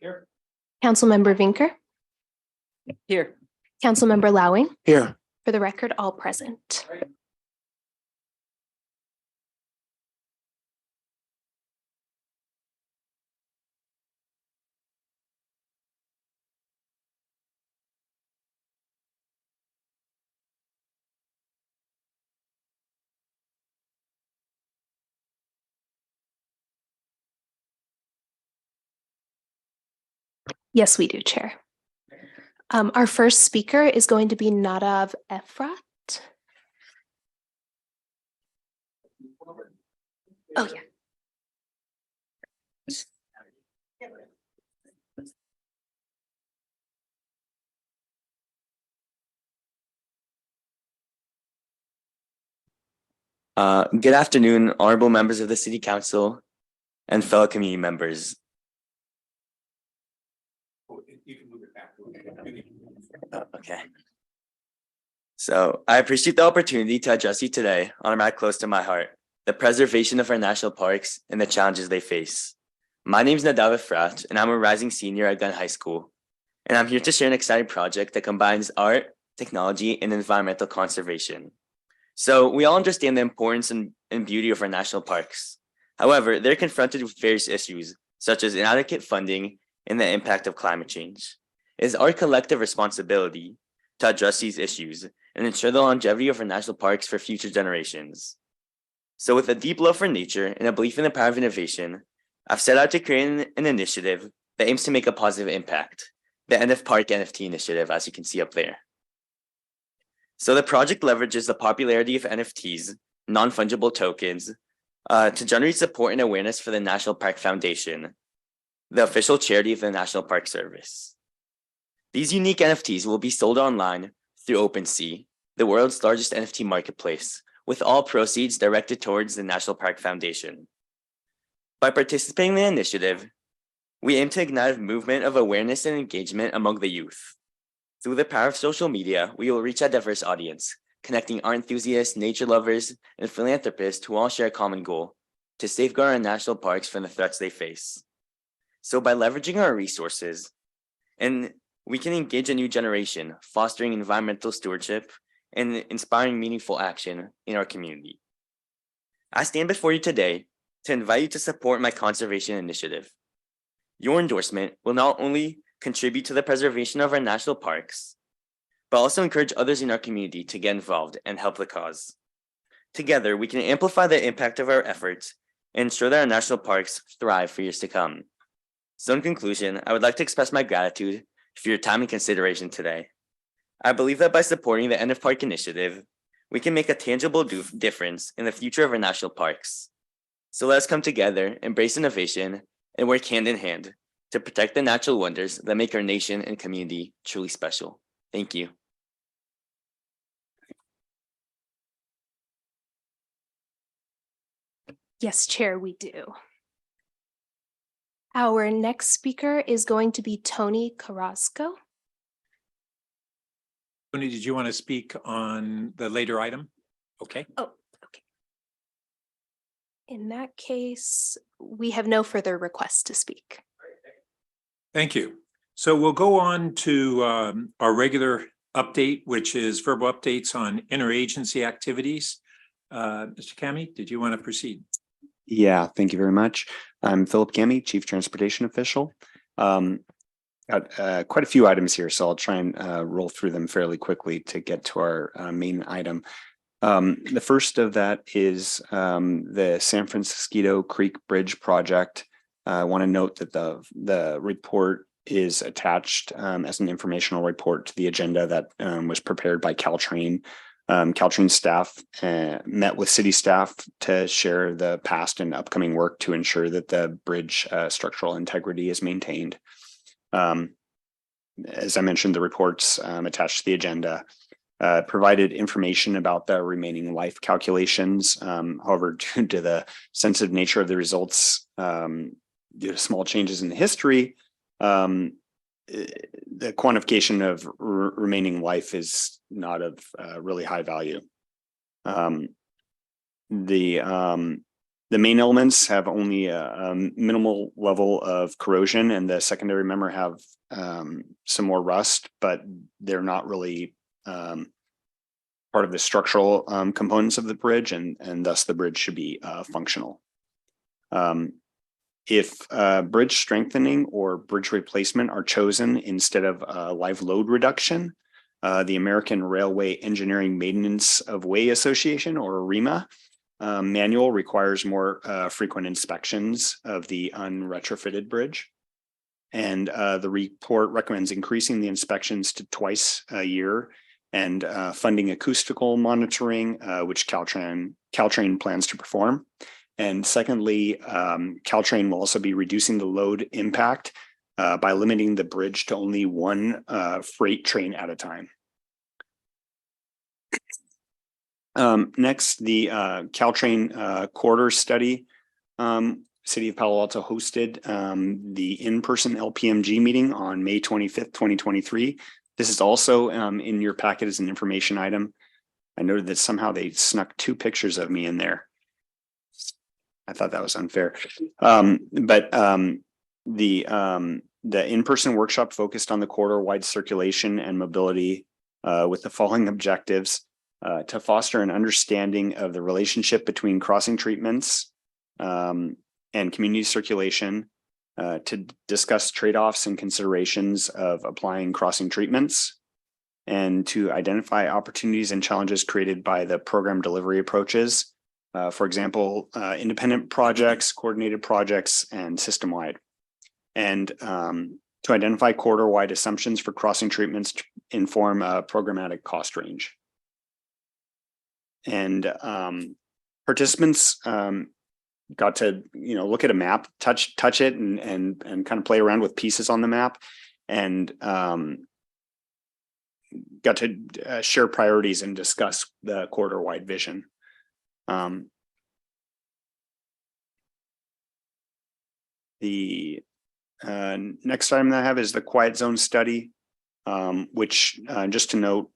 Here. Councilmember Vinker, Here. Councilmember Lowing. Here. For the record, all present. Yes, we do, Chair. Our first speaker is going to be Nadav Efrat. Oh, yeah. Good afternoon, honorable members of the City Council and fellow community members. Okay. So I appreciate the opportunity to address you today on a matter close to my heart, the preservation of our national parks and the challenges they face. My name is Nadav Efrat, and I'm a rising senior at Glenn High School. And I'm here to share an exciting project that combines art, technology, and environmental conservation. So we all understand the importance and beauty of our national parks. However, they're confronted with various issues, such as inadequate funding and the impact of climate change. It is our collective responsibility to address these issues and ensure the longevity of our national parks for future generations. So with a deep love for nature and a belief in the power of innovation, I've set out to create an initiative that aims to make a positive impact, the NF Park NFT initiative, as you can see up there. So the project leverages the popularity of NFTs, non-fungible tokens, to generate support and awareness for the National Park Foundation, the official charity of the National Park Service. These unique NFTs will be sold online through OpenSea, the world's largest NFT marketplace, with all proceeds directed towards the National Park Foundation. By participating in the initiative, we aim to ignite a movement of awareness and engagement among the youth. Through the power of social media, we will reach a diverse audience, connecting art enthusiasts, nature lovers, and philanthropists who all share a common goal: to safeguard our national parks from the threats they face. So by leveraging our resources, and we can engage a new generation, fostering environmental stewardship and inspiring meaningful action in our community. I stand before you today to invite you to support my conservation initiative. Your endorsement will not only contribute to the preservation of our national parks, but also encourage others in our community to get involved and help the cause. Together, we can amplify the impact of our efforts and ensure that our national parks thrive for years to come. So in conclusion, I would like to express my gratitude for your time and consideration today. I believe that by supporting the NF Park initiative, we can make a tangible difference in the future of our national parks. So let us come together, embrace innovation, and work hand in hand to protect the natural wonders that make our nation and community truly special. Thank you. Yes, Chair, we do. Our next speaker is going to be Tony Carrasco. Tony, did you want to speak on the later item? Okay. Oh, okay. In that case, we have no further requests to speak. Thank you. So we'll go on to our regular update, which is verbal updates on interagency activities. Mr. Kami, did you want to proceed? Yeah, thank you very much. I'm Philip Kami, Chief Transportation Official. Got quite a few items here, so I'll try and roll through them fairly quickly to get to our main item. The first of that is the San Francisco Creek Bridge project. I want to note that the report is attached as an informational report to the agenda that was prepared by Caltrain. Caltrain staff met with city staff to share the past and upcoming work to ensure that the bridge structural integrity is maintained. As I mentioned, the reports attached to the agenda provided information about the remaining life calculations. However, due to the sensitive nature of the results, due to small changes in the history, the quantification of remaining life is not of really high value. The The main elements have only a minimal level of corrosion, and the secondary member have some more rust, but they're not really part of the structural components of the bridge, and thus the bridge should be functional. If bridge strengthening or bridge replacement are chosen instead of live load reduction, the American Railway Engineering Maintenance of Way Association, or REMA, manual requires more frequent inspections of the unretrofitted bridge. And the report recommends increasing the inspections to twice a year and funding acoustical monitoring, which Caltrain plans to perform. And secondly, Caltrain will also be reducing the load impact by limiting the bridge to only one freight train at a time. Next, the Caltrain corridor study. City of Palo Alto hosted the in-person LPMG meeting on May 25th, 2023. This is also in your packet as an information item. I noted that somehow they snuck 2 pictures of me in there. I thought that was unfair. The in-person workshop focused on the corridor-wide circulation and mobility with the following objectives: to foster an understanding of the relationship between crossing treatments and community circulation, to discuss trade-offs and considerations of applying crossing treatments, and to identify opportunities and challenges created by the program delivery approaches. For example, independent projects, coordinated projects, and system-wide. And to identify corridor-wide assumptions for crossing treatments to inform a programmatic cost range. And participants got to look at a map, touch it, and kind of play around with pieces on the map, and got to share priorities and discuss the corridor-wide vision. The next item that I have is the quiet zone study, which just to note,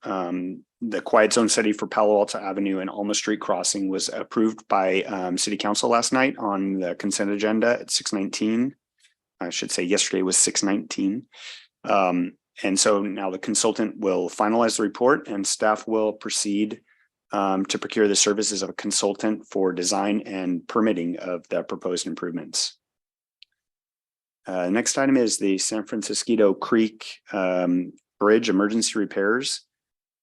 the quiet zone study for Palo Alto Avenue and Alma Street crossing was approved by City Council last night on the consent agenda at 6:19. I should say yesterday was 6:19. And so now the consultant will finalize the report, and staff will proceed to procure the services of a consultant for design and permitting of the proposed improvements. Next item is the San Francisco Creek Bridge emergency repairs,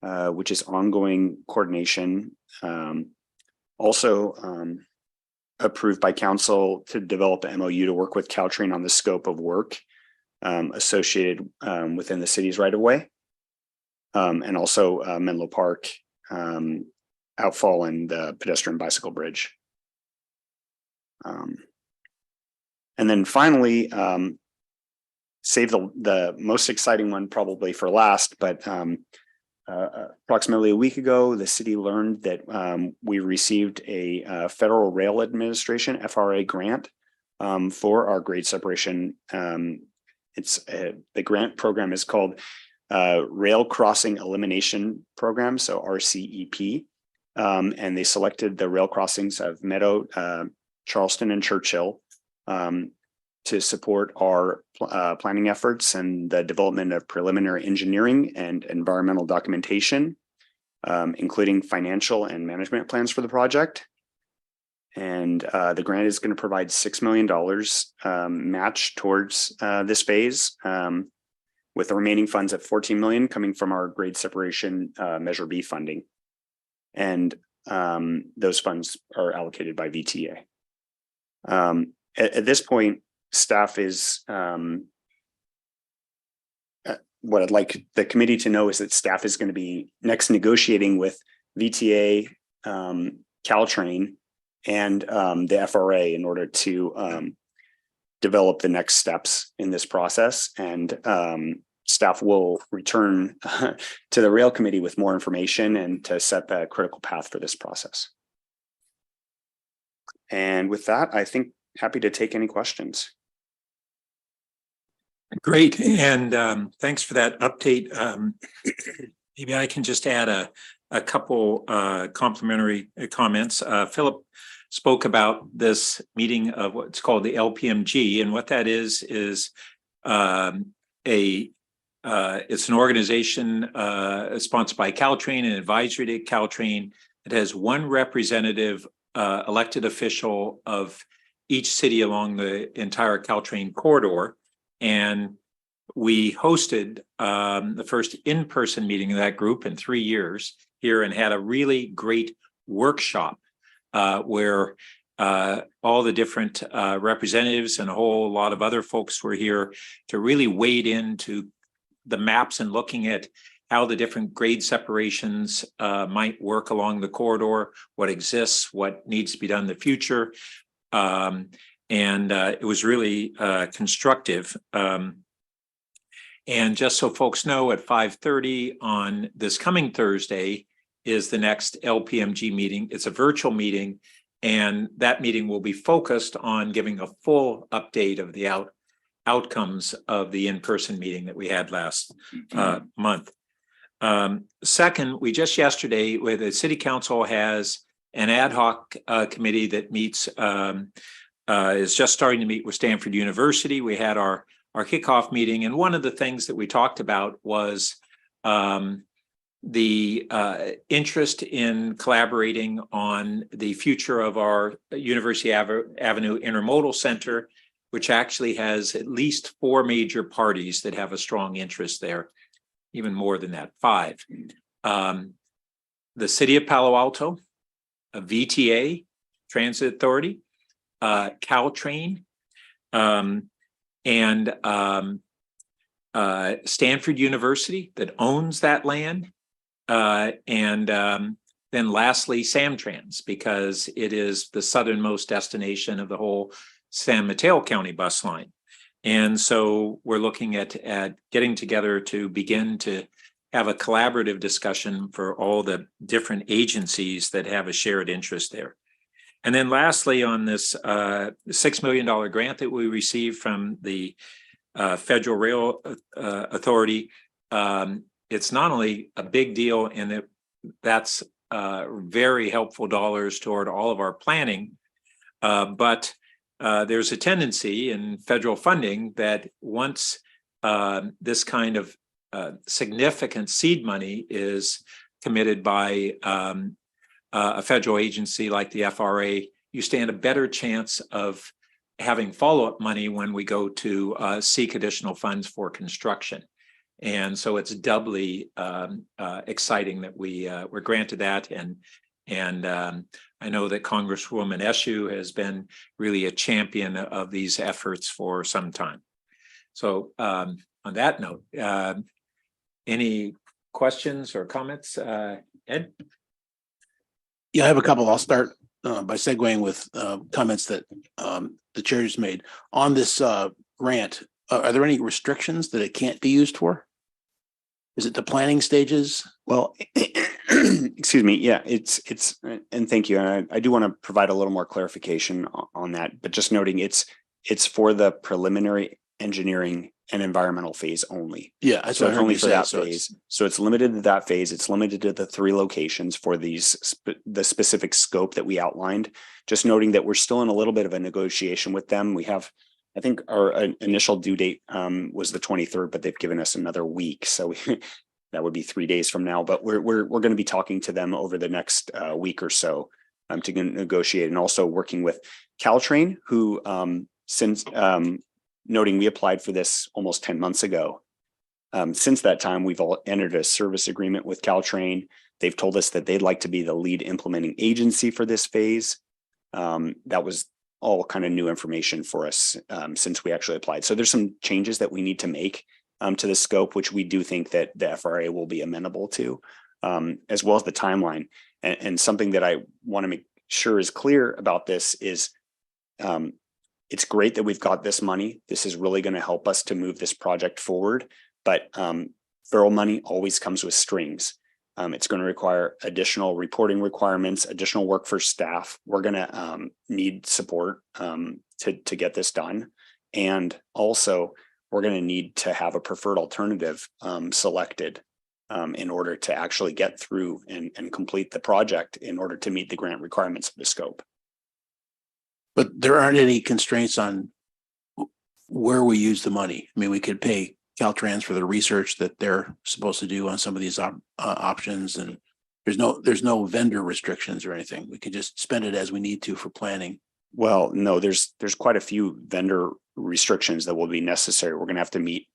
which is ongoing coordination. Also approved by council to develop an MOU to work with Caltrain on the scope of work associated within the city's right of way. And also Menlo Park outfall and the pedestrian bicycle bridge. And then finally, save the most exciting one probably for last, but approximately a week ago, the city learned that we received a Federal Rail Administration FRA grant for our grade separation. The grant program is called Rail Crossing Elimination Program, so RCEP. And they selected the rail crossings of Meadow, Charleston, and Churchill to support our planning efforts and the development of preliminary engineering and environmental documentation, including financial and management plans for the project. And the grant is going to provide $6 million match towards this phase, with the remaining funds at $14 million coming from our grade separation Measure B funding. And those funds are allocated by VTA. At this point, staff is, what I'd like the committee to know is that staff is going to be next negotiating with VTA, Caltrain, and the FRA in order to develop the next steps in this process. And staff will return to the rail committee with more information and to set the critical path for this process. And with that, I think happy to take any questions. Great, and thanks for that update. Maybe I can just add a couple complimentary comments. Philip, spoke about this meeting of what's called the LPMG, and what that is it's an organization sponsored by Caltrain and advisory to Caltrain. It has one representative elected official of each city along the entire Caltrain corridor, and we hosted the first in-person meeting of that group in 3 years here, and had a really great workshop where all the different representatives and a whole lot of other folks were here to really wade into the maps and looking at how the different grade separations might work along the corridor, what exists, what needs to be done in the future. And it was really constructive. And just so folks know, at 5:30 on this coming Thursday is the next LPMG meeting. It's a virtual meeting, and that meeting will be focused on giving a full update of the outcomes of the in-person meeting that we had last month. Second, we just yesterday, where the city council has an ad hoc committee that meets, is just starting to meet with Stanford University. We had our kickoff meeting, and one of the things that we talked about was the interest in collaborating on the future of our University Avenue Intermodal Center, which actually has at least 4 major parties that have a strong interest there, even more than that, 5. The City of Palo Alto, a VTA, Transit Authority, Caltrain, and Stanford University that owns that land, and then lastly Samtrans, because it is the southernmost destination of the whole San Mateo County bus line. And so we're looking at getting together to begin to have a collaborative discussion for all the different agencies that have a shared interest there. And then lastly, on this $6 million grant that we received from the Federal Rail Authority, it's not only a big deal in that that's very helpful dollars toward all of our planning, but there's a tendency in federal funding that once this kind of significant seed money is committed by a federal agency like the FRA, you stand a better chance of having follow-up money when we go to seek additional funds for construction. And so it's doubly exciting that we're granted that. And I know that Congresswoman Eshoo has been really a champion of these efforts for some time. So on that note, any questions or comments, Ed? Yeah, I have a couple. I'll start by segueing with comments that the chair just made on this grant. Are there any restrictions that it can't be used for? Is it the planning stages? Well, excuse me. Yeah, it's and thank you. And I do want to provide a little more clarification on that, but just noting it's for the preliminary engineering and environmental phase only. Yeah, that's So what I it's heard only you for say. that So phase. So it's limited to that phase. It's limited to the 3 locations for these the specific scope that we outlined. Just noting that we're still in a little bit of a negotiation with them. We have, I think, our initial due date was the 23rd, but they've given us another week, so that would be 3 days from now. But we're going to be talking to them over the next week or so to negotiate, and also working with Caltrain, who since noting we applied for this almost 10 months ago. Since that time, we've all entered a service agreement with Caltrain. They've told us that they'd like to be the lead implementing agency for this phase. That was all kind of new information for us since we actually applied. So there's some changes that we need to make to the scope, which we do think that the FRA will be amenable to, as well as the timeline. And something that I want to make sure is clear about this is it's great that we've got this money. This is really going to help us to move this project forward. But federal money always comes with strings. It's going to require additional reporting requirements, additional work for staff. We're going to need support to get this done. And also, we're going to need to have a preferred alternative selected in order to actually get through and complete the project in order to meet the grant requirements of the scope. But there aren't any constraints on where we use the money. I mean, we could pay Caltrans for the research that they're supposed to do on some of these options, and there's no vendor restrictions or anything. We can just spend it as we need to for planning. Well, no, there's quite a few vendor restrictions that will be necessary. We're going to have to meet.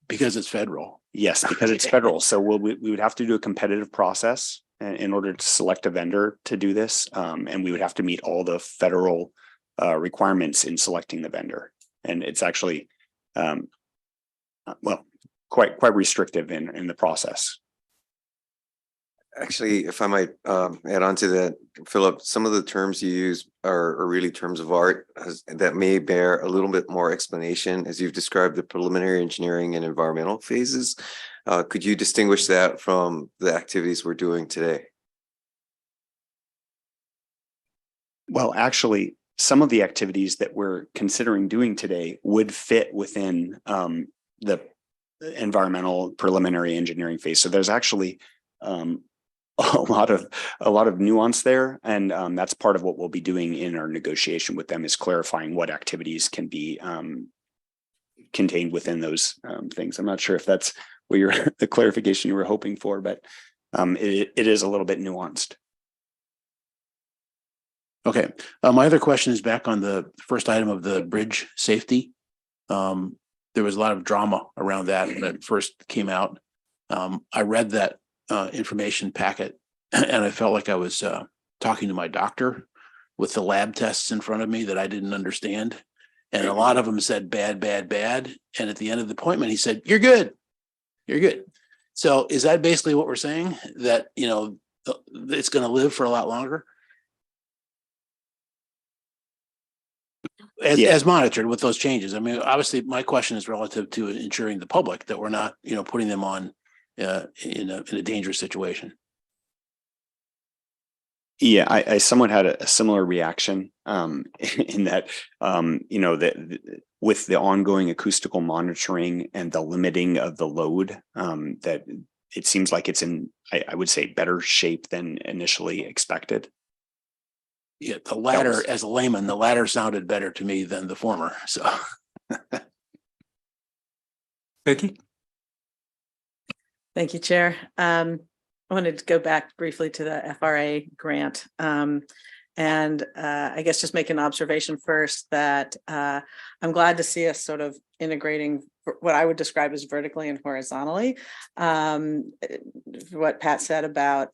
Because it's federal. Yes, because it's federal. So we would have to do a competitive process in order to select a vendor to do this. And we would have to meet all the federal requirements in selecting the vendor. And it's actually, well, quite restrictive in the process. Actually, if I might add on to that, Philip, some of the terms you use are really terms of art that may bear a little bit more explanation as you've described the preliminary engineering and environmental phases. Could you distinguish that from the activities we're doing today? Well, actually, some of the activities that we're considering doing today would fit within the environmental preliminary engineering phase. So there's actually a lot of nuance there, and that's part of what we'll be doing in our negotiation with them, is clarifying what activities can be contained within those things. I'm not sure if that's what the clarification you were hoping for, but it is a little bit nuanced. Okay. My other question is back on the first item of the bridge safety. There was a lot of drama around that when it first came out. I read that information packet and I felt like I was talking to my doctor with the lab tests in front of me that I didn't understand. And a lot of them said bad, bad, bad. And at the end of the appointment, he said, "You're good. You're good." So is that basically what we're saying? That, you know, it's going to live for a lot longer? As monitored with those changes. I mean, obviously my question is relative to ensuring the public that we're not, you know, putting them on in a dangerous situation. Yeah, I somewhat had a similar reaction in that, you know, that with the ongoing acoustical monitoring and the limiting of the load, that it seems like it's in, I would say, better shape than initially expected. Yeah, the latter, as a layman, the latter sounded better to me than the former. So, Vicky? Thank you, Chair. I wanted to go back briefly to the FRA grant. And I guess just make an observation first that I'm glad to see us sort of integrating what I would describe as vertically and horizontally. What Pat said about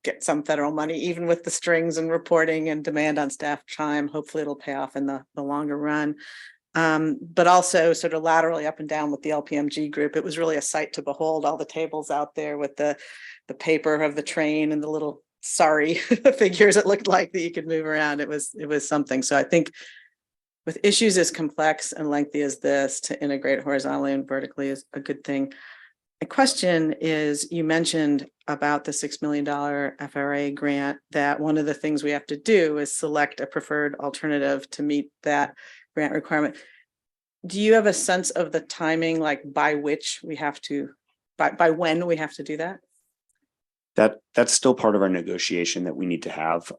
get some federal money, even with the strings and reporting and demand on staff time, hopefully it'll pay off in the longer run. But also sort of laterally up and down with the LPMG group. It was really a sight to behold, all the tables out there with the paper of the train and the little figures it looked like that you could move around. It was something. So I think with issues as complex and lengthy as this, to integrate horizontally and vertically is a good thing. The question is, you mentioned about the $6 million FRA grant, that one of the things we have to do is select a preferred alternative to meet that grant requirement. Do you have a sense of the timing, like by which we have to, by when we have to do that? That's still part of our negotiation that we need to have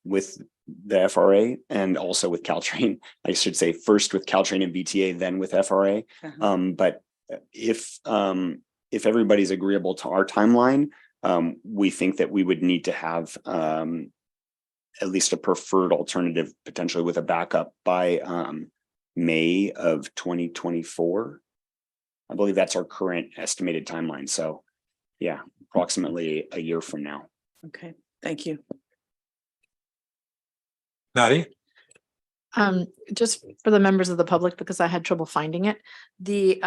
with the FRA and also with Caltrain. I should say first with Caltrain and VTA, then with FRA. But if everybody's agreeable to our timeline, we think that we would need to have at least a preferred alternative, potentially with a backup by May of 2024. I believe that's our current estimated timeline. So yeah, approximately a year from now. Okay, thank you. Nadia? Just for the members of the public, because I had trouble finding it, the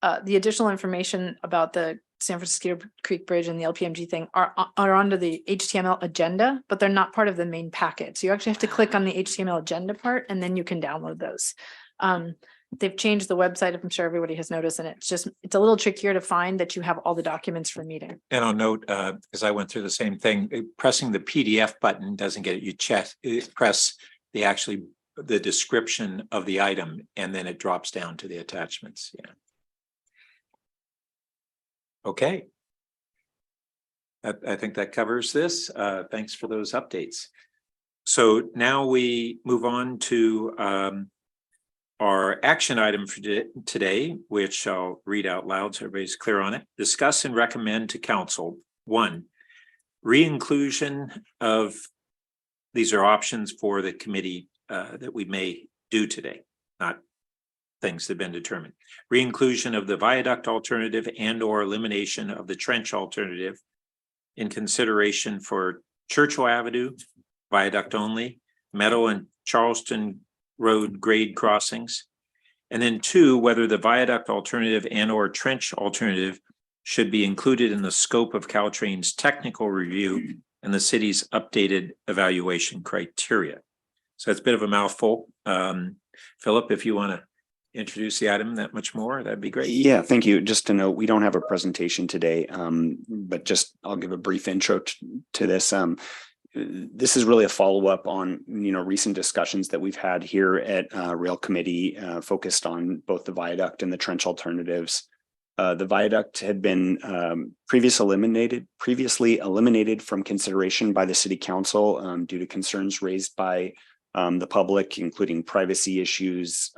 additional information about the San Francisco Creek Bridge and the LPMG thing are under the HTML agenda, but they're not part of the main packet. So you actually have to click on the HTML agenda part and then you can download those. They've changed the website, I'm sure everybody has noticed, and it's a little trickier to find that you have all the documents for meeting. And I'll note, because I went through the same thing, pressing the PDF button doesn't get it. You press the description of the item, and then it drops down to the attachments. Yeah. Okay. I think that covers this. Thanks for those updates. So now we move on to our action item for today, which I'll read out loud so everybody's clear on it. Discuss and recommend to council. 1, re-inclusion of, these are options for the committee that we may do today, not things that have been determined. Re-inclusion of the viaduct alternative and or elimination of the trench alternative in consideration for Churchill Avenue, viaduct only, Meadow and Charleston Road grade crossings. And then 2, whether the viaduct alternative and or trench alternative should be included in the scope of Caltrain's technical review and the city's updated evaluation criteria. So it's a bit of a mouthful. Philip, if you want to introduce the item that much more, that'd be great. Yeah, thank you. Just to note, we don't have a presentation today, but just I'll give a brief intro to this. This is really a follow-up on recent discussions that we've had here at Rail Committee focused on both the viaduct and the trench alternatives. The viaduct had been previously eliminated from consideration by the City Council due to concerns raised by the public, including privacy issues,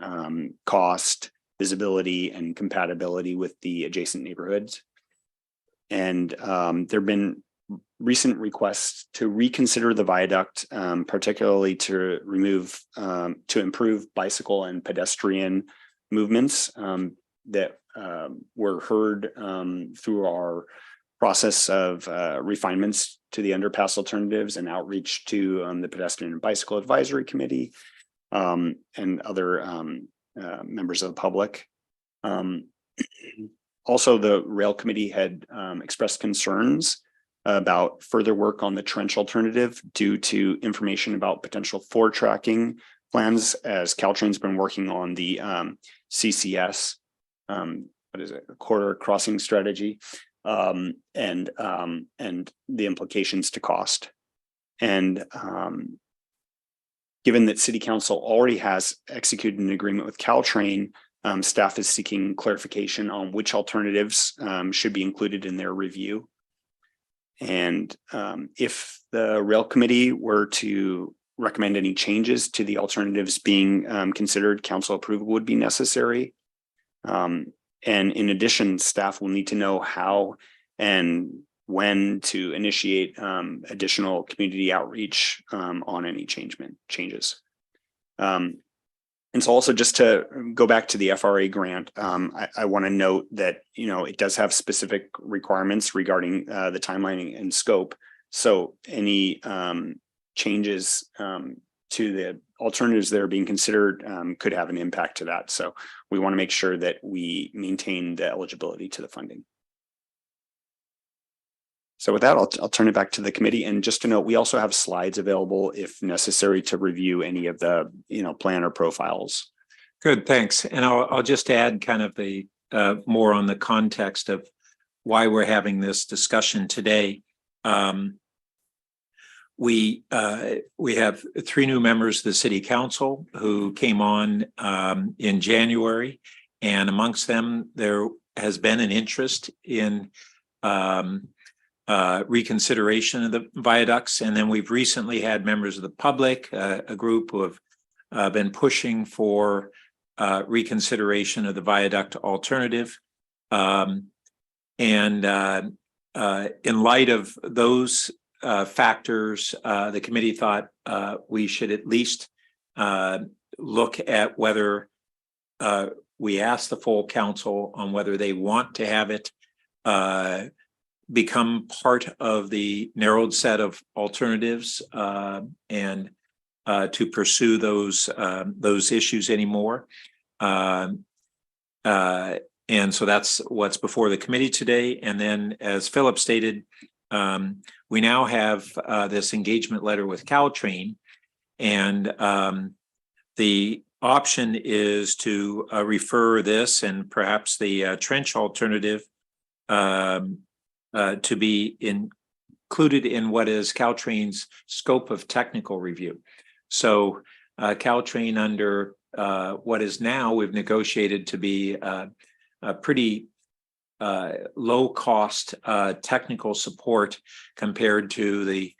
cost, visibility, and compatibility with the adjacent neighborhoods. And there have been recent requests to reconsider the viaduct, particularly to improve bicycle and pedestrian movements that were heard through our process of refinements to the underpass alternatives and outreach to the Pedestrian and Bicycle Advisory Committee and other members of the public. Also, the Rail Committee had expressed concerns about further work on the trench alternative due to information about potential forward tracking plans as Caltrain's been working on the CCS, corridor crossing strategy, and the implications to cost. And given that City Council already has executed an agreement with Caltrain, staff is seeking clarification on which alternatives should be included in their review. And if the Rail Committee were to recommend any changes to the alternatives being considered, council approval would be necessary. And in addition, staff will need to know how and when to initiate additional community outreach on any changes. And so also just to go back to the FRA grant, I want to note that, it does have specific requirements regarding the timeline and scope. So any changes to the alternatives that are being considered could have an impact to that. So we want to make sure that we maintain the eligibility to the funding. So with that, I'll turn it back to the committee. And just to note, we also have slides available if necessary to review any of the plan or profiles. Good, thanks. And I'll just add kind of the more on the context of why we're having this discussion today. We have 3 new members of the City Council who came on in January, and amongst them there has been an interest in reconsideration of the viaducts. And then we've recently had members of the public, a group who have been pushing for reconsideration of the viaduct alternative. And in light of those factors, the committee thought we should at least look at whether we ask the full council on whether they want to have it become part of the narrowed set of alternatives and to pursue those issues anymore. And so that's what's before the committee today. And then, as Philip stated, we now have this engagement letter with Caltrain, and the option is to refer this and perhaps the trench alternative to be included in what is Caltrain's scope of technical review. So Caltrain, under what is now, we've negotiated to be a pretty low cost technical support compared to the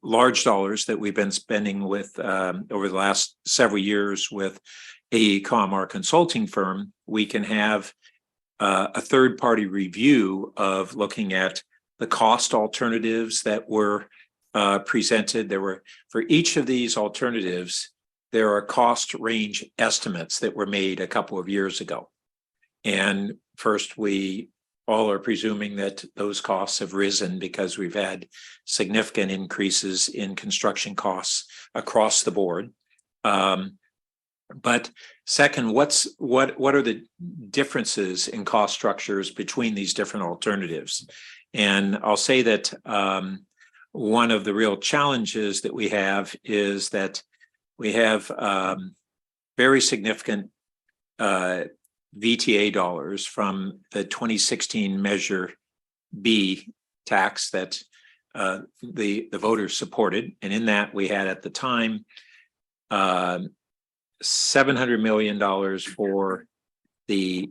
large dollars that we've been spending with over the last several years with AECOM, our consulting firm, we can have a third-party review of looking at the cost alternatives that were presented. There were, for each of these alternatives, there are cost range estimates that were made a couple of years ago. And first, we all are presuming that those costs have risen because we've had significant increases in construction costs across the board. But second, what are the differences in cost structures between these different alternatives? And I'll say that one of the real challenges that we have is that we have very significant VTA dollars from the 2016 Measure B tax that the voters supported. And in that, we had at the time $700 million for the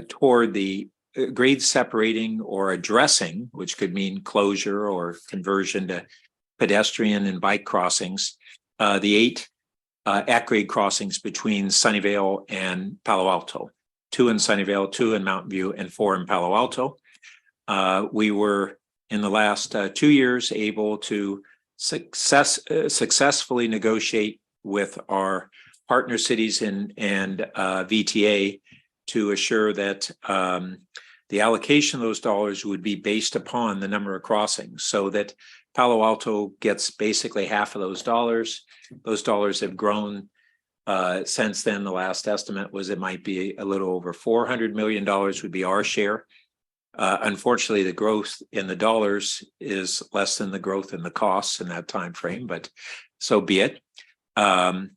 toward the grade separating or addressing, which could mean closure or conversion to pedestrian and bike crossings, the 8 at-grade crossings between Sunnyvale and Palo Alto, 2 in Sunnyvale, 2 in Mountain View, and 4 in Palo Alto. We were in the last 2 years able to successfully negotiate with our partner cities and VTA to assure that the allocation of those dollars would be based upon the number of crossings, so that Palo Alto gets basically half of those dollars. Those dollars have grown since then. The last estimate was it might be a little over $400 million would be our share. Unfortunately, the growth in the dollars is less than the growth in the costs in that time frame, but so be it. And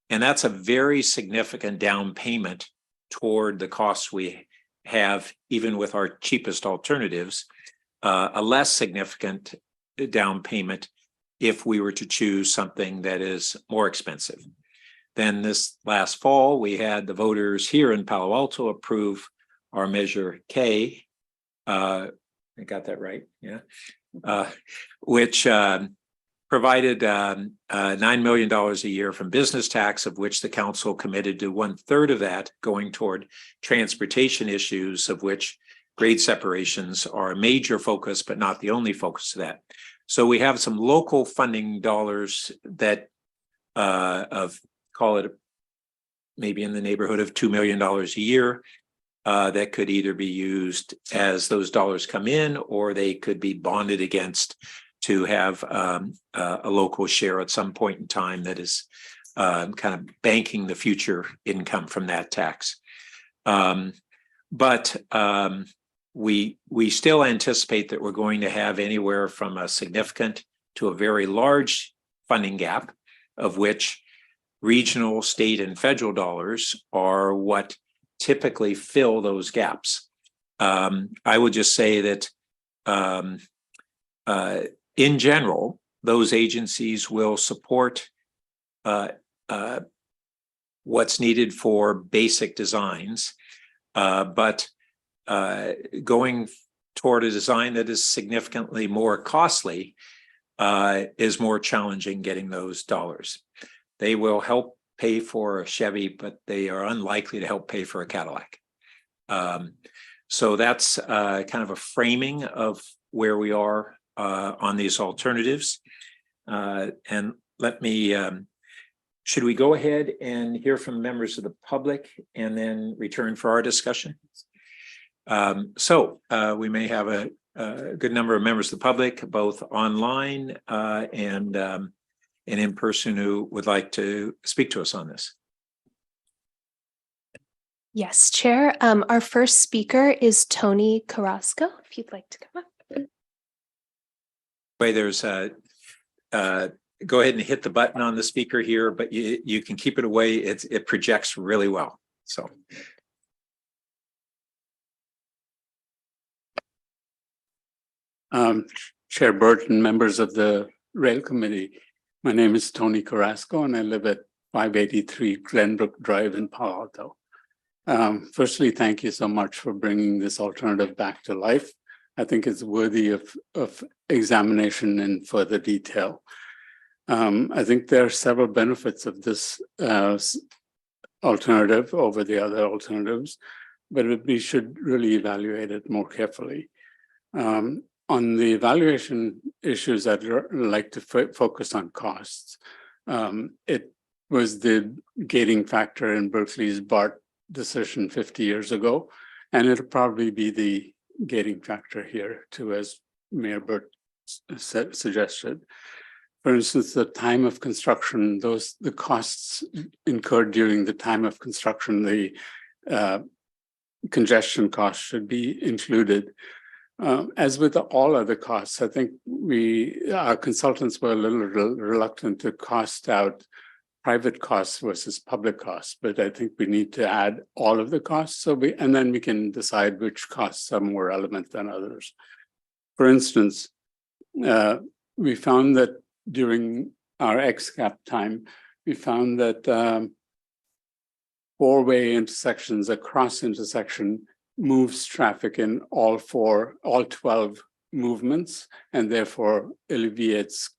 that's a very significant down payment toward the costs we have, even with our cheapest alternatives. A less significant down payment if we were to choose something that is more expensive. Then this last fall, we had the voters here in Palo Alto approve our Measure K. I got that right, yeah. Which provided $9 million a year from business tax, of which the council committed to 1/3 of that going toward transportation issues, of which grade separations are a major focus, but not the only focus of that. So we have some local funding dollars that call it maybe in the neighborhood of $2 million a year that could either be used as those dollars come in, or they could be bonded against to have a local share at some point in time that is kind of banking the future income from that tax. But we still anticipate that we're going to have anywhere from a significant to a very large funding gap, of which regional, state, and federal dollars are what typically fill those gaps. I would just say that in general, those agencies will support what's needed for basic designs, but going toward a design that is significantly more costly is more challenging getting those dollars. They will help pay for a Chevy, but they are unlikely to help pay for a Cadillac. So that's kind of a framing of where we are on these alternatives. And let me, should we go ahead and hear from members of the public and then return for our discussion? So we may have a good number of members of the public, both online and in person, who would like to speak to us on this. Yes, Chair. Our first speaker is Tony Carrasco, if you'd like to come up. There's go ahead and hit the button on the speaker here, but you can keep it away. It projects really well. So. Chair Burton, members of the Rail Committee, my name is Tony Carrasco and I live at 583 Glenbrook Drive in Palo Alto. Firstly, thank you so much for bringing this alternative back to life. I think is worthy of examination in further detail. I think there are several benefits of this alternative over the other alternatives, but we should really evaluate it more carefully. On the evaluation issues, I'd like to focus on costs. It was the gating factor in Berkeley's BART decision 50 years ago, and it'll probably be the gating factor here too, as Mayor Burt suggested. For instance, the time of construction, the costs incurred during the time of construction, the congestion costs should be included. As with all other costs, I think our consultants were a little reluctant to cost out private costs versus public costs, but I think we need to add all of the costs. And then we can decide which costs are more relevant than others. For instance, we found that during our XCAP time, we found that four-way intersections, a cross intersection, moves traffic in all 12 movements, and therefore alleviates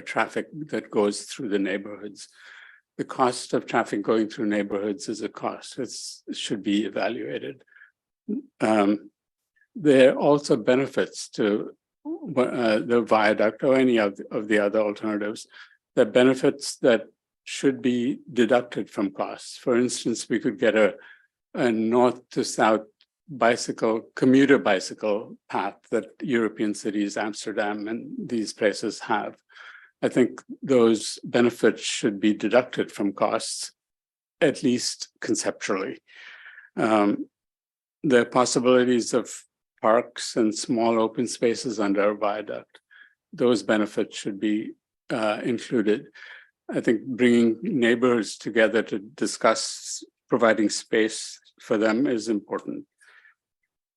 traffic that goes through the neighborhoods. The cost of traffic going through neighborhoods is a cost. It should be evaluated. There are also benefits to the viaduct or any of the other alternatives. The benefits that should be deducted from costs. For instance, we could get a north to south commuter bicycle path that European cities, Amsterdam, and these places have. I think those benefits should be deducted from costs, at least conceptually. There are possibilities of parks and small open spaces under a viaduct. Those benefits should be included. I think bringing neighbors together to discuss providing space for them is important.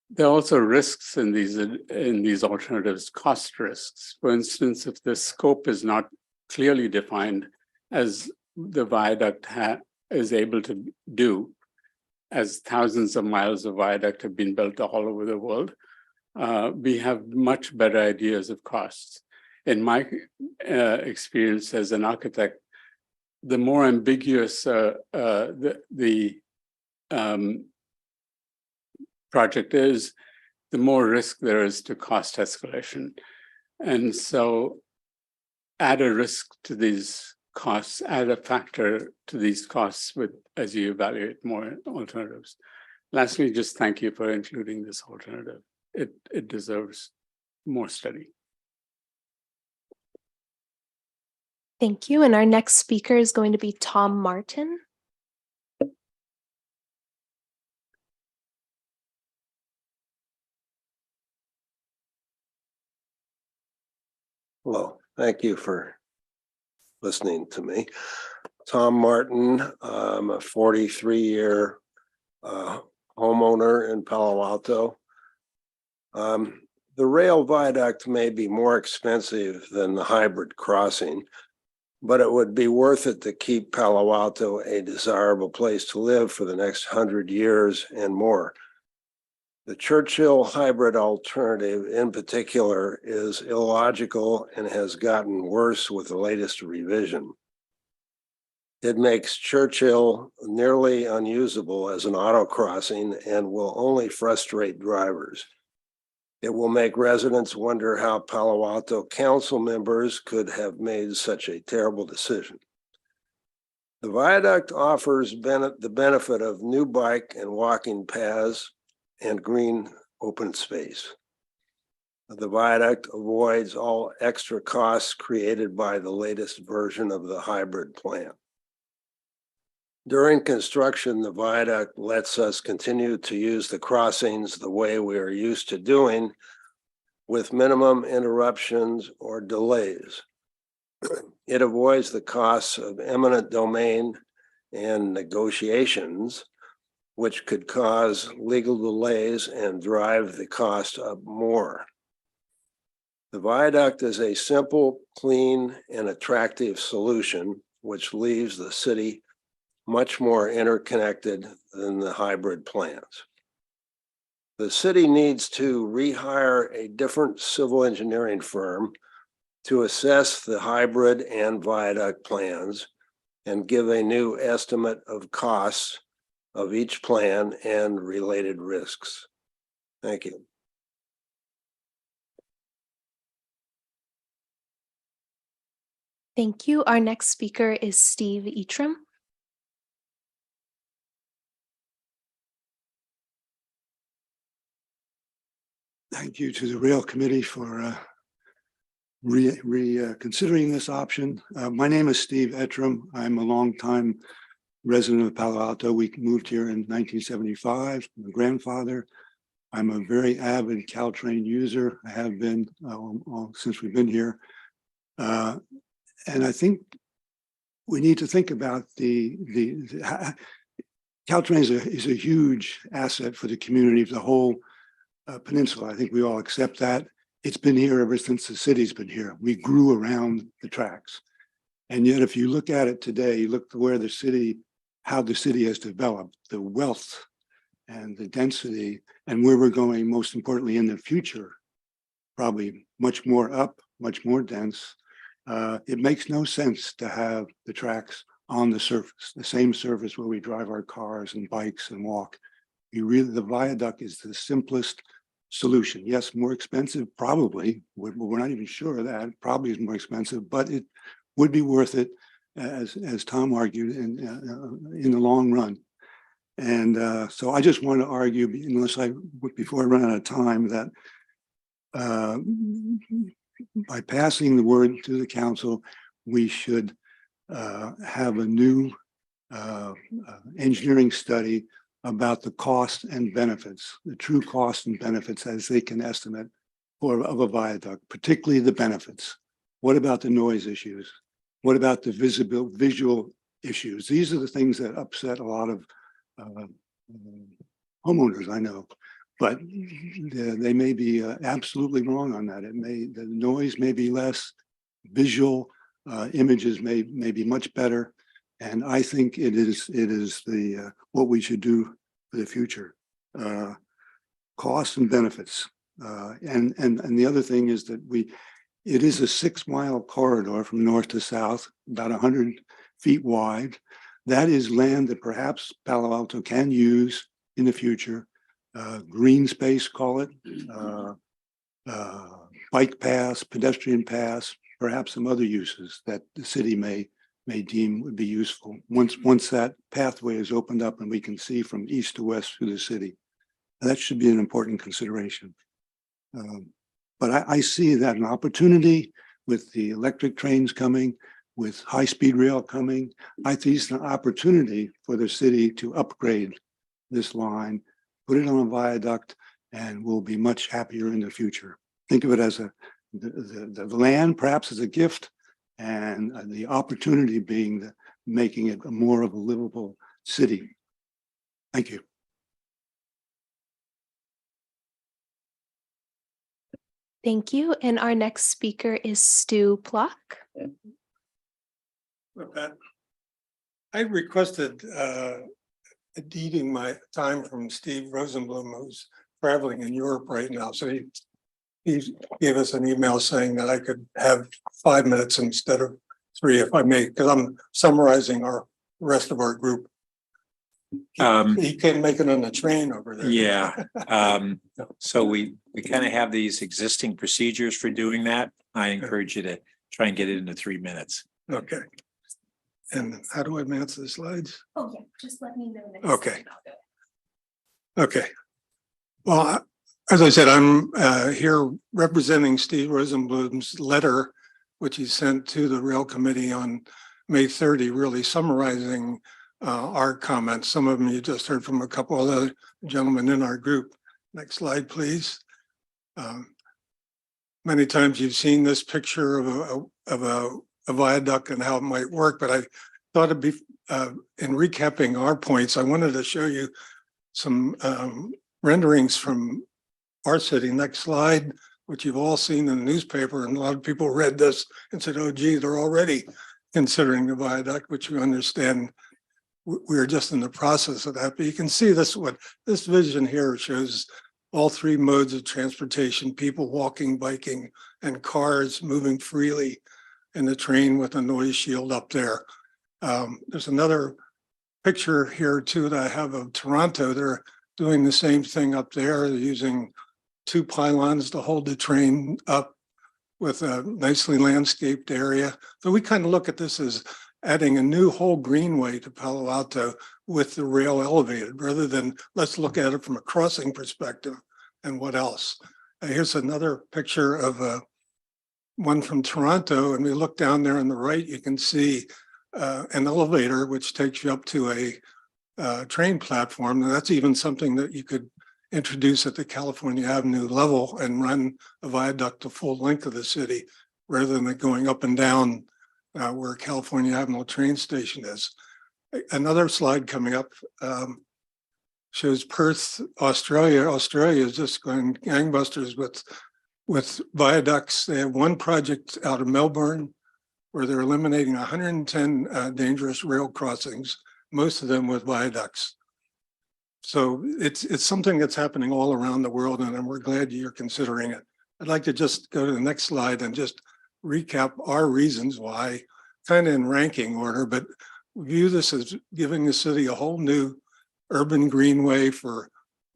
There are also risks in these alternatives, cost risks. For instance, if the scope is not clearly defined, as the viaduct is able to do, as thousands of miles of viaduct have been built all over the world, we have much better ideas of costs. In my experience as an architect, the more ambiguous the project is, the more risk there is to cost escalation. And so add a risk to these costs, add a factor to these costs as you evaluate more alternatives. Lastly, just thank you for including this alternative. It deserves more study. Thank you. And our next speaker is going to be Tom Martin. Hello, thank you for listening to me. Tom Martin, I'm a 43-year homeowner in Palo Alto. The rail viaduct may be more expensive than the hybrid crossing, but it would be worth it to keep Palo Alto a desirable place to live for the next 100 years and more. The Churchill hybrid alternative in particular is illogical and has gotten worse with the latest revision. It makes Churchill nearly unusable as an auto crossing and will only frustrate drivers. It will make residents wonder how Palo Alto council members could have made such a terrible decision. The viaduct offers the benefit of new bike and walking paths and green open space. The viaduct avoids all extra costs created by the latest version of the hybrid plan. During construction, the viaduct lets us continue to use the crossings the way we are used to doing, with minimum interruptions or delays. It avoids the costs of eminent domain and negotiations, which could cause legal delays and drive the cost up more. The viaduct is a simple, clean, and attractive solution, which leaves the city much more interconnected than the hybrid plans. The city needs to rehire a different civil engineering firm to assess the hybrid and viaduct plans and give a new estimate of costs of each plan and related risks. Thank you. Thank you. Our next speaker is Steve Etram. Thank you to the Rail Committee for considering this option. My name is Steve Etram. I'm a longtime resident of Palo Alto. We moved here in 1975. My grandfather. I'm a very avid Caltrain user. I have been since we've been here. And I think we need to think about Caltrain is a huge asset for the community, for the whole peninsula. I think we all accept that. It's been here ever since the city's been here. We grew around the tracks. And yet, if you look at it today, you look to where the city, how the city has developed, the wealth and the density, and where we're going, most importantly, in the future, probably much more up, much more dense. It makes no sense to have the tracks on the surface, the same surface where we drive our cars and bikes and walk. The viaduct is the simplest solution. Yes, more expensive, probably. We're not even sure of that. It probably is more expensive, but it would be worth it, as Tom argued, in the long run. And so I just want to argue, before I run out of time, that by passing the word to the council, we should have a new engineering study about the cost and benefits, the true cost and benefits as they can estimate of a viaduct, particularly the benefits. What about the noise issues? What about the visual issues? These are the things that upset a lot of homeowners, I know, but they may be absolutely wrong on that. The noise may be less, visual images may be much better. And I think it is what we should do for the future. Costs and benefits. And the other thing is that it is a 6-mile corridor from north to south, about 100 feet wide. That is land that perhaps Palo Alto can use in the future. Green space, call it, bike paths, pedestrian paths, perhaps some other uses that the city may deem would be useful once that pathway is opened up and we can see from east to west through the city. And that should be an important consideration. But I see that an opportunity with the electric trains coming, with high-speed rail coming. I think it's an opportunity for the city to upgrade this line, put it on a viaduct, and we'll be much happier in the future. Think of it as the land perhaps as a gift, and the opportunity being making it more of a livable city. Thank you. Thank you. And our next speaker is Stu Plock. I requested deeding my time from Steve Rosenblum, who's traveling in Europe right now. So he gave us an email saying that I could have 5 minutes instead of 3, if I may, because I'm summarizing our rest of our group. He can't make it on the train over there. Yeah. So we kind of have these existing procedures for doing that. I encourage you to try and get it into 3 minutes. Okay. And how do I advance the slides? Oh, yeah, just let me know. Okay. Okay. Well, as I said, I'm here representing Steve Rosenblum's letter, which he sent to the Rail Committee on May 30, really summarizing our comments. Some of them you just heard from a couple of other gentlemen in our group. Next slide, please. Many times you've seen this picture of a viaduct and how it might work, but I thought it'd be, in recapping our points, I wanted to show you some renderings from our city. Next slide, which you've all seen in the newspaper, and a lot of people read this and said, oh, gee, they're already considering the viaduct, which you understand we're just in the process of that. But you can see this, what this vision here shows all three modes of transportation, people walking, biking, and cars moving freely in the train with a noise shield up there. There's another picture here too that I have of Toronto. They're doing the same thing up there. They're using 2 pylons to hold the train up with a nicely landscaped area. So we kind of look at this as adding a new whole greenway to Palo Alto with the rail elevated, rather than let's look at it from a crossing perspective and what else. Here's another picture of one from Toronto, and we look down there on the right, you can see an elevator which takes you up to a train platform. And that's even something that you could introduce at the California Avenue level and run a viaduct the full length of the city, rather than it going up and down where California Avenue train station is. Another slide coming up shows Perth, Australia. Australia is just going gangbusters with viaducts. They have one project out of Melbourne where they're eliminating 110 dangerous rail crossings, most of them with viaducts. So it's something that's happening all around the world, and we're glad you're considering it. I'd like to just go to the next slide and just recap our reasons why, kind of in ranking order, but we view this as giving the city a whole new urban greenway for,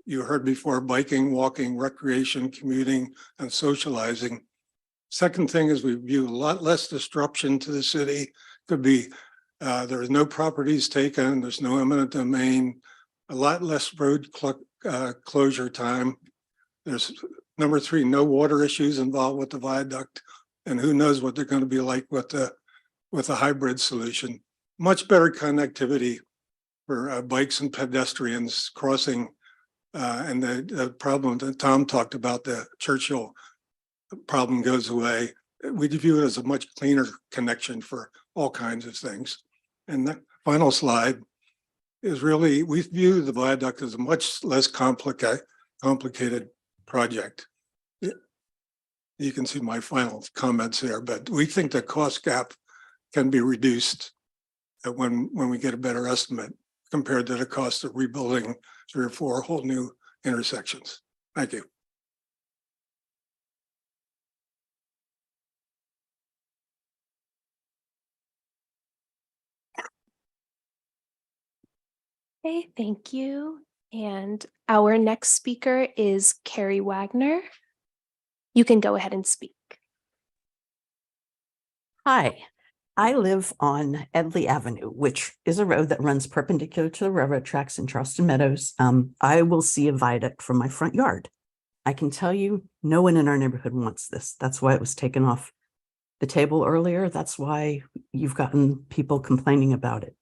you heard before, biking, walking, recreation, commuting, and socializing. Second thing is we view a lot less disruption to the city. Could be there's no properties taken, there's no eminent domain, a lot less road closure time. There's number 3, no water issues involved with the viaduct, and who knows what they're going to be like with a hybrid solution. Much better connectivity for bikes and pedestrians crossing, and the problem that Tom talked about, the Churchill problem, goes away. We view it as a much cleaner connection for all kinds of things. And the final slide is really, we view the viaduct as a much less complicated project. You can see my final comments there, but we think the cost gap can be reduced when we get a better estimate compared to the cost of rebuilding 3 or 4 whole new intersections. Thank you. Okay, thank you. And our next speaker is Carrie Wagner. You can go ahead and speak. Hi, I live on Edley Avenue, which is a road that runs perpendicular to the railroad tracks in Charleston Meadows. I will see a viaduct from my front yard. I can tell you, no one in our neighborhood wants this. That's why it was taken off the table earlier. That's why you've gotten people complaining about it.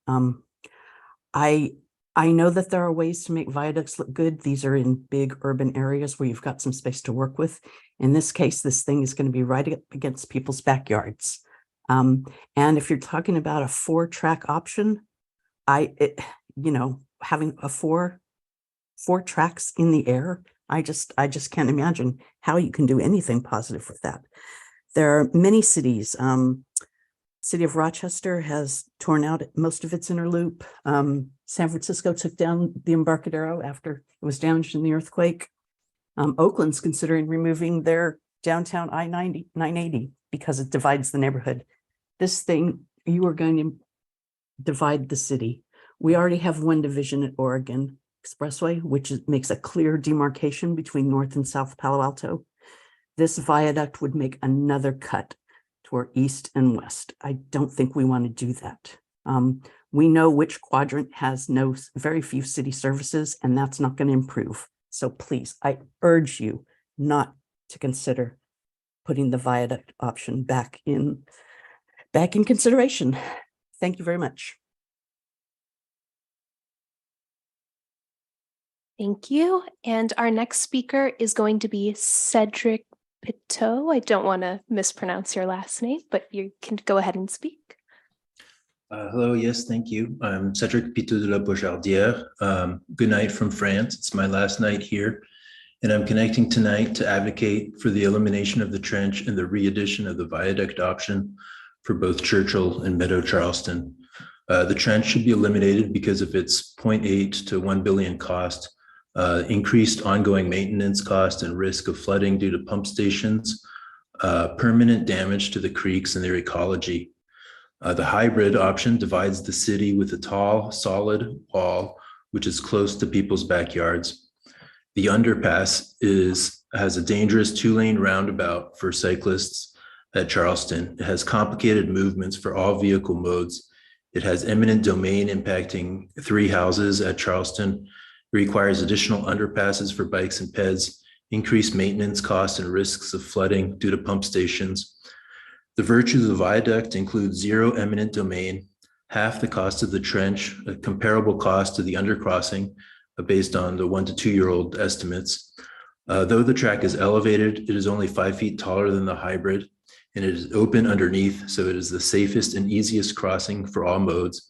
I know that there are ways to make viaducts look good. These are in big urban areas where you've got some space to work with. In this case, this thing is going to be right up against people's backyards. And if you're talking about a 4-track option, having a four tracks in the air, I just can't imagine how you can do anything positive with that. There are many cities. City of Rochester has torn out most of its inner loop. San Francisco took down the Embarcadero after it was damaged in the earthquake. Oakland's considering removing their downtown I-980 because it divides the neighborhood. This thing, you are going to divide the city. We already have one division at Oregon Expressway, which makes a clear demarcation between North and South Palo Alto. This viaduct would make another cut toward east and west. I don't think we want to do that. We know which quadrant has very few city services, and that's not going to improve. So please, I urge you not to consider putting the viaduct option back in consideration. Thank you very much. Thank you. And our next speaker is going to be Cedric Pitot. I don't want to mispronounce your last name, but you can go ahead and speak. Hello, yes, thank you. I'm Cedric Pitot de la Bojardière. Good night from France. It's my last night here, and I'm connecting tonight to advocate for the elimination of the trench and the re-addition of the viaduct option for both Churchill and Meadow Charleston. The trench should be eliminated because of its 0.8 to 1 billion cost increased ongoing maintenance cost and risk of flooding due to pump stations, permanent damage to the creeks and their ecology. The hybrid option divides the city with a tall, solid wall, which is close to people's backyards. The underpass has a dangerous 2-lane roundabout for cyclists at Charleston. It has complicated movements for all vehicle modes. It has eminent domain impacting 3 houses at Charleston. It requires additional underpasses for bikes and peds, increased maintenance costs and risks of flooding due to pump stations. The virtues of the viaduct include 0 eminent domain, half the cost of the trench, a comparable cost to the undercrossing based on the 1 to 2 year old estimates. Though the track is elevated, it is only 5 feet taller than the hybrid, and it is open underneath, so it is the safest and easiest crossing for all modes.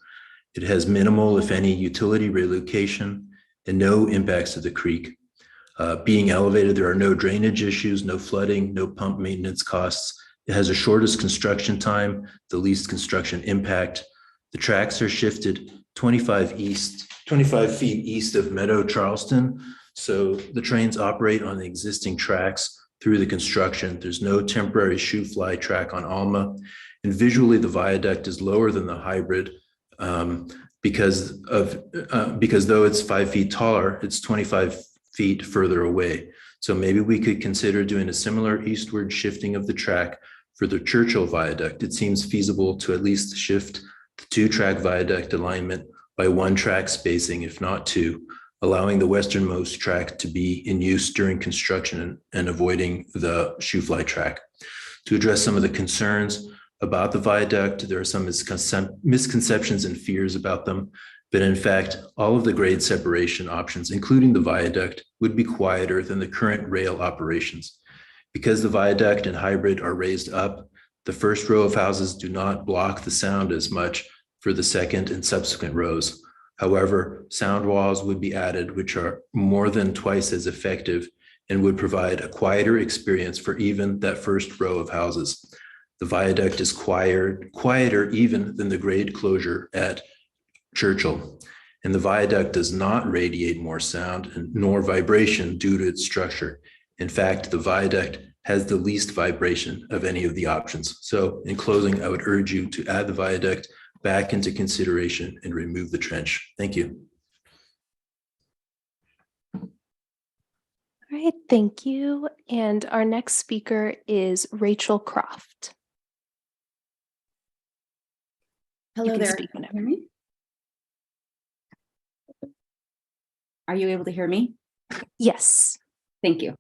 It has minimal, if any, utility relocation and no impacts to the creek. Being elevated, there are no drainage issues, no flooding, no pump maintenance costs. It has the shortest construction time, the least construction impact. The tracks are shifted 25 feet east of Meadow, Charleston. So the trains operate on the existing tracks through the construction. There's no temporary shoe fly track on Alma. And visually, the viaduct is lower than the hybrid because though it's 5 feet taller, it's 25 feet further away. So maybe we could consider doing a similar eastward shifting of the track for the Churchill Viaduct. It seems feasible to at least shift the 2-track viaduct alignment by 1 track spacing, if not 2, allowing the westernmost track to be in use during construction and avoiding the shoe fly track. To address some of the concerns about the viaduct, there are some misconceptions and fears about them, but in fact, all of the grade separation options, including the viaduct, would be quieter than the current rail operations. Because the viaduct and hybrid are raised up, the first row of houses do not block the sound as much for the second and subsequent rows. However, sound walls would be added, which are more than twice as effective and would provide a quieter experience for even that first row of houses. The viaduct is quieter even than the grade closure at Churchill, and the viaduct does not radiate more sound nor vibration due to its structure. In fact, the viaduct has the least vibration of any of the options. So in closing, I would urge you to add the viaduct back into consideration and remove the trench. Thank you. All right, thank you. And our next speaker is Rachel Croft. Hello there. Speak whenever. Hear me? Are you able to hear me? Yes. Thank you.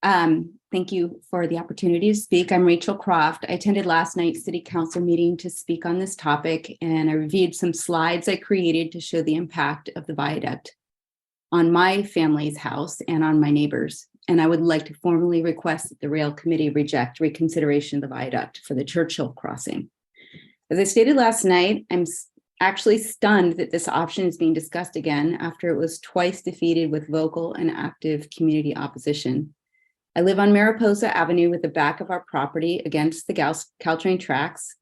Thank you for the opportunity to speak. I'm Rachel Croft. I attended last night's City Council meeting to speak on this topic, and I reviewed some slides I created to show the impact of the viaduct on my family's house and on my neighbors. And I would like to formally request that the Rail Committee reject reconsideration of the viaduct for the Churchill crossing. As I stated last night, I'm actually stunned that this option is being discussed again after it was twice defeated with vocal and active community opposition. I live on Mariposa Avenue with the back of our property against the Caltrain tracks.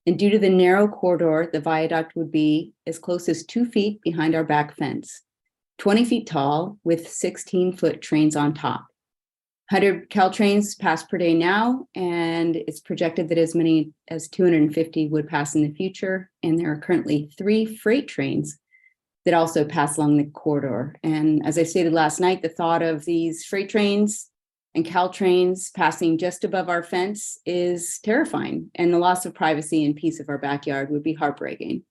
And due to the narrow corridor, the viaduct would be as close as 2 feet behind our back fence, 20 feet tall with 16-foot trains on top. 100 Caltrains pass per day now, and it's projected that as many as 250 would pass in the future. And there are currently 3 freight trains that also pass along the corridor. And as I stated last night, the thought of these freight trains and Caltrains passing just above our fence is terrifying, and the loss of privacy and peace of our backyard would be heartbreaking.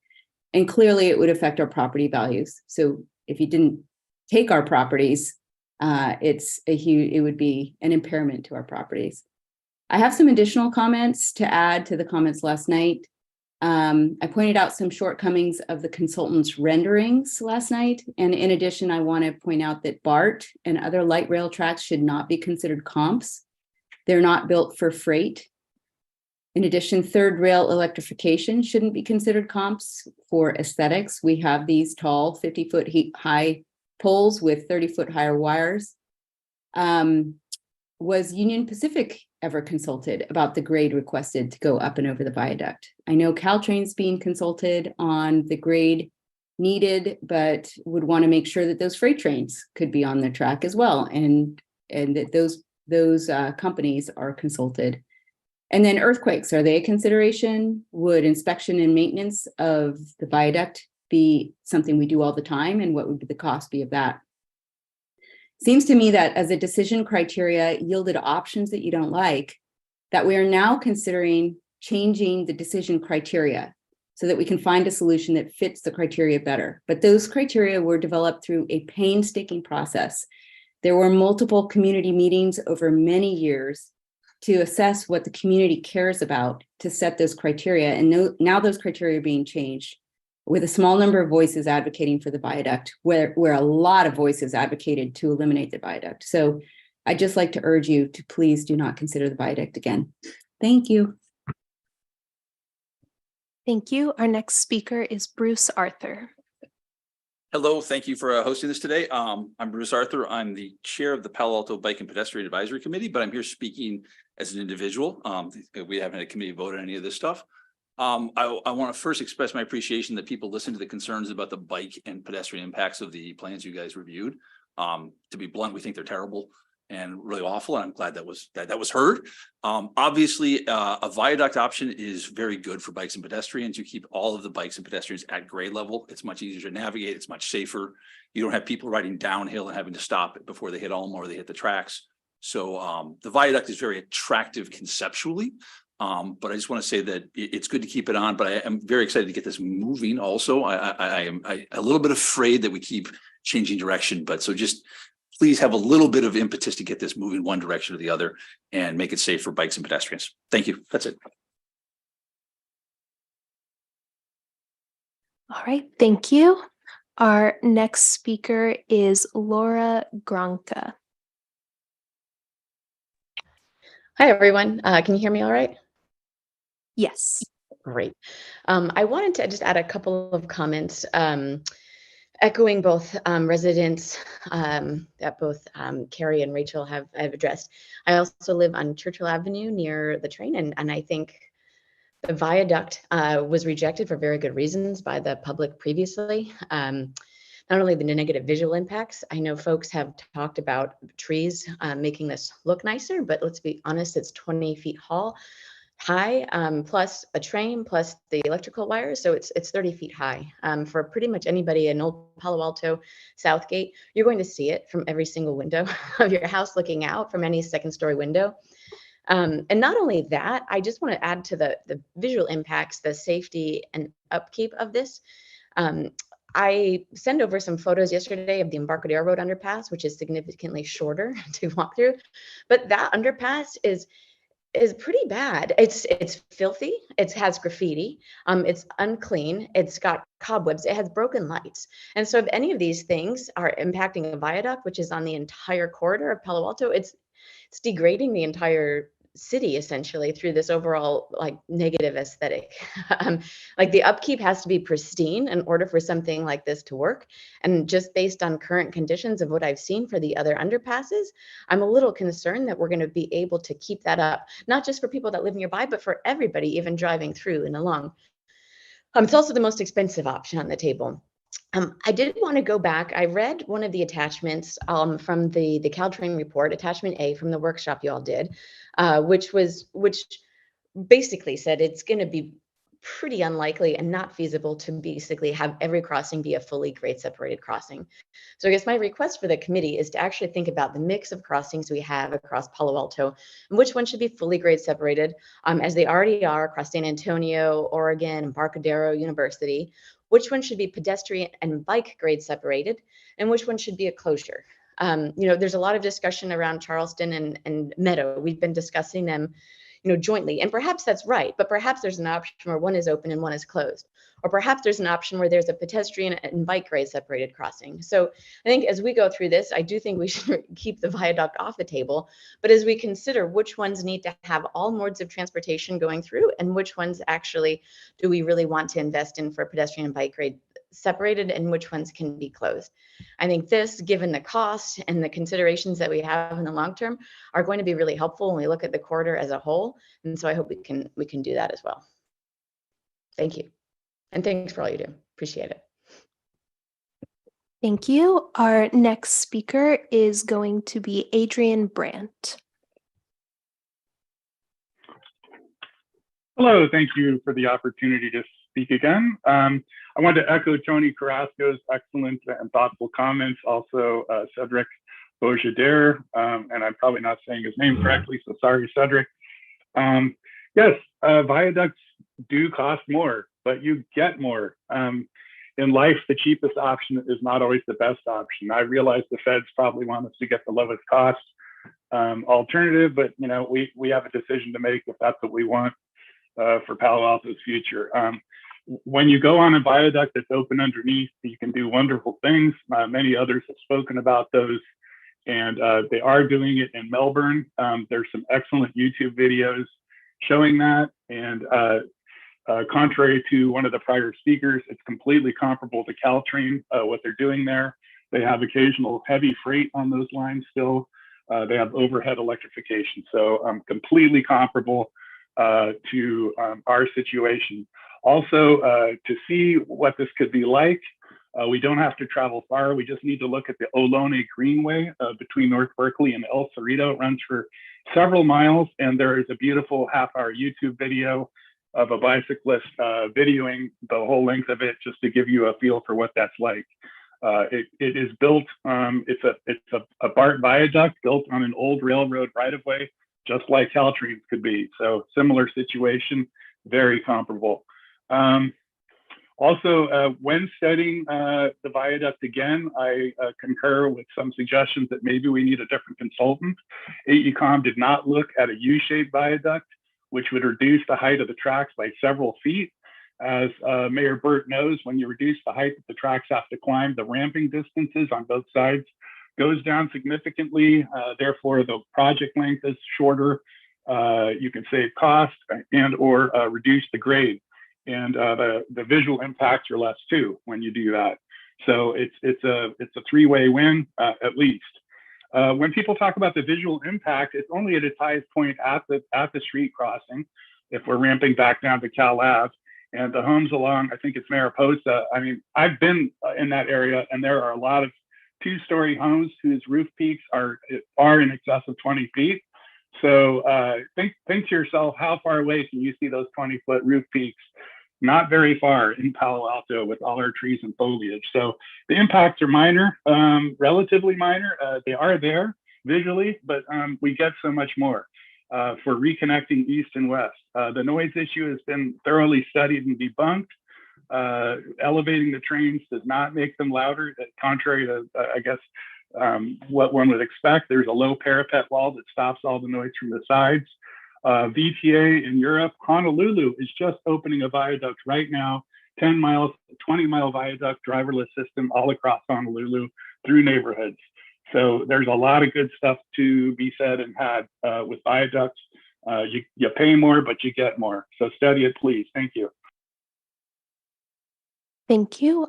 And clearly it would affect our property values. So if you didn't take our properties, it would be an impairment to our properties. I have some additional comments to add to the comments last night. I pointed out some shortcomings of the consultant's renderings last night. And in addition, I want to point out that BART and other light rail tracks should not be considered comps. They're not built for freight. In addition, third rail electrification shouldn't be considered comps for aesthetics. We have these tall 50-foot high poles with 30-foot higher wires. Was Union Pacific ever consulted about the grade requested to go up and over the viaduct? I know Caltrain's being consulted on the grade needed, but would want to make sure that those freight trains could be on the track as well, and that those companies are consulted. And then earthquakes, are they a consideration? Would inspection and maintenance of the viaduct be something we do all the time, and what would the cost be of that? Seems to me that as a decision criteria yielded options that you don't like, that we are now considering changing the decision criteria so that we can find a solution that fits the criteria better. But those criteria were developed through a painstaking process. There were multiple community meetings over many years to assess what the community cares about to set those criteria. And now those criteria are being changed with a small number of voices advocating for the viaduct, where a lot of voices advocated to eliminate the viaduct. So I'd just like to urge you to please do not consider the viaduct again. Thank you. Thank you. Our next speaker is Bruce Arthur. Hello, thank you for hosting this today. I'm Bruce Arthur. I'm the chair of the Palo Alto Bike and Pedestrian Advisory Committee, but I'm here speaking as an individual. We haven't had a committee vote on any of this stuff. I want to first express my appreciation that people listen to the concerns about the bike and pedestrian impacts of the plans you guys reviewed. To be blunt, we think they're terrible and really awful, and I'm glad that was heard. Obviously, a viaduct option is very good for bikes and pedestrians. You keep all of the bikes and pedestrians at grade level. It's much easier to navigate. It's much safer. You don't have people riding downhill and having to stop before they hit Ulm or they hit the tracks. So the viaduct is very attractive conceptually. But I just want to say that it's good to keep it on, but I am very excited to get this moving also. I am a little bit afraid that we keep changing direction, but so just please have a little bit of impetus to get this moving one direction or the other and make it safe for bikes and pedestrians. Thank you. That's it. All right, thank you. Our next speaker is Laura Gronka. Hi, everyone. Can you hear me all right? Yes. Great. I wanted to just add a couple of comments, echoing both residents that both Carrie and Rachel have addressed. I also live on Churchill Avenue near the train, and I think the viaduct was rejected for very good reasons by the public previously. Not only the negative visual impacts, I know folks have talked about trees making this look nicer, but let's be honest, it's 20 feet high, plus a train, plus the electrical wires. So it's 30 feet high. For pretty much anybody in Old Palo Alto, Southgate, you're going to see it from every single window of your house, looking out from any second story window. And not only that, I just want to add to the visual impacts, the safety and upkeep of this. I sent over some photos yesterday of the Embarcadero Road underpass, which is significantly shorter to walk through, but that underpass is pretty bad. It's filthy. It has graffiti. It's unclean. It's got cobwebs. It has broken lights. And so if any of these things are impacting a viaduct, which is on the entire corridor of Palo Alto, it's degrading the entire city essentially through this overall like negative aesthetic. Like the upkeep has to be pristine in order for something like this to work. And just based on current conditions of what I've seen for the other underpasses, I'm a little concerned that we're going to be able to keep that up, not just for people that live nearby, but for everybody, even driving through and along. It's also the most expensive option on the table. I did want to go back. I read one of the attachments from the Caltrain report, attachment A from the workshop you all did, which basically said it's going to be pretty unlikely and not feasible to basically have every crossing be a fully grade separated crossing. So I guess my request for the committee is to actually think about the mix of crossings we have across Palo Alto and which one should be fully grade separated, as they already are across San Antonio, Oregon, Embarcadero, University. Which one should be pedestrian and bike grade separated, and which one should be a closure? There's a lot of discussion around Charleston and Meadow. We've been discussing them, jointly, and perhaps that's right, but perhaps there's an option where one is open and one is closed. Or perhaps there's an option where there's a pedestrian and bike grade separated crossing. So I think as we go through this, I do think we should keep the viaduct off the table, but as we consider which ones need to have all modes of transportation going through and which ones actually do we really want to invest in for pedestrian and bike grade separated and which ones can be closed. I think this, given the cost and the considerations that we have in the long term, are going to be really helpful when we look at the corridor as a whole. And so I hope we can do that as well. Thank you. And thanks for all you do. Appreciate it. Thank you. Our next speaker is going to be Adrian Brandt. Hello, thank you for the opportunity to speak again. I wanted to echo Tony Carrasco's excellent and thoughtful comments, also Cedric Beaujardin, and I'm probably not saying his name correctly, so sorry, Cedric. Yes, viaducts do cost more, but you get more. In life, the cheapest option is not always the best option. I realize the feds probably want us to get the lowest cost alternative, but you know, we have a decision to make if that's what we want for Palo Alto's future. When you go on a viaduct that's open underneath, you can do wonderful things. Many others have spoken about those, and they are doing it in Melbourne. There's some excellent YouTube videos showing that, and contrary to one of the prior speakers, it's completely comparable to Caltrain, what they're doing there. They have occasional heavy freight on those lines still. They have overhead electrification, so completely comparable to our situation. Also, to see what this could be like, we don't have to travel far. We just need to look at the Ohlone Greenway between North Berkeley and El Cerrito. It runs for several miles, and there is a beautiful half-hour YouTube video of a bicyclist videoing the whole length of it, just to give you a feel for what that's like. It is built, it's a BART viaduct built on an old railroad right-of-way, just like Caltrain's could be. So similar situation, very comparable. Also, when studying the viaduct again, I concur with some suggestions that maybe we need a different consultant. AECOM did not look at a U-shaped viaduct, which would reduce the height of the tracks by several feet. As Mayor Burt knows, when you reduce the height that the tracks have to climb, the ramping distances on both sides goes down significantly. Therefore, the project length is shorter. You can save cost and or reduce the grade. And the visual impacts are less too when you do that. So it's a three-way win at least. When people talk about the visual impact, it's only at its highest point at the street crossing. If we're ramping back down to Cal Ave, and the homes along, I think it's Mariposa. I mean, I've been in that area, and there are a lot of two-story homes whose roof peaks are in excess of 20 feet. So think to yourself, how far away can you see those 20-foot roof peaks? Not very far in Palo Alto with all our trees and foliage. So the impacts are minor, relatively minor. They are there visually, but we get so much more for reconnecting east and west. The noise issue has been thoroughly studied and debunked. Elevating the trains does not make them louder, contrary to, I guess, what one would expect. There's a low parapet wall that stops all the noise from the sides. VTA in Europe, Honolulu is just opening a viaduct right now, 10 miles, 20-mile viaduct, driverless system all across Honolulu through neighborhoods. So there's a lot of good stuff to be said and had with viaducts. You pay more, but you get more. So study it, please. Thank you. Thank you.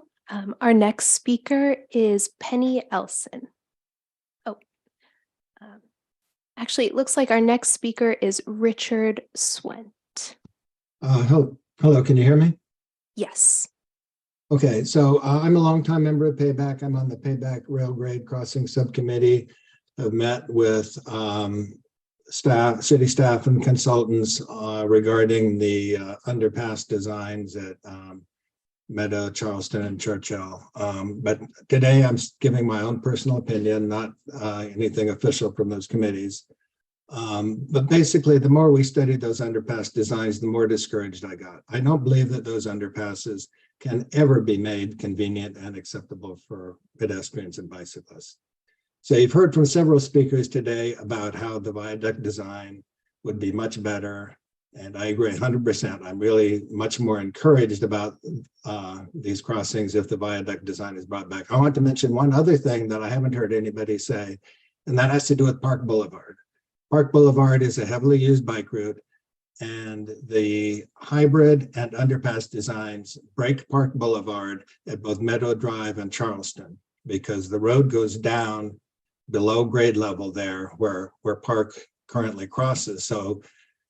Our next speaker is Penny Elson. Actually, it looks like our next speaker is Richard Swent. Hello, can you hear me? Yes. Okay, so I'm a longtime member of Payback. I'm on the Payback Rail Grade Crossing Subcommittee. I've met with city staff and consultants regarding the underpass designs at Meadow, Charleston, and Churchill. But today I'm giving my own personal opinion, not anything official from those committees. But basically, the more we studied those underpass designs, the more discouraged I got. I don't believe that those underpasses can ever be made convenient and acceptable for pedestrians and bicyclists. So you've heard from several speakers today about how the viaduct design would be much better. And I agree 100%. I'm really much more encouraged about these crossings if the viaduct design is brought back. I want to mention one other thing that I haven't heard anybody say, and that has to do with Park Boulevard. Park Boulevard is a heavily used bike route, and the hybrid and underpass designs break Park Boulevard at both Meadow Drive and Charleston, because the road goes down below grade level there where Park currently crosses. So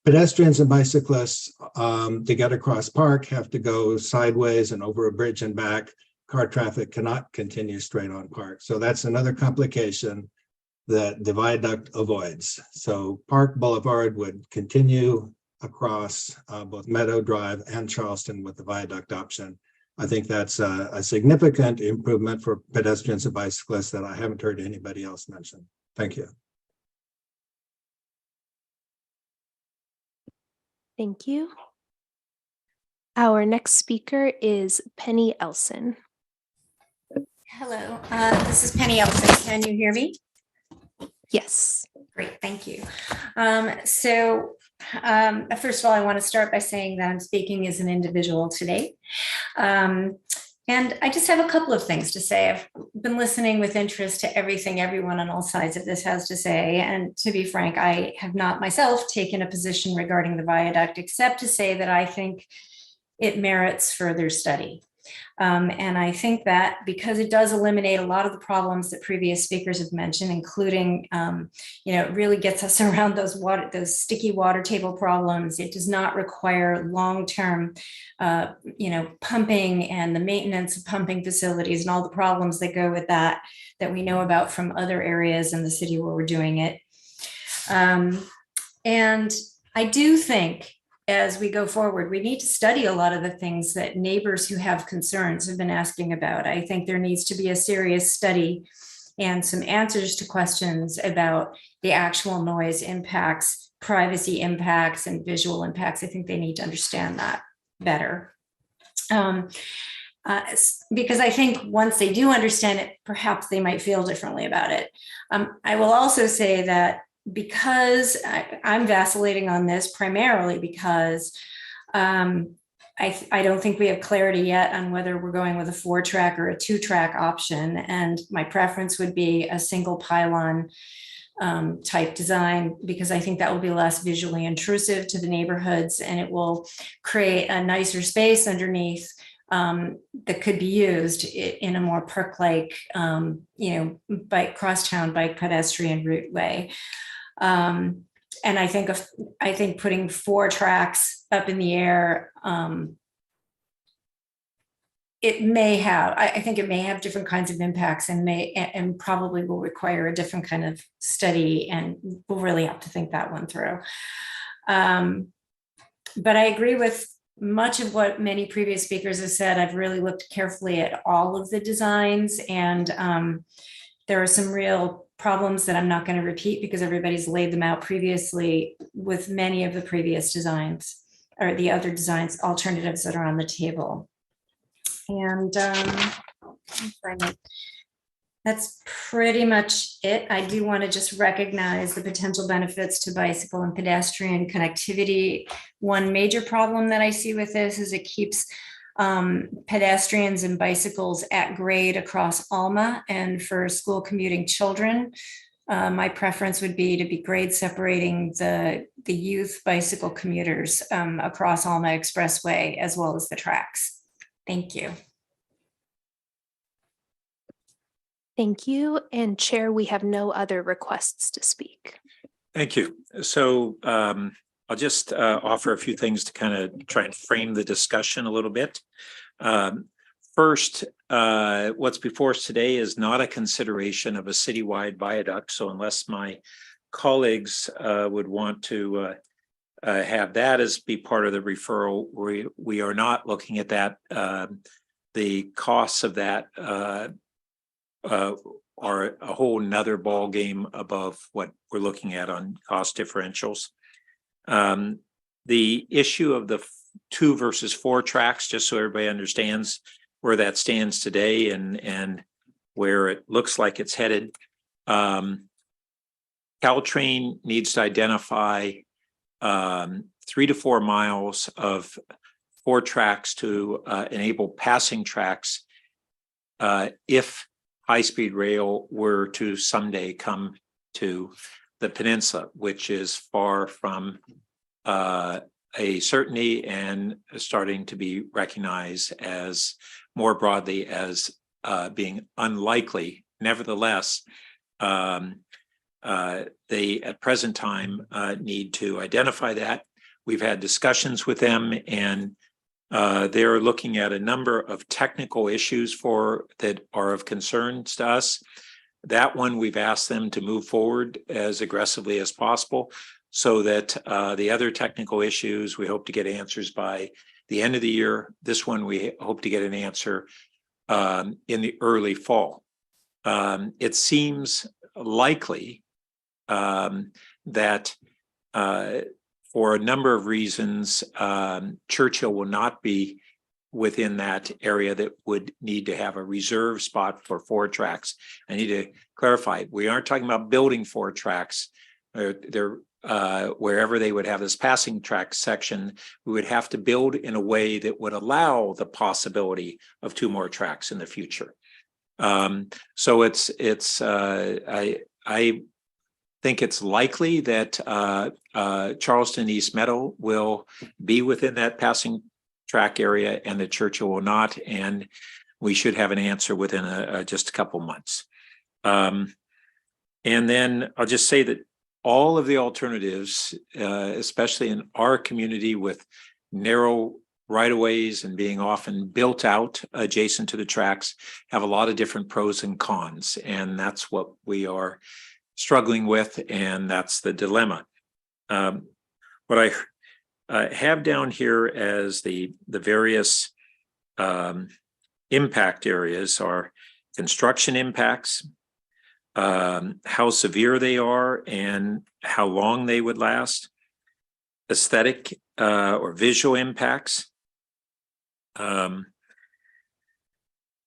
pedestrians and bicyclists to get across Park have to go sideways and over a bridge and back, car traffic cannot continue straight on Park. So that's another complication that the viaduct avoids. So Park Boulevard would continue across both Meadow Drive and Charleston with the viaduct option. I think that's a significant improvement for pedestrians and bicyclists that I haven't heard anybody else mention. Thank you. Thank you. Our next speaker is Penny Elson. Hello, this is Penny Elson. Can you hear me? Yes. Great, thank you. First of all, I want to start by saying that I'm speaking as an individual today. And I just have a couple of things to say. I've been listening with interest to everything everyone on all sides of this has to say. And to be frank, I have not myself taken a position regarding the viaduct, except to say that I think it merits further study. And I think that because it does eliminate a lot of the problems that previous speakers have mentioned, including, it really gets us around those sticky water table problems. It does not require long-term, pumping and the maintenance of pumping facilities and all the problems that go with that we know about from other areas in the city where we're doing it. And I do think, as we go forward, we need to study a lot of the things that neighbors who have concerns have been asking about. I think there needs to be a serious study and some answers to questions about the actual noise impacts, privacy impacts, and visual impacts. I think they need to understand that better. Because I think once they do understand it, perhaps they might feel differently about it. I will also say that because I'm vacillating on this primarily because I don't think we have clarity yet on whether we're going with a 4-track or a 2-track option. And my preference would be a single pylon type design, because I think that will be less visually intrusive to the neighborhoods, and it will create a nicer space underneath that could be used in a more park-like, bike crosstown bike pedestrian route way. And I think putting 4 tracks up in the air, I think it may have different kinds of impacts and probably will require a different kind of study, and we'll really have to think that one through. But I agree with much of what many previous speakers have said. I've really looked carefully at all of the designs, and there are some real problems that I'm not going to repeat because everybody's laid them out previously with many of the previous designs or the other designs, alternatives that are on the table. And that's pretty much it. I do want to just recognize the potential benefits to bicycle and pedestrian connectivity. One major problem that I see with this is it keeps pedestrians and bicycles at grade across Alma, and for school commuting children, my preference would be to be grade separating the youth bicycle commuters across Alma Expressway as well as the tracks. Thank you. Thank you. And Chair, we have no other requests to speak. Thank you. So I'll just offer a few things to kind of try and frame the discussion a little bit. First, what's before us today is not a consideration of a citywide viaduct. So unless my colleagues would want to have that as be part of the referral, we are not looking at that. The costs of that are a whole nother ball game above what we're looking at on cost differentials. The issue of the 2 versus 4 tracks, just so everybody understands where that stands today and where it looks like it's headed. Caltrain needs to identify 3 to 4 miles of 4 tracks to enable passing tracks if high-speed rail were to someday come to the peninsula, which is far from a certainty and starting to be recognized as more broadly as being unlikely. Nevertheless, they at present time need to identify that. We've had discussions with them, and They're looking at a number of technical issues that are of concern to us. That one, we've asked them to move forward as aggressively as possible so that the other technical issues, we hope to get answers by the end of the year. This one, we hope to get an answer in the early fall. It seems likely that for a number of reasons, Churchill will not be within that area that would need to have a reserve spot for 4 tracks. I need to clarify, we aren't talking about building 4 tracks. Wherever they would have this passing track section, we would have to build in a way that would allow the possibility of 2 more tracks in the future. So I think it's likely that Charleston East Meadow will be within that passing track area and the Churchill will not, and we should have an answer within just a couple months. And then I'll just say that all of the alternatives, especially in our community with narrow right-of-ways and being often built out adjacent to the tracks, have a lot of different pros and cons, and that's what we are struggling with, and that's the dilemma. What I have down here as the various impact areas are construction impacts, how severe they are and how long they would last, aesthetic or visual impacts,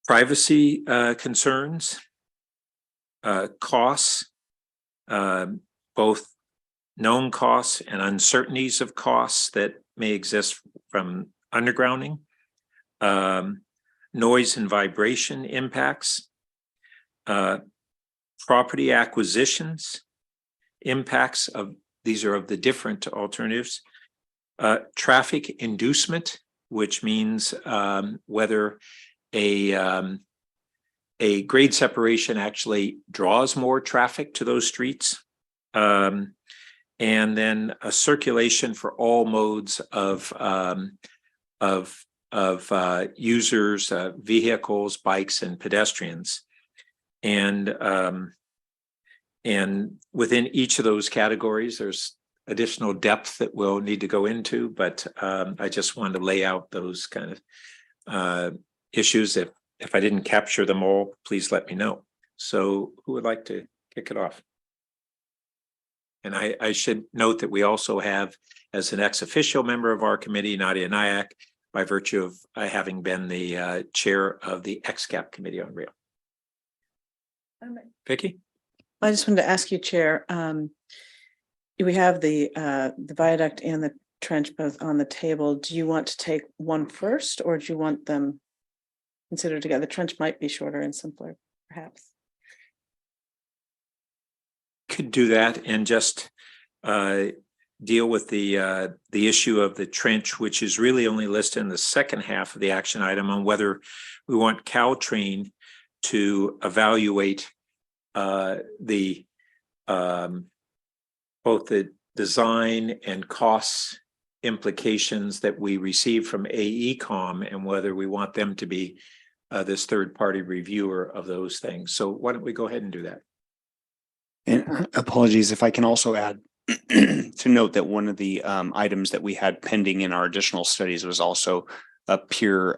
privacy concerns, costs, both known costs and uncertainties of costs that may exist from undergrounding, noise and vibration impacts, property acquisitions, impacts of, these are of the different alternatives, traffic inducement, which means whether a grade separation actually draws more traffic to those streets, and then a circulation for all modes of users, vehicles, bikes, and pedestrians. And within each of those categories, there's additional depth that we'll need to go into, but I just wanted to lay out those kind of issues. If I didn't capture them all, please let me know. So who would like to kick it off? And I should note that we also have, as an ex officio member of our committee, Nadia Nyack, by virtue of having been the chair of the XCAP Committee on Rail. Vicki? I just wanted to ask you, Chair, we have the viaduct and the trench both on the table. Do you want to take one first, or do you want them considered together? The trench might be shorter and simpler, perhaps. Could do that and just deal with the issue of the trench, which is really only listed in the second half of the action item, on whether we want Caltrain to evaluate the both the design and costs implications that we receive from AECOM, and whether we want them to be this third-party reviewer of those things. So why don't we go ahead and do that? And apologies if I can also add to note that one of the items that we had pending in our additional studies was also a peer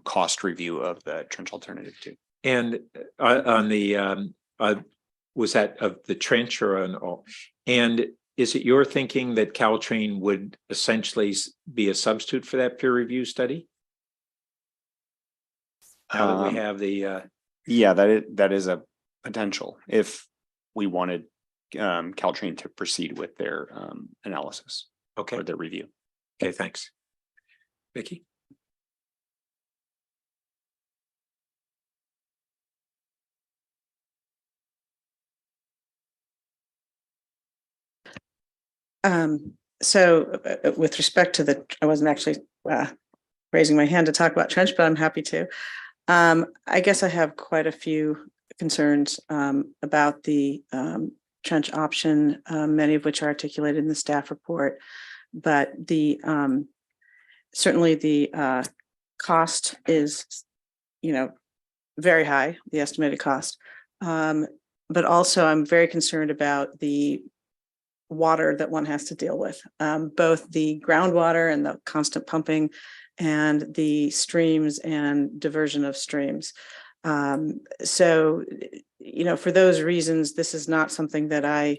cost review of the trench alternative too. And on the was that of the trench or on all? And is it your thinking that Caltrain would essentially be a substitute for that peer review study? Now that we have the yeah, that is a potential if we wanted Caltrain to proceed with their analysis, okay, or their review. Okay, thanks. Vicki? So with respect to I wasn't actually raising my hand to talk about trench, but I'm happy to. I guess I have quite a few concerns about the trench option, many of which are articulated in the staff report, but the certainly the cost is, very high, the estimated cost. But also I'm very concerned about the water that one has to deal with, both the groundwater and the constant pumping and the streams and diversion of streams. So, for those reasons, this is not something that I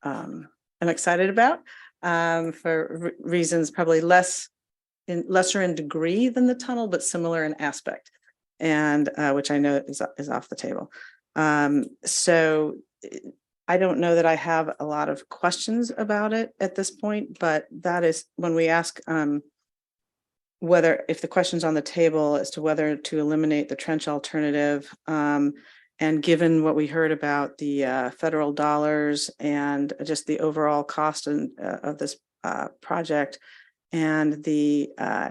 am excited about, for reasons probably lesser in degree than the tunnel, but similar in aspect, and which I know is off the table. So I don't know that I have a lot of questions about it at this point, but that is when we ask if the question's on the table as to whether to eliminate the trench alternative, and given what we heard about the federal dollars and just the overall cost of this project, and the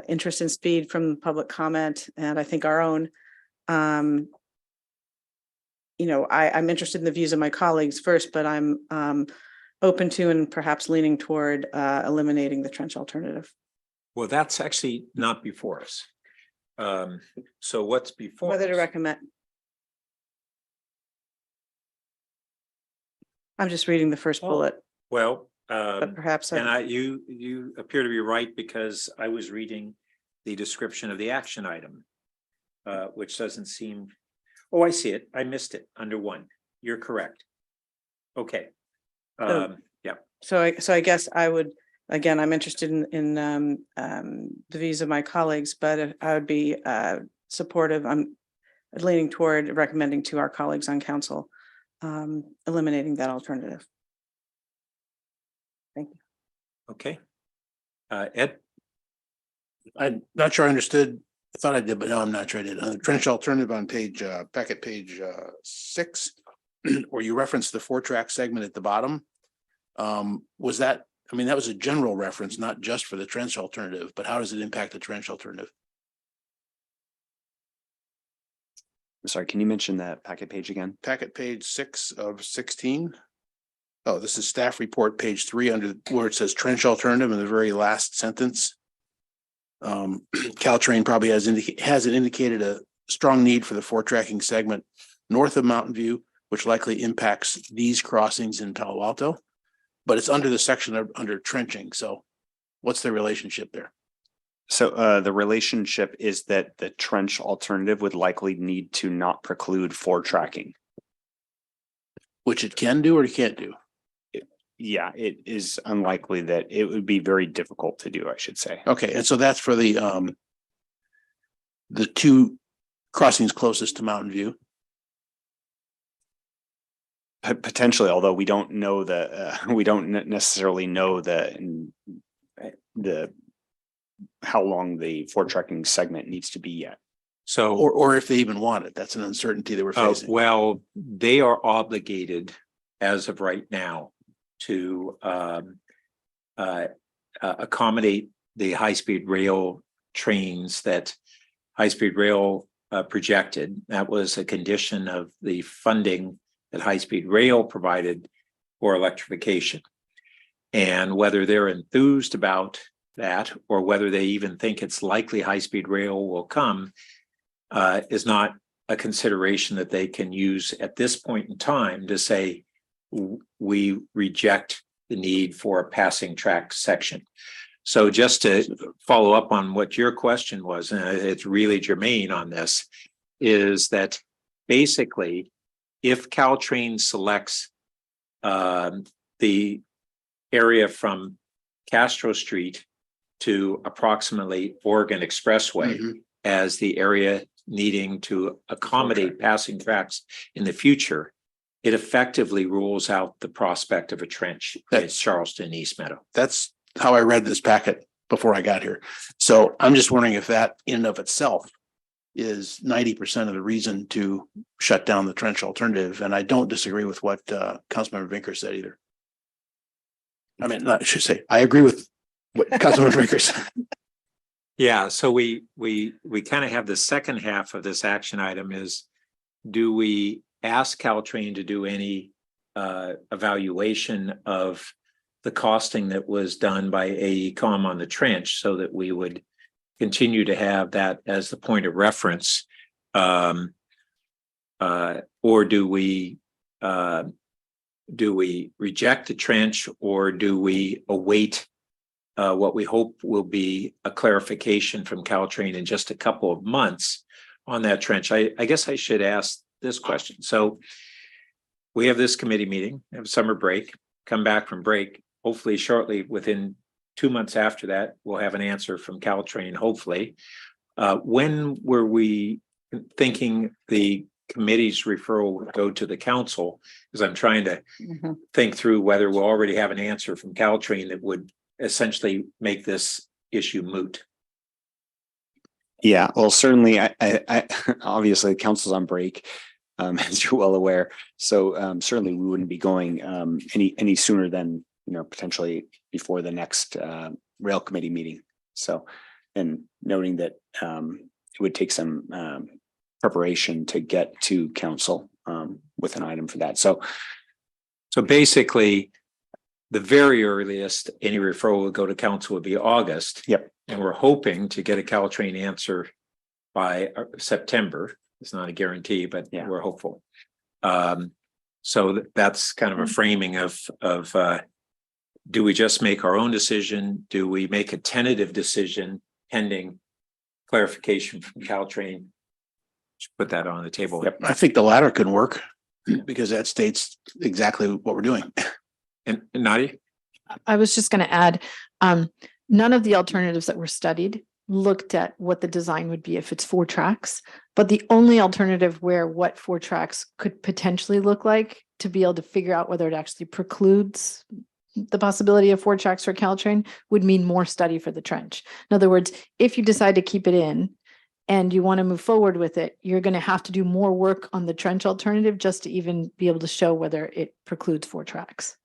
interest in speed from public comment, and I think our own, I'm interested in the views of my colleagues first, but I'm open to and perhaps leaning toward eliminating the trench alternative. Well, that's actually not before us. So what's before Whether to us? recommend. I'm just reading the first bullet, Well, but perhaps and you appear to be right, because I was reading the description of the action item, which doesn't seem, oh, I see it. I missed it under 1. You're correct. Okay. Yeah. So I guess I would, again, I'm interested in the views of my colleagues, but I would be supportive. I'm leaning toward recommending to our colleagues on council eliminating that alternative. Thank you. Okay. Ed? I'm not sure I understood. I thought I did, but no, I'm not sure I did. On the trench alternative on packet page 6, where you referenced the 4-track segment at the bottom. Was that, that was a general reference, not just for the trench alternative, but how does it impact the trench alternative? I'm sorry, can you mention that packet page again? Packet page 6 of 16. Oh, this is staff report page 3 under where it says trench alternative in the very last sentence. Caltrain probably has indicated a strong need for the 4-tracking segment north of Mountain View, which likely impacts these crossings in Palo Alto, but it's under the section under trenching. So what's the relationship there? So the relationship is that the trench alternative would likely need to not preclude 4-tracking. Which it can do or it can't do? Yeah, it is unlikely that it would be very difficult to do, I should say. Okay, and so that's for the 2 crossings closest to Mountain View. Potentially, although we don't know we don't necessarily know the how long the 4-tracking segment needs to be yet. So, or if they even want it, that's an uncertainty that we're facing. Well, they are obligated as of right now to accommodate the high-speed rail trains that high-speed rail projected. That was a condition of the funding that high-speed rail provided for electrification. And whether they're enthused about that or whether they even think it's likely high-speed rail will come is not a consideration that they can use at this point in time to say we reject the need for a passing track section. So just to follow up on what your question was, and it's really germane on this, is that basically if Caltrain selects the area from Castro Street to approximately Oregon Expressway as the area needing to accommodate passing tracks in the future, it effectively rules out the prospect of a trench at Charleston East Meadow. That's how I read this packet before I got here. So I'm just wondering if that in and of itself is 90% of the reason to shut down the trench alternative. And I don't disagree with what Councilmember Vinker said either. I should say, I agree with what Councilmember Vinker said. Yeah, so we kind of have the second half of this action item is, do we ask Caltrain to do any evaluation of the costing that was done by AECom on the trench so that we would continue to have that as the point of reference? Or do we reject the trench, or do we await what we hope will be a clarification from Caltrain in just a couple of months on that trench? I guess I should ask this question. So we have this committee meeting, have summer break, come back from break, hopefully shortly, within 2 months after that, we'll have an answer from Caltrain, hopefully. When were we thinking the committee's referral would go to the council? Because I'm trying to think through whether we'll already have an answer from Caltrain that would essentially make this issue moot. Yeah, well, certainly, I obviously the council's on break, as you're well aware. So certainly we wouldn't be going any sooner than, potentially before the next rail committee meeting. So, and noting that it would take some preparation to get to council with an item for that. So basically, the very earliest any referral would go to council would be August. Yep. And we're hoping to get a Caltrain answer by September. It's not a guarantee, but we're hopeful. So that's kind of a framing of do we just make our own decision? Do we make a tentative decision pending clarification from Caltrain? Should put that on the table. Yep. I think the latter could work because that states exactly what we're doing. And Nadia? I was just going to add, none of the alternatives that were studied looked at what the design would be if it's 4 tracks, but the only alternative where what 4 tracks could potentially look like to be able to figure out whether it actually precludes the possibility of 4 tracks for Caltrain would mean more study for the trench. In other words, if you decide to keep it in and you want to move forward with it, you're going to have to do more work on the trench alternative just to even be able to show whether it precludes 4 tracks.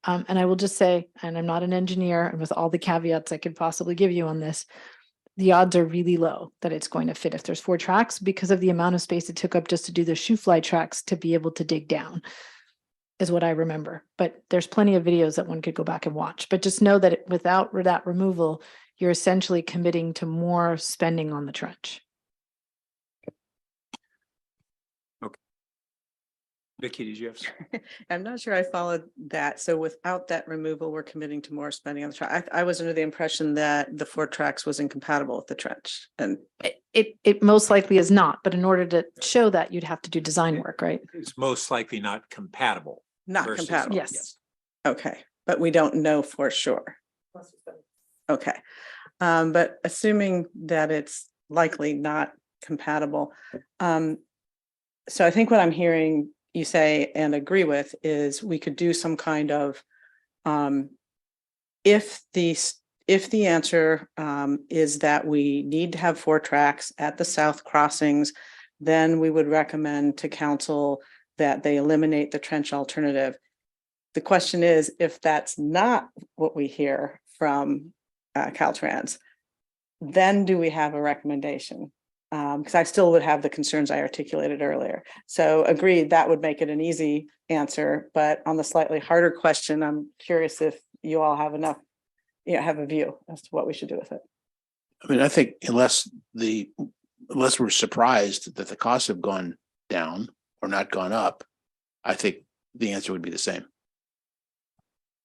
And I will just say, and I'm not an engineer, and with all the caveats I could possibly give you on this, the odds are really low that it's going to fit if there's 4 tracks because of the amount of space it took up just to do the shoe fly tracks to be able to dig down, is what I remember. But there's plenty of videos that one could go back and watch. But just know that without that removal, you're essentially committing to more spending on the trench. Vicky, did you have? I'm not sure I followed that. So without that removal, we're committing to more spending on the track. I was under the impression that the 4 tracks was incompatible with the trench, and it most likely is not. But in order to show that, you'd have to do design work, right? It's most likely not compatible. not compatible. Yes. Okay, but we don't know for sure. Okay, but assuming that it's likely not compatible, so I think what I'm hearing you say and agree with is we could do some kind of if the answer is that we need to have 4 tracks at the south crossings, then we would recommend to council that they eliminate the trench alternative. The question is, if that's not what we hear from Caltrans, then do we have a recommendation? Because I still would have the concerns I articulated earlier. So agreed, that would make it an easy answer. But on the slightly harder question, I'm curious if you all have enough, have a view as to what we should do with it. I mean, I think unless we're surprised that the costs have gone down or not gone up, I think the answer would be the same.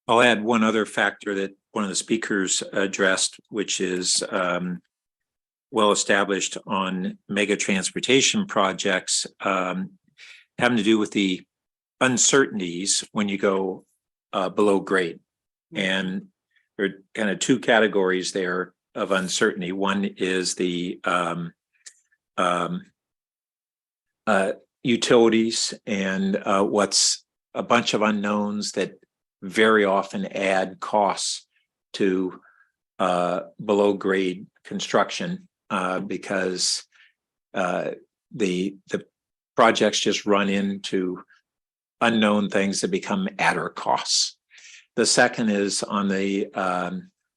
I'll add one other factor that one of the speakers addressed, which is well established on mega transportation projects, having to do with the uncertainties when you go below grade. And there are kind of 2 categories there of uncertainty. One is the utilities and what's a bunch of unknowns that very often add costs to below grade construction because the projects just run into unknown things that become adder costs. The second is on the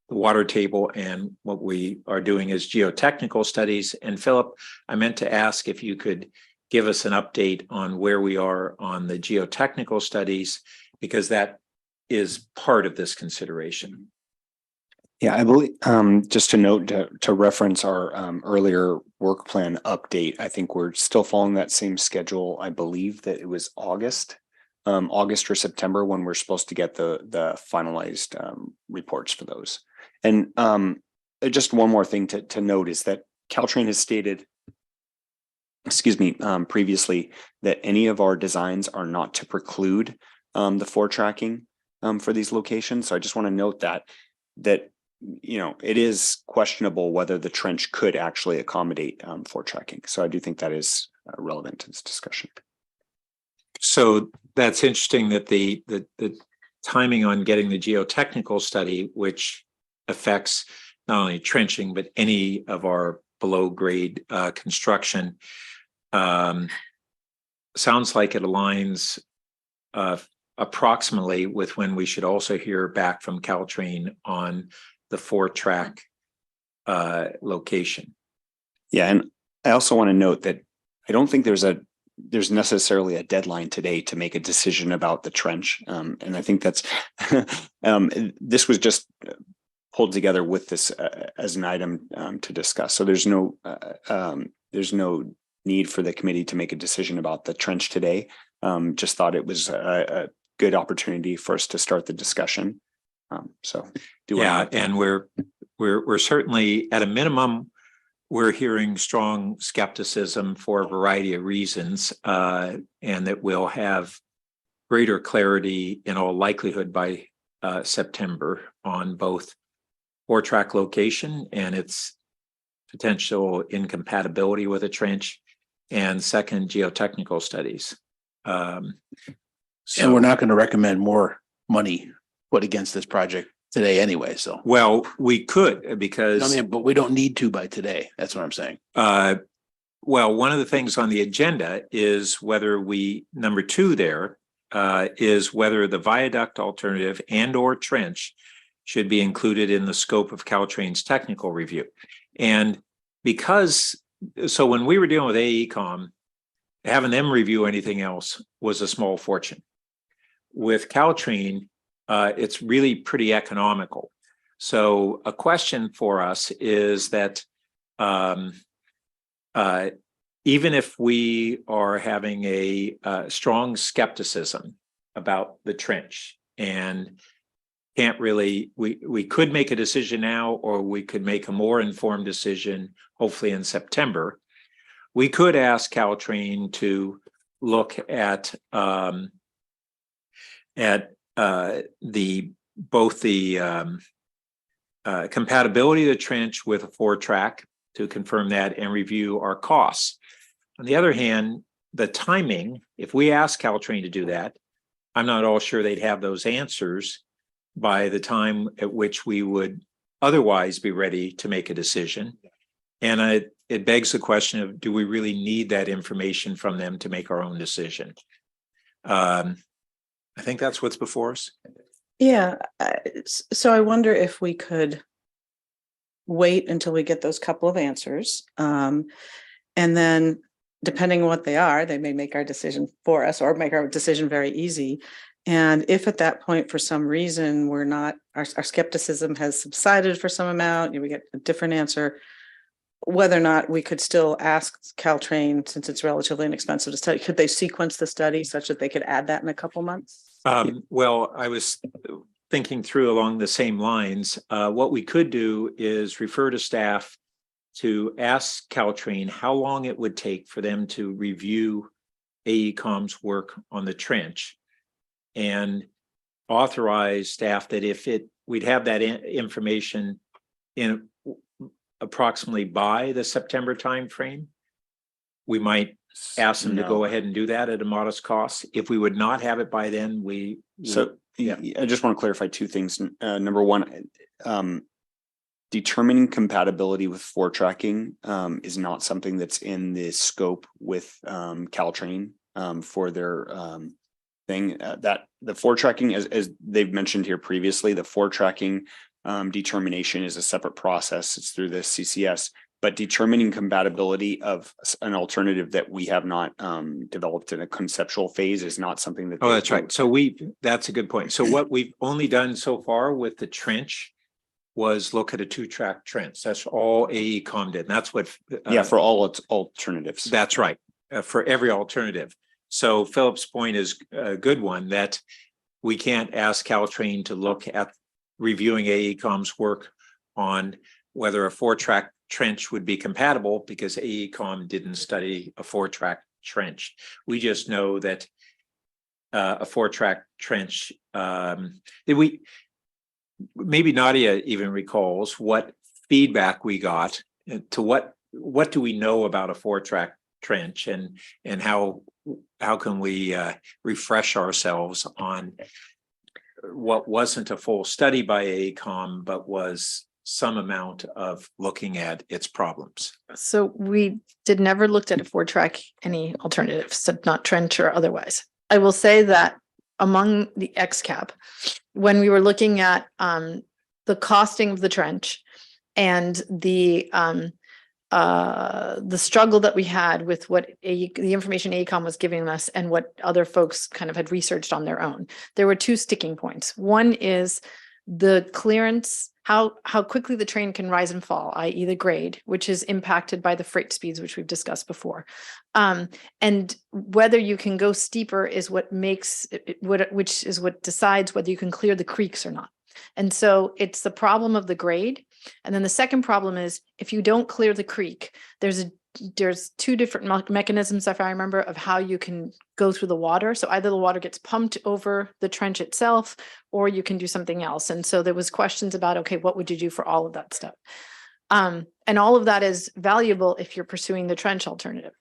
water table, and what we are doing is geotechnical studies. And Philip, I meant to ask if you could give us an update on where we are on the geotechnical studies, because that is part of this consideration. Yeah, I believe, just to note, to reference our earlier work plan update, I think we're still following that same schedule. I believe that it was August or September when we're supposed to get the finalized reports for those. And just one more thing to note is that Caltrain has stated, previously, that any of our designs are not to preclude the floor tracking for these locations. So I just want to note that it is questionable whether the trench could actually accommodate floor tracking. So I do think that is relevant to this discussion. So that's interesting that the timing on getting the geotechnical study, which affects not only trenching, but any of our below grade construction, sounds like it aligns approximately with when we should also hear back from Caltrain on the 4-track location. Yeah, and I also want to note that I don't think there's necessarily a deadline today to make a decision about the trench, and I think that's this was just pulled together with this as an item to discuss. So there's no need for the committee to make a decision about the trench today. Just thought it was a good opportunity for us to start the discussion. And we're certainly, at a minimum, we're hearing strong skepticism for a variety of reasons, and that we'll have greater clarity in all likelihood by September on both 4-track location and its potential incompatibility with a trench, and second, geotechnical studies. And we're not going to recommend more money put against this project today anyway. So, well, we could, because but we don't need to by today. That's what I'm saying. Well, one of the things on the agenda is whether number 2 there is whether the viaduct alternative and/or trench should be included in the scope of Caltrain's technical review. And so when we were dealing with AECom, having them review anything else was a small fortune. With Caltrain, it's really pretty economical. So a question for us is that even if we are having a strong skepticism about the trench and can't really, we could make a decision now, or we could make a more informed decision, hopefully in September. We could ask Caltrain to look at both the compatibility of the trench with a 4-track to confirm that and review our costs. On the other hand, the timing, if we ask Caltrain to do that, I'm not all sure they'd have those answers by the time at which we would otherwise be ready to make a decision. And it begs the question of, do we really need that information from them to make our own decision? I think that's what's before us. Yeah, so I wonder if we could wait until we get those couple of answers. And then depending on what they are, they may make our decision for us or make our decision very easy. And if at that point, for some reason, our skepticism has subsided for some amount, we get a different answer, whether or not we could still ask Caltrain, since it's relatively inexpensive to study, could they sequence the study such that they could add that in a couple months? Well, I was thinking through along the same lines. What we could do is refer to staff to ask Caltrain how long it would take for them to review AECom's work on the trench, and authorize staff that if we'd have that information in approximately by the September timeframe, we might ask them to go ahead and do that at a modest cost. If we would not have it by then, I just want to clarify 2 things. Number 1, determining compatibility with 4-tracking is not something that's in the scope with Caltrain for their thing. That the 4-tracking, as they've mentioned here previously, the 4-tracking determination is a separate process. It's through the CCS, but determining compatibility of an alternative that we have not developed in a conceptual phase is not something that. Oh, that's right. So that's a good point. So what we've only done so far with the trench was look at a 2-track trench. That's all AECom did. And that's what. Yeah, for all its alternatives. That's right, for every alternative. So Philip's point is a good one, that we can't ask Caltrain to look at reviewing AECom's work on whether a 4-track trench would be compatible, because AECom didn't study a 4-track trench. We just know that a 4-track trench, maybe Nadia even recalls what feedback we got to what do we know about a 4-track trench, and how can we refresh ourselves on what wasn't a full study by AECom, but was some amount of looking at its problems. So we did never looked at a 4-track any alternatives, so not trench or otherwise. I will say that among the XCAP, when we were looking at the costing of the trench and the struggle that we had with what the information AECom was giving us and what other folks kind of had researched on their own, there were 2 sticking points. One is the clearance, how quickly the train can rise and fall, i.e. the grade, which is impacted by the freight speeds, which we've discussed before. And whether you can go steeper is what makes which is what decides whether you can clear the creeks or not. And so it's the problem of the grade. And then the second problem is, if you don't clear the creek, there's 2 different mechanisms, if I remember, of how you can go through the water. So either the water gets pumped over the trench itself, or you can do something else. And so there was questions about, okay, what would you do for all of that stuff? And all of that is valuable if you're pursuing the trench alternative.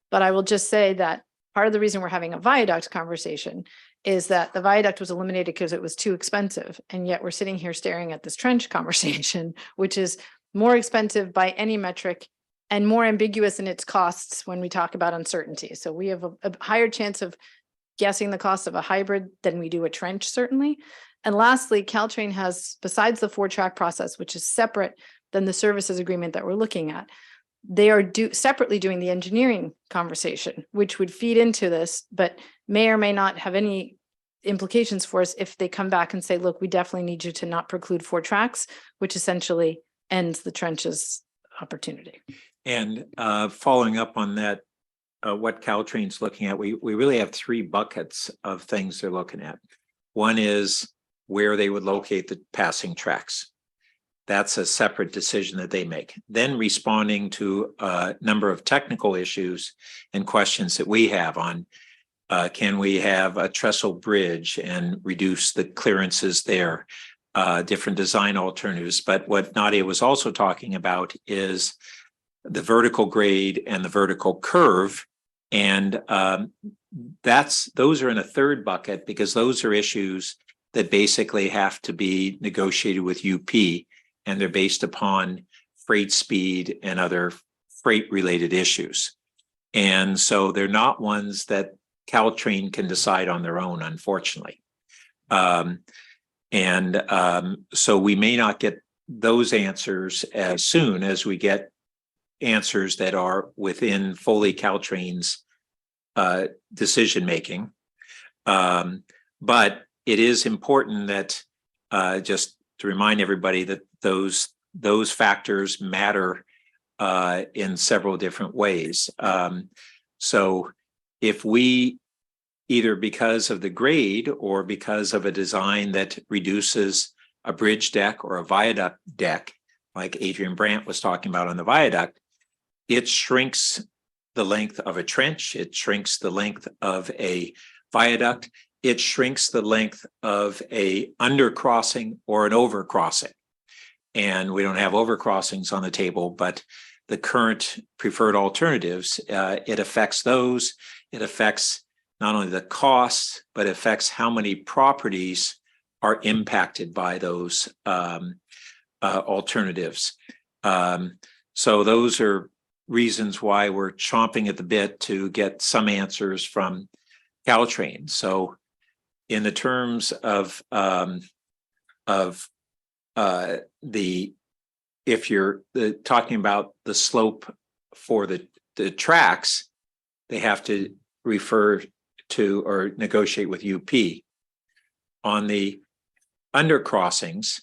But I will just say that part of the reason we're having a viaduct conversation is that the viaduct was eliminated because it was too expensive. And yet we're sitting here staring at this trench conversation, which is more expensive by any metric and more ambiguous in its costs when we talk about uncertainty. So we have a higher chance of guessing the cost of a hybrid than we do a trench, certainly. And lastly, Caltrain has, besides the 4-track process, which is separate than the services agreement that we're looking at, they are separately doing the engineering conversation, which would feed into this, but may or may not have any implications for us if they come back and say, look, we definitely need you to not preclude 4 tracks, which essentially ends the trenches opportunity. And following up on that, what Caltrain's looking at, we really have 3 buckets of things they're looking at. One is where they would locate the passing tracks. That's a separate decision that they make. Then responding to a number of technical issues and questions that we have on, can we have a trestle bridge and reduce the clearances there, different design alternatives. But what Nadia was also talking about is the vertical grade and the vertical curve. And those are in a 3rd bucket, because those are issues that basically have to be negotiated with UP, and they're based upon freight speed and other freight related issues. And so they're not ones that Caltrain can decide on their own, unfortunately. So we may not get those answers as soon as we get answers that are within fully Caltrain's decision making. But it is important that just to remind everybody that those factors matter in several different ways. So if we, either because of the grade or because of a design that reduces a bridge deck or a viaduct deck, like Adrian Brandt was talking about on the viaduct, it shrinks the length of a trench, it shrinks the length of a viaduct, it shrinks the length of a undercrossing or an overcrossing. And we don't have overcrossings on the table, but the current preferred alternatives, it affects those. It affects not only the costs, but affects how many properties are impacted by those alternatives. So those are reasons why we're chomping at the bit to get some answers from Caltrain. So in the terms of if you're talking about the slope for the tracks, they have to refer to or negotiate with UP. On the undercrossings,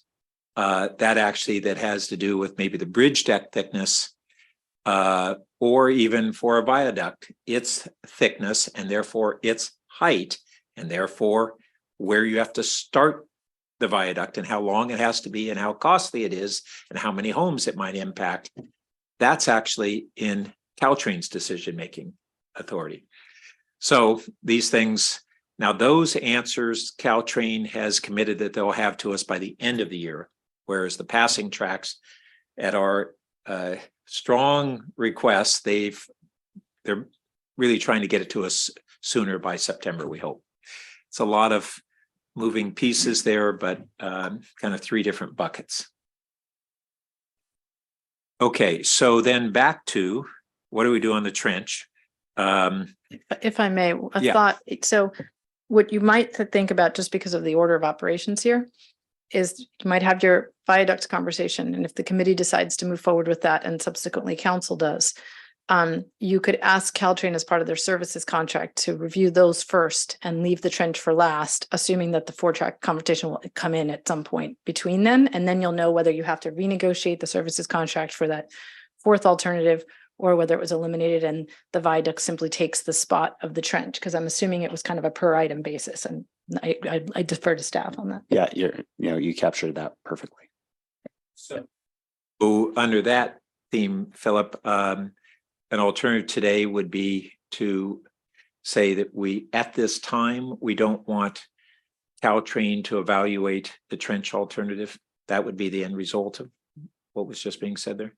that actually that has to do with maybe the bridge deck thickness, or even for a viaduct, its thickness and therefore its height, and therefore where you have to start the viaduct and how long it has to be and how costly it is and how many homes it might impact. That's actually in Caltrain's decision-making authority. So these things, now those answers Caltrain has committed that they'll have to us by the end of the year, whereas the passing tracks at our strong requests, they're really trying to get it to us sooner, by September, we hope. It's a lot of moving pieces there, but kind of three different buckets. Okay, so then back to what do we do on the trench? If I may, a Yeah. thought, so what you might think about, just because of the order of operations here, is you might have your viaduct conversation, and if the committee decides to move forward with that and subsequently council does, you could ask Caltrain as part of their services contract to review those first and leave the trench for last, assuming that the 4-track conversation will come in at some point between then, and then you'll know whether you have to renegotiate the services contract for that fourth alternative, or whether it was eliminated and the viaduct simply takes the spot of the trench, because I'm assuming it was kind of a per item basis, and I defer to staff on that. Yeah, you captured that perfectly. So under that theme, Philip, an alternative today would be to say that we, at this time, we don't want Caltrain to evaluate the trench alternative. That would be the end result of what was just being said there.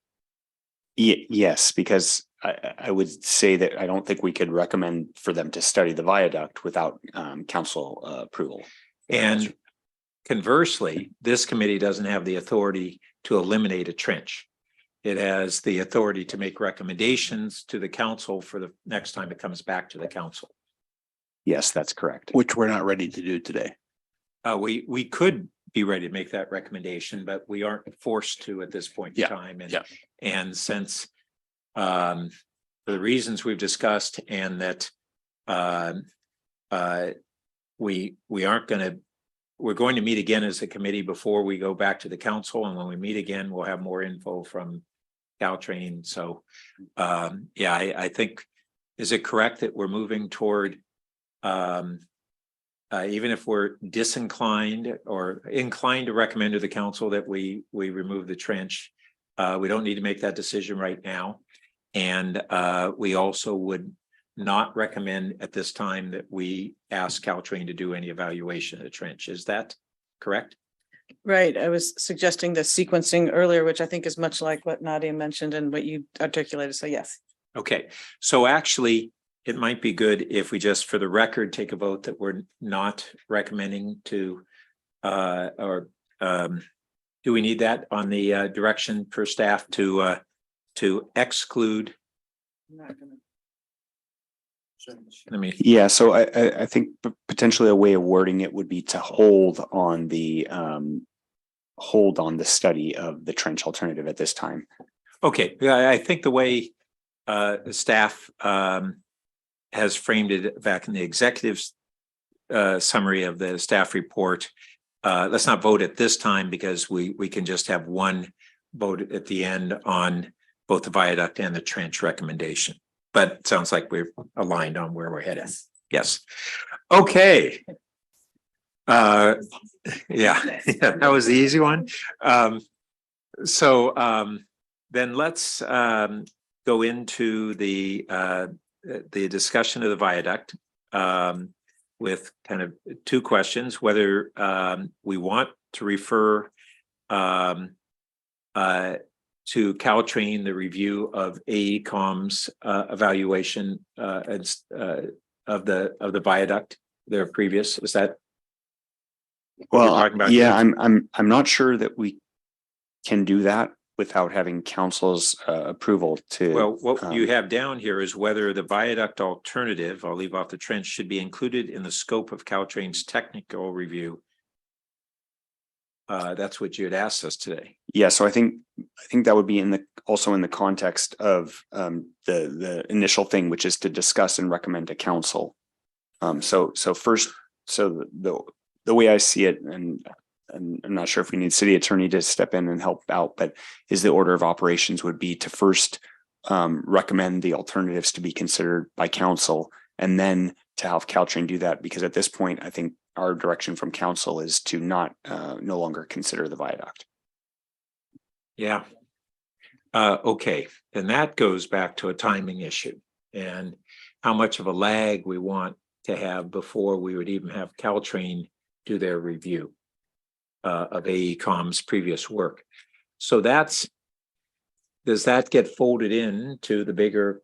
Yes, because I would say that I don't think we could recommend for them to study the viaduct without council approval. And conversely, this committee doesn't have the authority to eliminate a trench. It has the authority to make recommendations to the council for the next time it comes back to the council. Yes, that's correct. Which we're not ready to do today. We could be ready to make that recommendation, but we aren't forced to at this point in time. And since for the reasons we've discussed, and that we're going to meet again as a committee before we go back to the council, and when we meet again, we'll have more info from Caltrain. So I think, is it correct that we're moving toward even if we're disinclined or inclined to recommend to the council that we remove the trench, we don't need to make that decision right now. And we also would not recommend at this time that we ask Caltrain to do any evaluation of the trench. Is that correct? Right. I was suggesting the sequencing earlier, which I think is much like what Nadia mentioned and what you articulated. So yes. Okay. So actually, it might be good if we just, for the record, take a vote that we're not recommending to, do we need that on the direction for staff to exclude? Yeah, so I think potentially a way of wording it would be to hold on the study of the trench alternative at this time. Okay, yeah, I think the way the staff has framed it back in the executive's summary of the staff report. Let's not vote at this time, because we can just have one vote at the end on both the viaduct and the trench recommendation. But it sounds like we're aligned on where we're headed. Yes. Okay. Yeah, that was the easy one. Then let's go into the discussion of the viaduct with kind of two questions: whether we want to refer to Caltrain the review of AECOM's evaluation of the viaduct, their previous. Was that? Well, yeah, I'm not sure that we can do that without having council's approval to. Well, what you have down here is whether the viaduct alternative, I'll leave off the trench, should be included in the scope of Caltrain's technical review. That's what you had asked us today. Yeah, so I think that would be also in the context of the initial thing, which is to discuss and recommend to council. So first, the way I see it, and I'm not sure if we need city attorney to step in and help out, but is the order of operations would be to first recommend the alternatives to be considered by council, and then to have Caltrain do that, because at this point, I think our direction from council is to not no longer consider the viaduct. Yeah. Okay, and that goes back to a timing issue and how much of a lag we want to have before we would even have Caltrain do their review of AECom's previous work. So does that get folded in to the bigger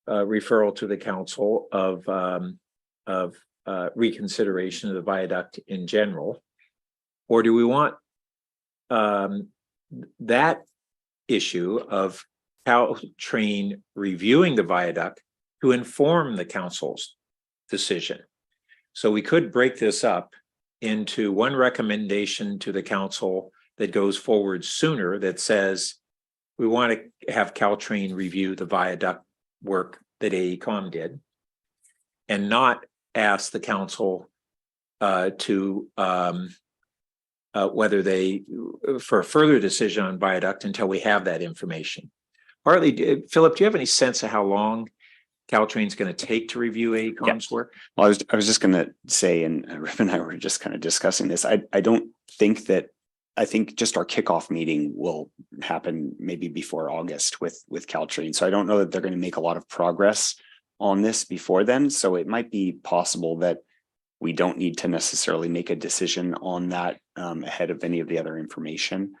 referral to the council of reconsideration of the viaduct in general? Or do we want that issue of Caltrain reviewing the viaduct to inform the council's decision? So we could break this up into one recommendation to the council that goes forward sooner, that says we want to have Caltrain review the viaduct work that AECom did, and not ask the council to whether they for a further decision on viaduct until we have that information. Partly, Philip, do you have any sense of how long Caltrain's going to take to review AECom's work? Well, I was just going to say, and Rip and I were just kind of discussing this. I don't think that. I think just our kickoff meeting will happen maybe before August with Caltrain. So I don't know that they're going to make a lot of progress on this before then. So it might be possible that we don't need to necessarily make a decision on that ahead of any of the other information,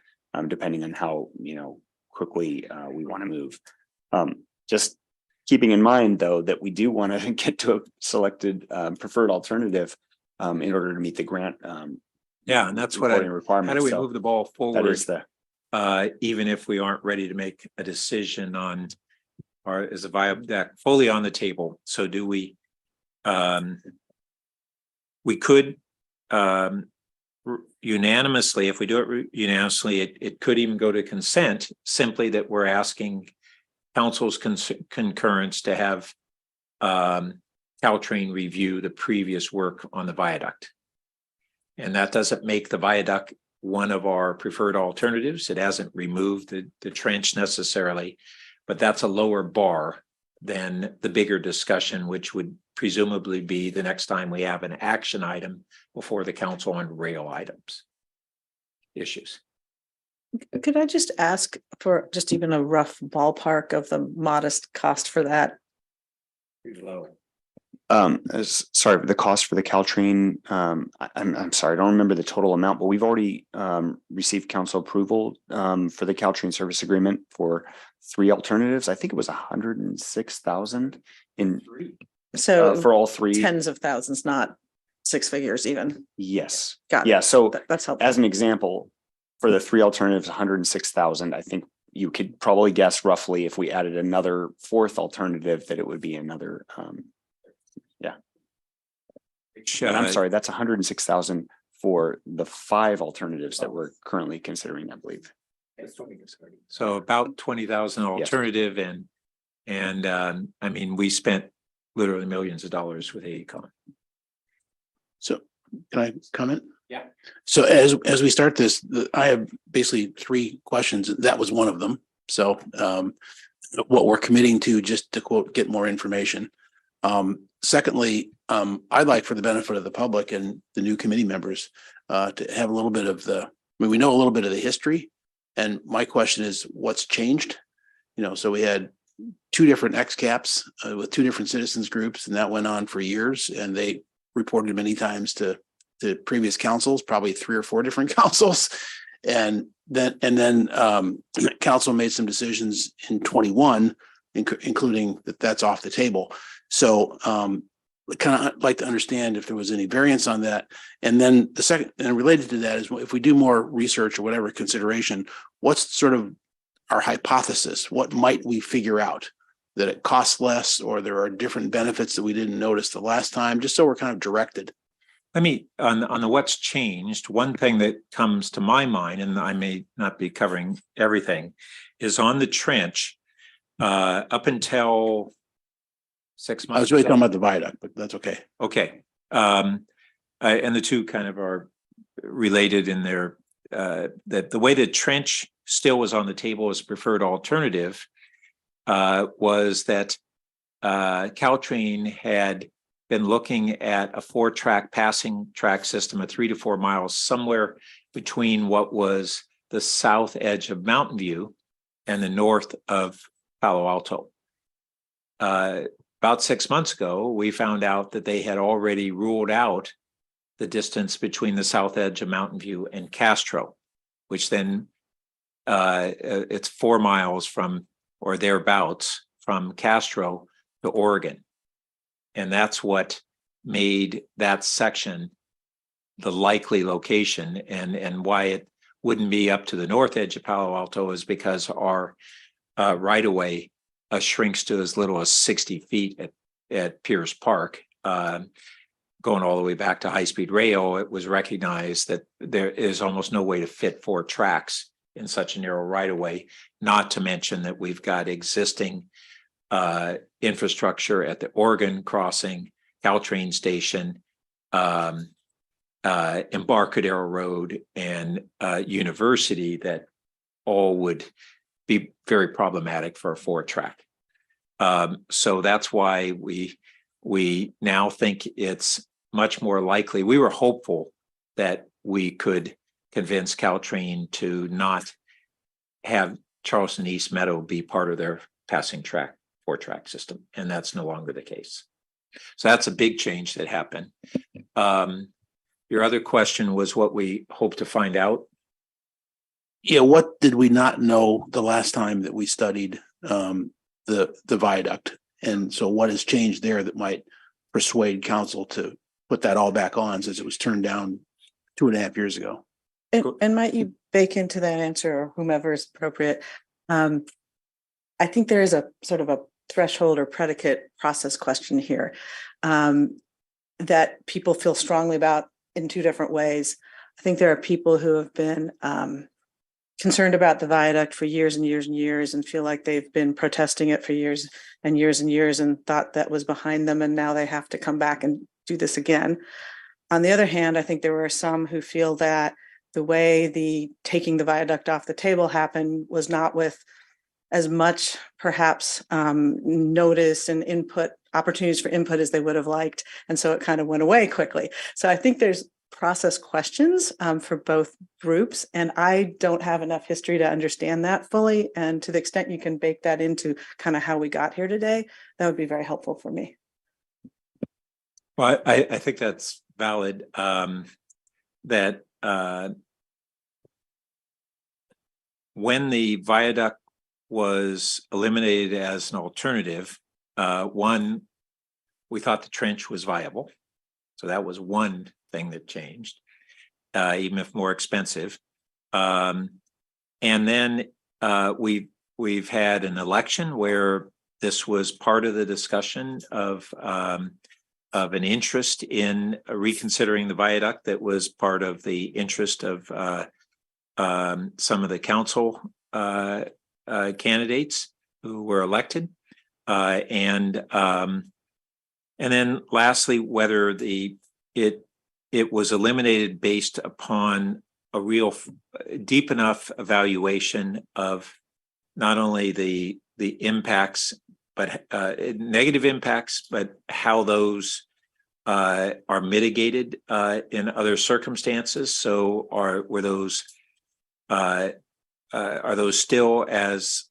depending on how quickly we want to move. Just keeping in mind, though, that we do want to get to a selected preferred alternative in order to meet the grant. Yeah, and that's what requirements. how do we move the ball forward? That is Even if we aren't ready to make a decision on, or is a viaduct fully on the table? So do we? We could unanimously, if we do it unanimously, it could even go to consent. Simply that we're asking council's concurrence to have Caltrain review the previous work on the viaduct. And that doesn't make the viaduct one of our preferred alternatives. It hasn't removed the trench necessarily, but that's a lower bar than the bigger discussion, which would presumably be the next time we have an action item before the council on rail issues. Could I just ask for just even a rough ballpark of the modest cost for that? Pretty low. Sorry, the cost for the Caltrain, I'm sorry, I don't remember the total amount, but we've already received council approval for the Caltrain service agreement for 3 alternatives. I think it was 106,000 in So for all 3. Tens of thousands, not 6 figures even. Yes. Got it. Yeah. So That's helpful. as an example, for the 3 alternatives, 106,000, I think you could probably guess roughly if we added another 4th alternative that it would be another I'm sorry, that's 106,000 for the 5 alternatives that we're currently considering, I believe. So about 20,000 alternative, and I mean, we spent literally millions of dollars with AECom. So can I comment? Yeah. So as we start this, I have basically 3 questions. That was one of them. So what we're committing to, just to quote, get more information. Secondly, I'd like, for the benefit of the public and the new committee members, to have a little bit of we know a little bit of the history. And my question is, what's changed? So we had 2 different XCAPs with 2 different citizens groups, and that went on for years. And they reported many times to previous councils, probably 3 or 4 different councils. And then council made some decisions in 21, including that's off the table. So kind of like to understand if there was any variance on that. And then the second, and related to that, is if we do more research or whatever consideration, what's sort of our hypothesis? What might we figure out? That it costs less, or there are different benefits that we didn't notice the last time, just so we're kind of directed. Let me, on the what's changed, one thing that comes to my mind, and I may not be covering everything, is on the trench, up until 6 months. I was really talking about the viaduct, but that's okay. Okay. And the 2 kind of are related in their that the way the trench still was on the table as preferred alternative was that Caltrain had been looking at a 4-track passing track system of 3 to 4 miles somewhere between what was the south edge of Mountain View and the north of Palo Alto. About 6 months ago, we found out that they had already ruled out the distance between the south edge of Mountain View and Castro, which then it's 4 miles from or thereabouts from Castro to Oregon. And that's what made that section the likely location, and why it wouldn't be up to the north edge of Palo Alto is because our right-of-way shrinks to as little as 60 feet at Pierce Park. Going all the way back to high-speed rail, it was recognized that there is almost no way to fit 4 tracks in such a narrow right-of-way, not to mention that we've got existing infrastructure at the Oregon crossing, Caltrain station, Embarcadero Road, and University that all would be very problematic for a 4-track. So that's why we now think it's much more likely. We were hopeful that we could convince Caltrain to not have Charleston East Meadow be part of their passing track 4-track system, and that's no longer the case. So that's a big change that happened. Your other question was what we hope to find out. Yeah, what did we not know the last time that we studied the viaduct? And so what has changed there that might persuade council to put that all back on, since it was turned down 2.5 years ago? And might you bake into that answer, or whomever is appropriate? I think there is a sort of a threshold or predicate process question here that people feel strongly about in 2 different ways. I think there are people who have been concerned about the viaduct for years and years and years, and feel like they've been protesting it for years and years and years, and thought that was behind them, and now they have to come back and do this again. On the other hand, I think there were some who feel that the way the taking the viaduct off the table happened was not with as much perhaps notice and input, opportunities for input as they would have liked. And so it kind of went away quickly. So I think there's process questions for both groups. And I don't have enough history to understand that fully. And to the extent you can bake that into kind of how we got here today, that would be very helpful for me. Well, I think that's valid. That when the viaduct was eliminated as an alternative, one, we thought the trench was viable. So that was one thing that changed, even if more expensive. And then we've had an election where this was part of the discussion of an interest in reconsidering the viaduct. That was part of the interest of some of the council candidates who were elected, and then lastly, whether it was eliminated based upon a real deep enough evaluation of not only the impacts, but negative impacts, but how those are mitigated in other circumstances. So are those still as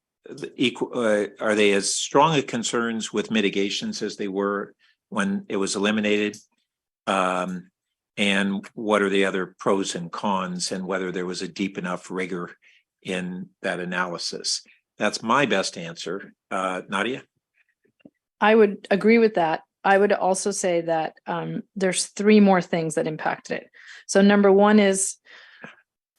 equal? Are they as strong a concerns with mitigations as they were when it was eliminated? And what are the other pros and cons, and whether there was a deep enough rigor in that analysis? That's my best answer. Nadia? I would agree with that. I would also say that there's 3 more things that impacted it. So number 1 is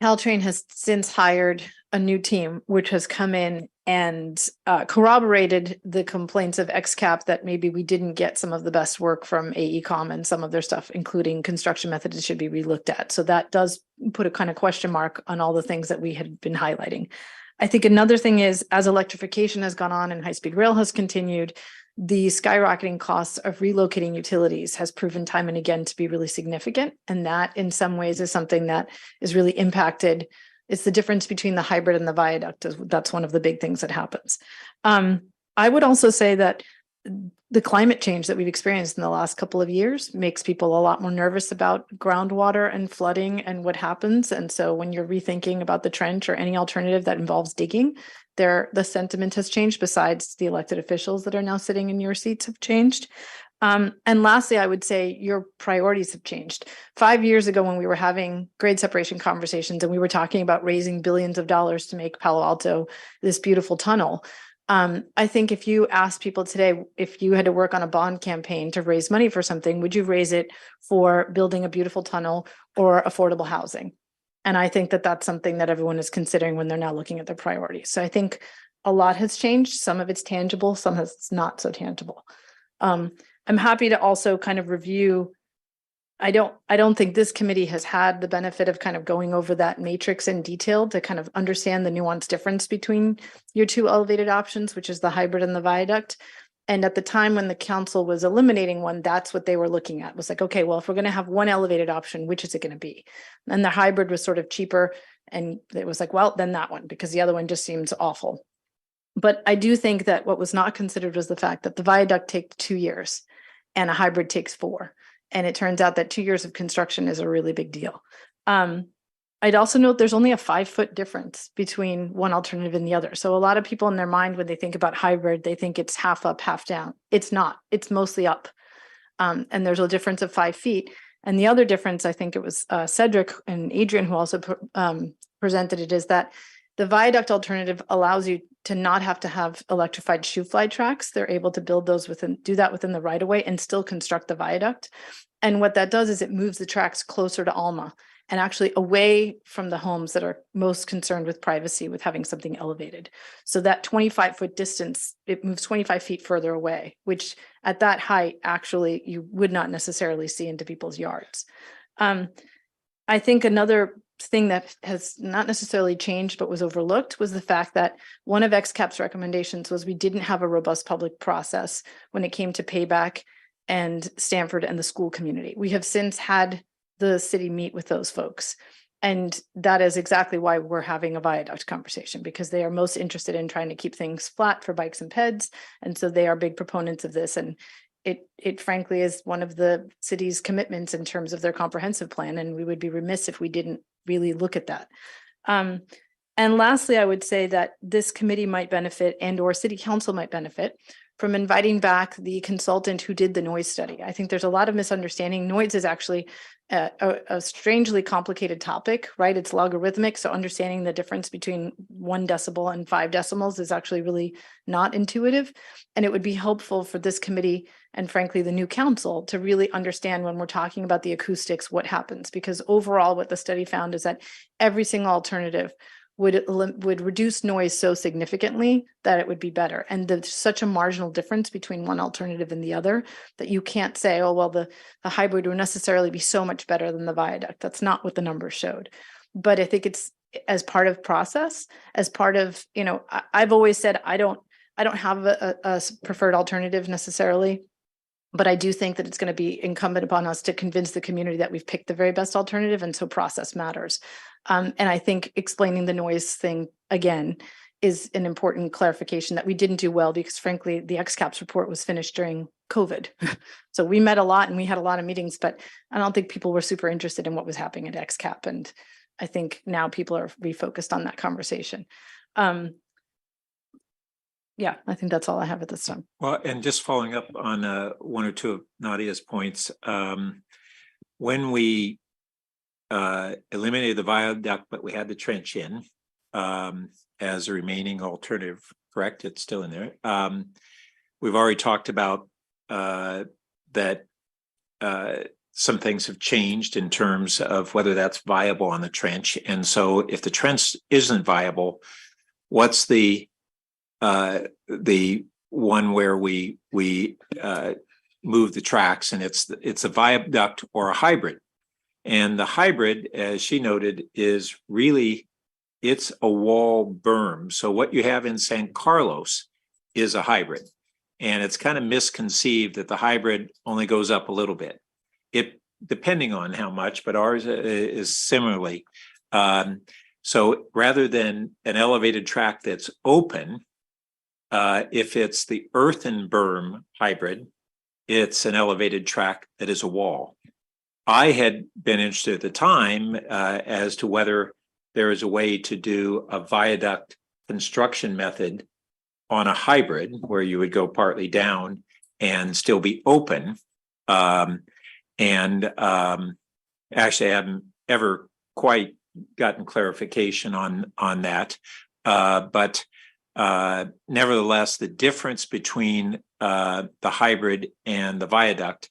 Caltrain has since hired a new team, which has come in and corroborated the complaints of XCAP that maybe we didn't get some of the best work from AECOM and some of their stuff, including construction methods that should be relooked at. So that does put a kind of question mark on all the things that we had been highlighting. I think another thing is, as electrification has gone on and high-speed rail has continued, the skyrocketing costs of relocating utilities has proven time and again to be really significant. And that in some ways is something that is really impacted. It's the difference between the hybrid and the viaduct. That's one of the big things that happens. I would also say that the climate change that we've experienced in the last couple of years makes people a lot more nervous about groundwater and flooding and what happens. And so when you're rethinking about the trench or any alternative that involves digging, the sentiment has changed, besides the elected officials that are now sitting in your seats have changed. And lastly, I would say your priorities have changed. 5 years ago, when we were having grade separation conversations and we were talking about raising billions of dollars to make Palo Alto this beautiful tunnel, I think if you ask people today, if you had to work on a bond campaign to raise money for something, would you raise it for building a beautiful tunnel or affordable housing? And I think that that's something that everyone is considering when they're now looking at their priorities. So I think a lot has changed. Some of it's tangible, some of it's not so tangible. I'm happy to also kind of review. I don't think this committee has had the benefit of kind of going over that matrix in detail to kind of understand the nuanced difference between your two elevated options, which is the hybrid and the viaduct. And at the time when the council was eliminating one, that's what they were looking at. It was like, okay, well, if we're going to have one elevated option, which is it going to be? And the hybrid was sort of cheaper. And it was like, well, then that one, because the other one just seems awful. But I do think that what was not considered was the fact that the viaduct takes 2 years and a hybrid takes 4. And it turns out that 2 years of construction is a really big deal. I'd also note there's only a 5-foot difference between one alternative and the other. So a lot of people in their mind, when they think about hybrid, they think it's half up, half down. It's not, it's mostly up. And there's a difference of 5 feet. And the other difference, I think it was Cedric and Adrian who also presented it, is that the viaduct alternative allows you to not have to have electrified shoe fly tracks. They're able to build those do that within the right of way and still construct the viaduct. And what that does is it moves the tracks closer to Alma and actually away from the homes that are most concerned with privacy, with having something elevated. So that 25-foot distance, it moves 25 feet further away, which at that height, actually, you would not necessarily see into people's yards. I think another thing that has not necessarily changed but was overlooked was the fact that one of XCAP's recommendations was we didn't have a robust public process when it came to payback and Stanford and the school community. We have since had the city meet with those folks. And that is exactly why we're having a viaduct conversation, because they are most interested in trying to keep things flat for bikes and peds. And so they are big proponents of this. And it frankly is one of the city's commitments in terms of their comprehensive plan. And we would be remiss if we didn't really look at that. And lastly, I would say that this committee might benefit, and or city council might benefit, from inviting back the consultant who did the noise study. I think there's a lot of misunderstanding. Noise is actually a strangely complicated topic, right? It's logarithmic. So understanding the difference between 1 decibel and 5 decibels is actually really not intuitive. And it would be helpful for this committee and frankly, the new council to really understand when we're talking about the acoustics, what happens. Because overall, what the study found is that every single alternative would reduce noise so significantly that it would be better. And there's such a marginal difference between one alternative and the other that you can't say, oh, well, the hybrid would necessarily be so much better than the viaduct. That's not what the numbers showed. But I think it's as part of process, as part of, I've always said, I don't have a preferred alternative necessarily. But I do think that it's going to be incumbent upon us to convince the community that we've picked the very best alternative. And so process matters. And I think explaining the noise thing again is an important clarification that we didn't do well, because frankly, the XCAP's report was finished during COVID. So we met a lot and we had a lot of meetings, but I don't think people were super interested in what was happening at XCAP. And I think now people are refocused on that conversation. Yeah, I think that's all I have at this time. Well, and just following up on one or two of Nadia's points, when we eliminated the viaduct, but we had the trench in as a remaining alternative, correct? It's still in there. We've already talked about that some things have changed in terms of whether that's viable on the trench. And so if the trench isn't viable, what's the one where we move the tracks, and it's a viaduct or a hybrid. And the hybrid, as she noted, is really, it's a wall berm. So what you have in San Carlos is a hybrid. And it's kind of misconceived that the hybrid only goes up a little bit. It depending on how much, but ours is similarly. So rather than an elevated track that's open, if it's the earthen berm hybrid, it's an elevated track that is a wall. I had been interested at the time as to whether there is a way to do a viaduct construction method on a hybrid where you would go partly down and still be open. Actually, I haven't ever quite gotten clarification on that. But nevertheless, the difference between the hybrid and the viaduct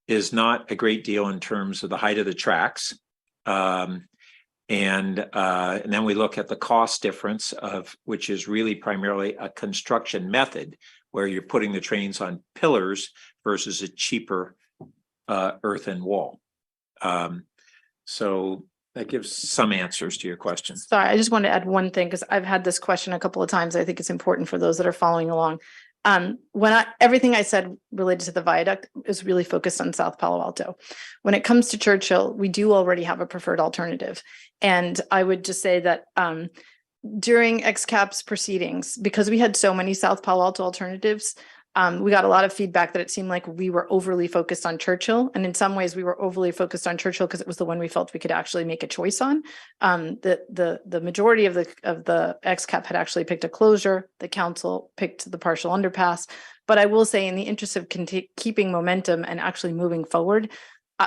is not a great deal in terms of the height of the tracks. And then we look at the cost difference of which is really primarily a construction method where you're putting the trains on pillars versus a cheaper earthen wall. So that gives some answers to your question. Sorry, I just want to add one thing because I've had this question a couple of times. I think it's important for those that are following along. Everything I said related to the viaduct is really focused on South Palo Alto. When it comes to Churchill, we do already have a preferred alternative. And I would just say that during XCAP's proceedings, because we had so many South Palo Alto alternatives, we got a lot of feedback that it seemed like we were overly focused on Churchill. And in some ways we were overly focused on Churchill because it was the one we felt we could actually make a choice on. The majority of the XCAP had actually picked a closure. The council picked the partial underpass. But I will say, in the interest of keeping momentum and actually moving forward,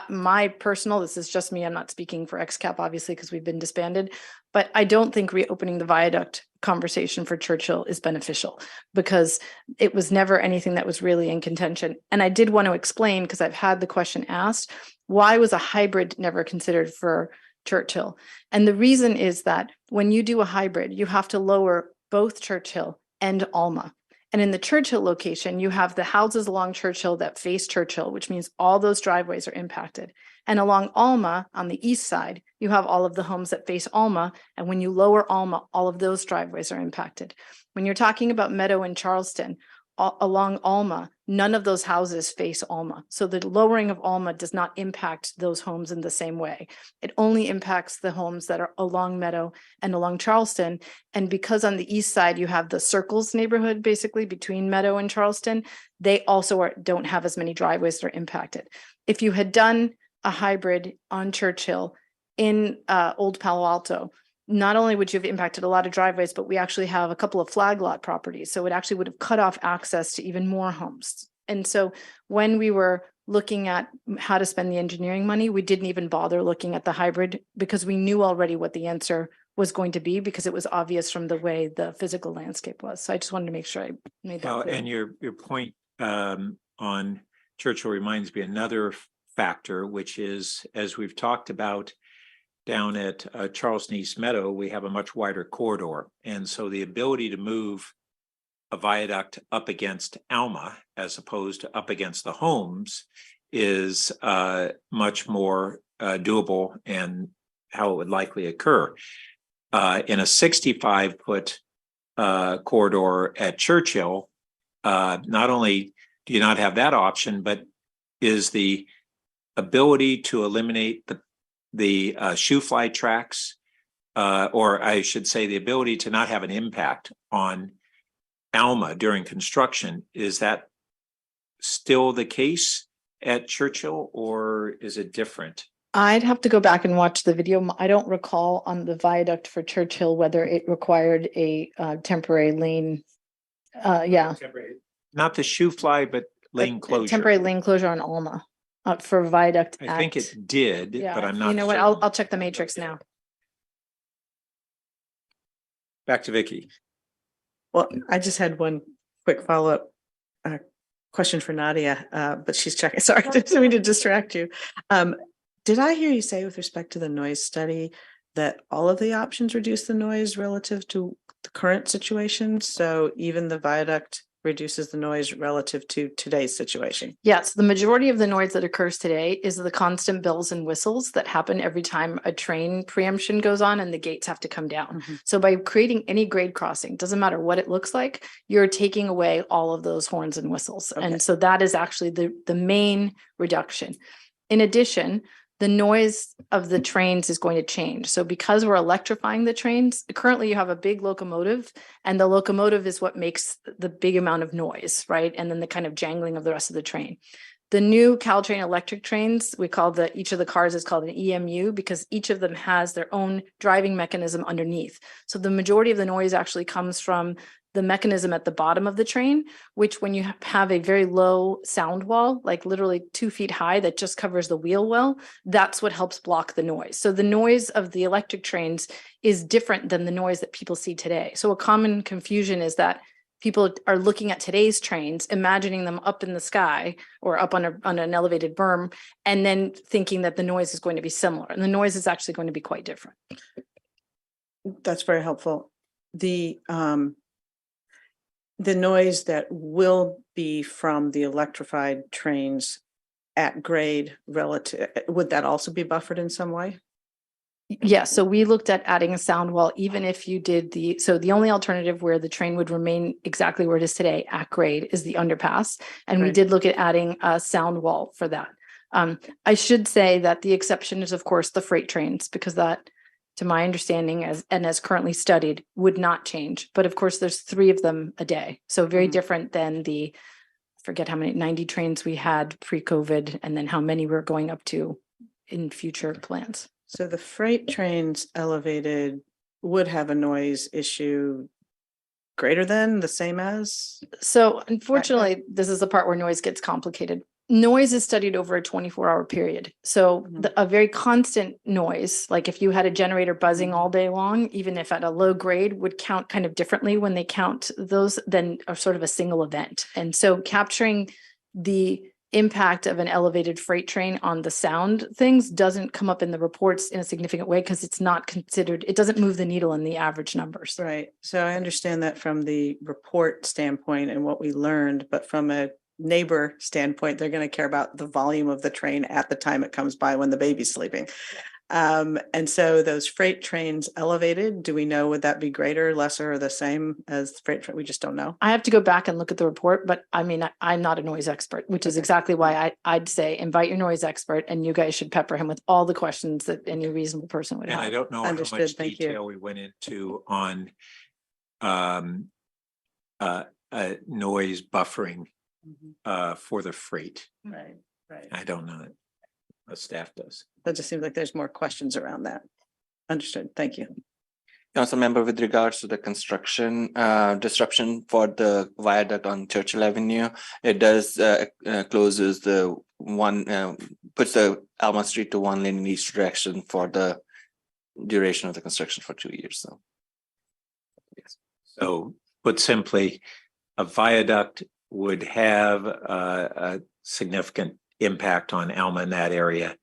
this is just me, I'm not speaking for XCAP, obviously, because we've been disbanded, but I don't think reopening the viaduct conversation for Churchill is beneficial because it was never anything that was really in contention. And I did want to explain, because I've had the question asked, why was a hybrid never considered for Churchill? And the reason is that when you do a hybrid, you have to lower both Churchill and Alma. And in the Churchill location, you have the houses along Churchill that face Churchill, which means all those driveways are impacted. And along Alma, on the east side, you have all of the homes that face Alma. And when you lower Alma, all of those driveways are impacted. When you're talking about Meadow and Charleston, along Alma, none of those houses face Alma. So the lowering of Alma does not impact those homes in the same way. It only impacts the homes that are along Meadow and along Charleston. And because on the east side, you have the Circles neighborhood, basically between Meadow and Charleston, they also don't have as many driveways that are impacted. If you had done a hybrid on Churchill in Old Palo Alto, not only would you have impacted a lot of driveways, but we actually have a couple of flag lot properties. So it actually would have cut off access to even more homes. And so when we were looking at how to spend the engineering money, we didn't even bother looking at the hybrid because we knew already what the answer was going to be because it was obvious from the way the physical landscape was. So I just wanted to make sure I made that clear. And your point on Churchill reminds me another factor, which is, as we've talked about, down at Charleston East Meadow, we have a much wider corridor. And so the ability to move a viaduct up against Alma as opposed to up against the homes is much more doable and how it would likely occur. In a 65-foot corridor at Churchill, not only do you not have that option, but is the ability to eliminate the shoe fly tracks, or I should say the ability to not have an impact on Alma during construction. Is that still the case at Churchill or is it different? I'd have to go back and watch the video. I don't recall on the viaduct for Churchill whether it required a temporary lane. Not the shoe fly, but lane closure. Temporary lane closure on Alma. For viaduct. I think it did, but I'm not. You know what? I'll check the matrix now. Back to Vicky. Well, I just had one quick follow-up question for Nadia, but she's checking. Sorry, didn't mean to distract you. Did I hear you say with respect to the noise study that all of the options reduce the noise relative to the current situation? So even the viaduct reduces the noise relative to today's situation? Yes, the majority of the noise that occurs today is the constant bells and whistles that happen every time a train preemption goes on and the gates have to come down. So by creating any grade crossing, doesn't matter what it looks like, you're taking away all of those horns and whistles. Okay. And so that is actually the main reduction. In addition, the noise of the trains is going to change. So because we're electrifying the trains, currently you have a big locomotive, and the locomotive is what makes the big amount of noise, right? And then the kind of jangling of the rest of the train. The new Caltrain electric trains, we call each of the cars is called an EMU because each of them has their own driving mechanism underneath. So the majority of the noise actually comes from the mechanism at the bottom of the train, which when you have a very low sound wall, like literally 2 feet high that just covers the wheel well, that's what helps block the noise. So the noise of the electric trains is different than the noise that people see today. So a common confusion is that people are looking at today's trains, imagining them up in the sky or up on an elevated berm, and then thinking that the noise is going to be similar. And the noise is actually going to be quite different. That's very helpful. The noise that will be from the electrified trains at grade relative, would that also be buffered in some way? Yeah, so we looked at adding a sound wall, even if you did the only alternative where the train would remain exactly where it is today at grade is the underpass. And we Right. did look at adding a sound wall for that. I should say that the exception is, of course, the freight trains, because that, to my understanding, as currently studied, would not change. But of course, there's 3 of them a day. So very different than I forget how many 90 trains we had pre-COVID, and then how many we're going up to in future plans. So the freight trains elevated would have a noise issue greater than, the same as? So unfortunately, this is the part where noise gets complicated. Noise is studied over a 24-hour period. So a very constant noise, like if you had a generator buzzing all day long, even if at a low grade, would count kind of differently when they count those than a sort of a single event. And so capturing the impact of an elevated freight train on the sound things doesn't come up in the reports in a significant way because it's not considered, it doesn't move the needle in the average numbers. Right. So I understand that from the report standpoint and what we learned, but from a neighbor standpoint, they're going to care about the volume of the train at the time it comes by when the baby's sleeping. And so those freight trains elevated, do we know, would that be greater, lesser, or the same as freight train? We just don't know. I have to go back and look at the report, but I mean, I'm not a noise expert, which is exactly why I'd say invite your noise expert, and you guys should pepper him with all the questions that any reasonable person would And have. I don't know how much detail we went into on noise buffering for the freight. Right. I don't know that. The staff does. That just seems like there's more questions around that. Understood. Thank you. Councilmember, with regards to the construction disruption for the viaduct on Churchill Avenue, it does closes the one, puts the Alma Street to one lane in each direction for the duration of the construction for 2 years. So, yes. So, put simply, a viaduct would have a significant impact on Alma in that area,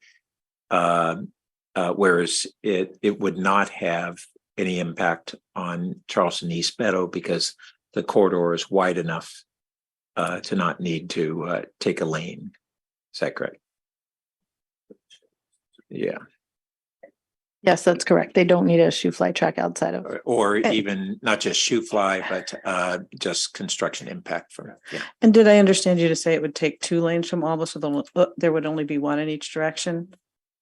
whereas it would not have any impact on Charleston East Meadow because the corridor is wide enough to not need to take a lane. Is that correct? Yeah. Yes, that's correct. They don't need a shoe fly track outside of. Or even not just shoe fly, but just construction impact for, yeah. And did I understand you to say it would take 2 lanes from Alma, so there would only be 1 in each direction?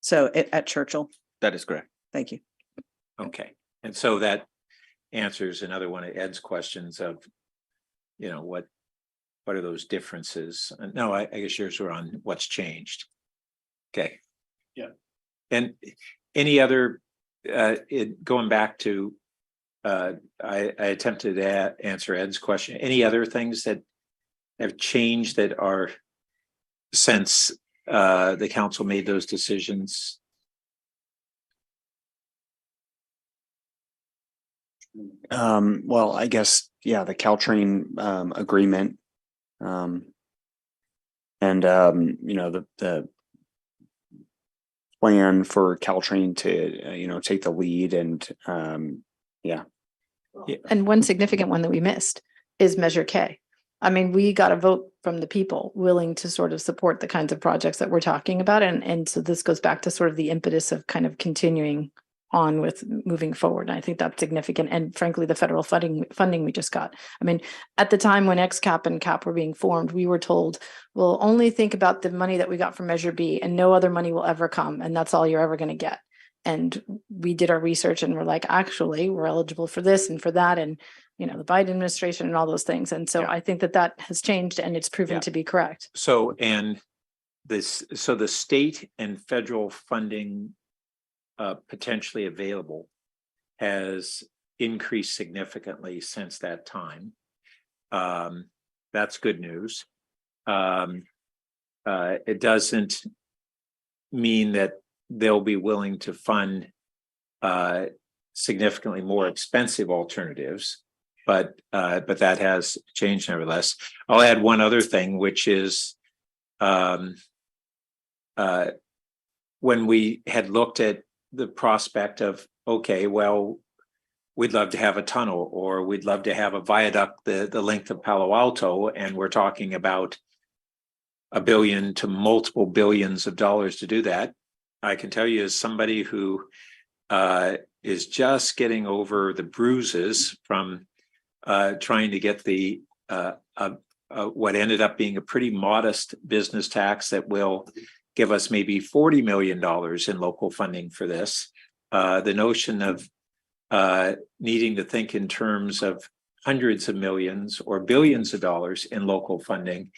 So at Churchill? that is correct. Thank you. Okay. And so that answers another one of Ed's questions of, what are those differences? No, I guess yours were on what's changed. Okay. Yeah. And any other, going back to, I attempted to answer Ed's question. Any other things that have changed that are since the council made those decisions? Well, I guess, the Caltrain agreement. And the plan for Caltrain to, take the lead and And one significant one that we missed is Measure K. I mean, we got a vote from the people willing to sort of support the kinds of projects that we're talking about. And so this goes back to sort of the impetus of kind of continuing on with moving forward. And I think that's significant. And frankly, the federal funding we just got. I mean, at the time when XCAP and CAP were being formed, we were told, we'll only think about the money that we got from Measure B and no other money will ever come. And that's all you're ever going to get. And we did our research and we're like, actually, we're eligible for this and for that. And, you know, the Biden administration and all those things. And so I think that that has changed and it's proven to be correct. So, and so the state and federal funding potentially available has increased significantly since that time. That's good news. It doesn't mean that they'll be willing to fund significantly more expensive alternatives, but that has changed nevertheless. I'll add one other thing, which is when we had looked at the prospect of, okay, well, we'd love to have a tunnel or we'd love to have a viaduct the length of Palo Alto, and we're talking about $1 billion to multiple billions of dollars to do that. I can tell you, as somebody who is just getting over the bruises from trying to get the what ended up being a pretty modest business tax that will give us maybe $40 million in local funding for this. The notion of needing to think in terms of hundreds of millions or billions of dollars in local funding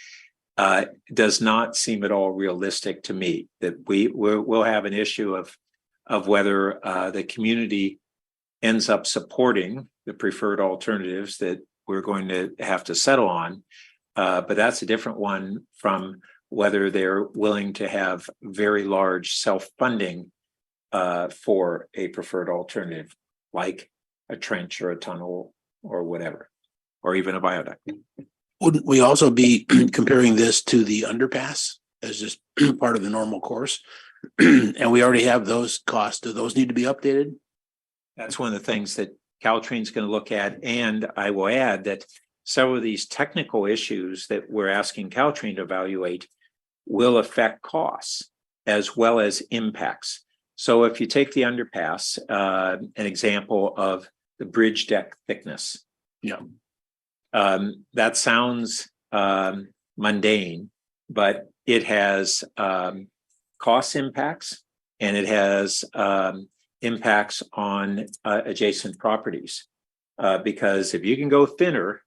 does not seem at all realistic to me. That we'll have an issue of whether the community ends up supporting the preferred alternatives that we're going to have to settle on. But that's a different one from whether they're willing to have very large self-funding for a preferred alternative, like a trench or a tunnel or whatever, or even a viaduct. Wouldn't we also be comparing this to the underpass as just part of the normal course? And we already have those costs. Do those need to be updated? That's one of the things that Caltrain's going to look at. And I will add that several of these technical issues that we're asking Caltrain to evaluate will affect costs as well as impacts. So if you take the underpass, an example of the bridge deck thickness. Yeah. That sounds mundane, but it has cost impacts and it has impacts on adjacent properties. Because if you can go thinner,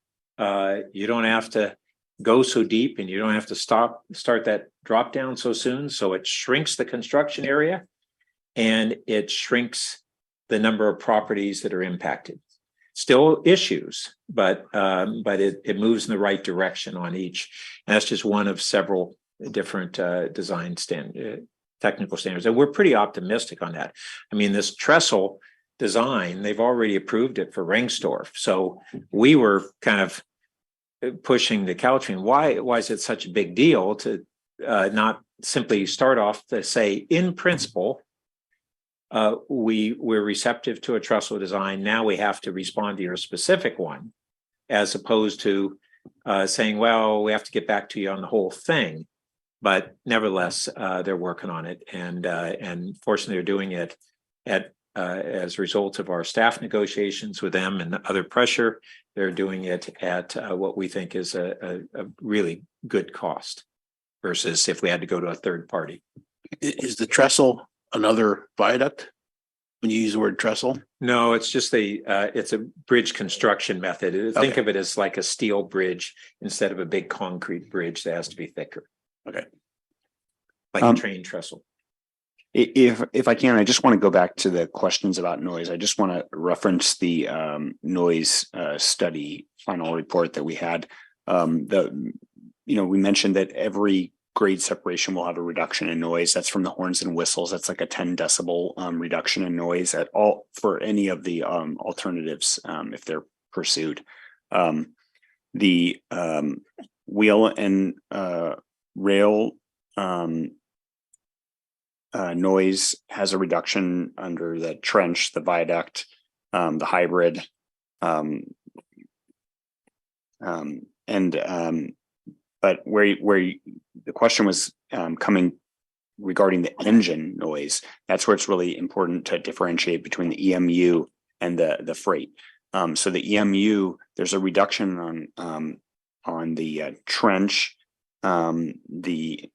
you don't have to go so deep and you don't have to start that drop down so soon. So it shrinks the construction area and it shrinks the number of properties that are impacted. Still issues, but it moves in the right direction on each. And that's just one of several different design technical standards. And we're pretty optimistic on that. I mean, this trestle design, they've already approved it for Ringstorff. So we were kind of pushing the Caltrain. Why is it such a big deal to not simply start off to say, in principle, we're receptive to a trestle design. Now we have to respond to your specific one, as opposed to saying, well, we have to get back to you on the whole thing. But nevertheless, they're working on it, and fortunately, they're doing it as a result of our staff negotiations with them and other pressure. They're doing it at what we think is a really good cost versus if we had to go to a third party. Is the trestle another viaduct when you use the word trestle? No, it's just it's a bridge construction method. Think of it as like a steel bridge instead of a big concrete bridge that has to be thicker. Okay. Like a train trestle. If I can, I just want to go back to the questions about noise. I just want to reference the noise study final report that we had. We mentioned that every grade separation will have a reduction in noise. That's from the horns and whistles. That's like a 10 decibel reduction in noise at all for any of the alternatives if they're pursued. The wheel and rail noise has a reduction under the trench, the viaduct, the hybrid, but the question was coming regarding the engine noise, that's where it's really important to differentiate between the EMU and the freight. So the EMU, there's a reduction on the trench, the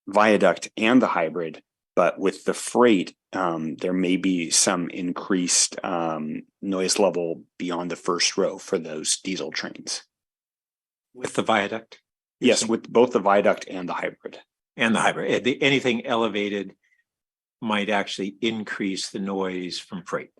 viaduct and the hybrid, but with the freight, there may be some increased noise level beyond the first row for those diesel trains. With the viaduct? Yes, with both the viaduct and the hybrid. Anything elevated might actually increase the noise from freight.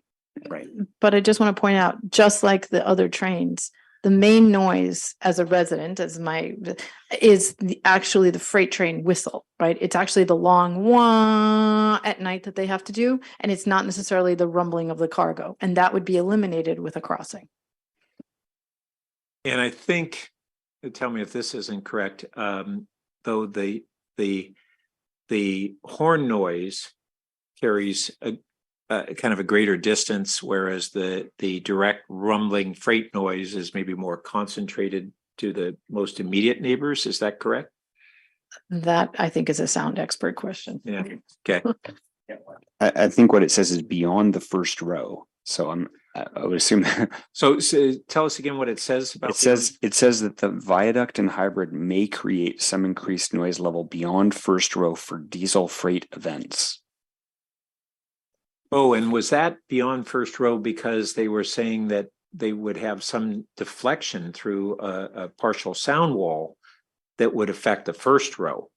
Right. But I just want to point out, just like the other trains, the main noise as a resident, is actually the freight train whistle, right? It's actually the long wah at night that they have to do, and it's not necessarily the rumbling of the cargo, and that would be eliminated with a crossing. And I think, tell me if this isn't correct, though the horn noise carries a kind of a greater distance, whereas the direct rumbling freight noise is maybe more concentrated to the most immediate neighbors. Is that correct? That I think is a sound expert question. Yeah. Okay. I think what it says is beyond the first row. So I would assume that. So tell us again what it says about. It says that the viaduct and hybrid may create some increased noise level beyond first row for diesel freight events. Oh, and was that beyond first row because they were saying that they would have some deflection through a partial sound wall that would affect the first row?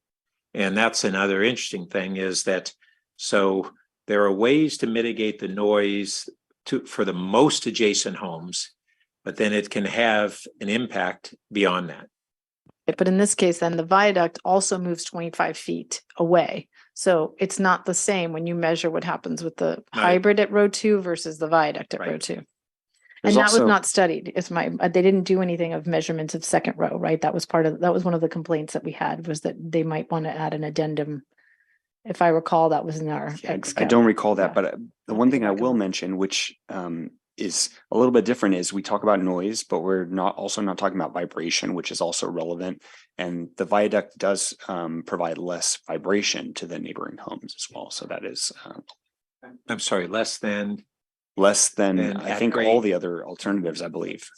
And that's another interesting thing, is that so there are ways to mitigate the noise for the most adjacent homes, but then it can have an impact beyond that. But in this case, then the viaduct also moves 25 feet away. So it's not the same when you measure what happens with the hybrid at row 2 versus the viaduct at row 2. And that was not studied. They didn't do anything of measurements of second row, right? That was one of the complaints that we had, was that they might want to add an addendum. If I recall, that was in our. I don't recall that, but the one thing I will mention, which is a little bit different, is we talk about noise, but we're not talking about vibration, which is also relevant. And the viaduct does provide less vibration to the neighboring homes as well. So that is, I'm sorry, less than I think all the other alternatives, I believe.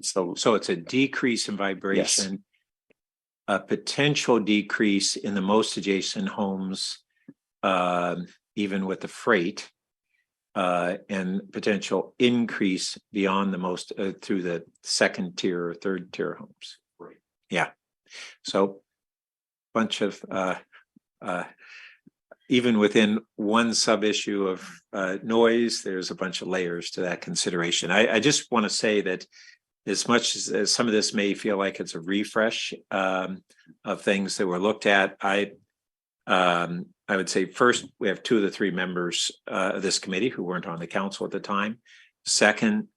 So it's a decrease in vibration. Yes. A potential decrease in the most adjacent homes, even with the freight, and potential increase beyond the most through the second tier or third tier homes. Right. Yeah. So bunch of even within one sub issue of noise, there's a bunch of layers to that consideration. I just want to say that as much as some of this may feel like it's a refresh of things that were looked at, I would say first, we have 2 of the 3 members of this committee who weren't on the council at the time. Second,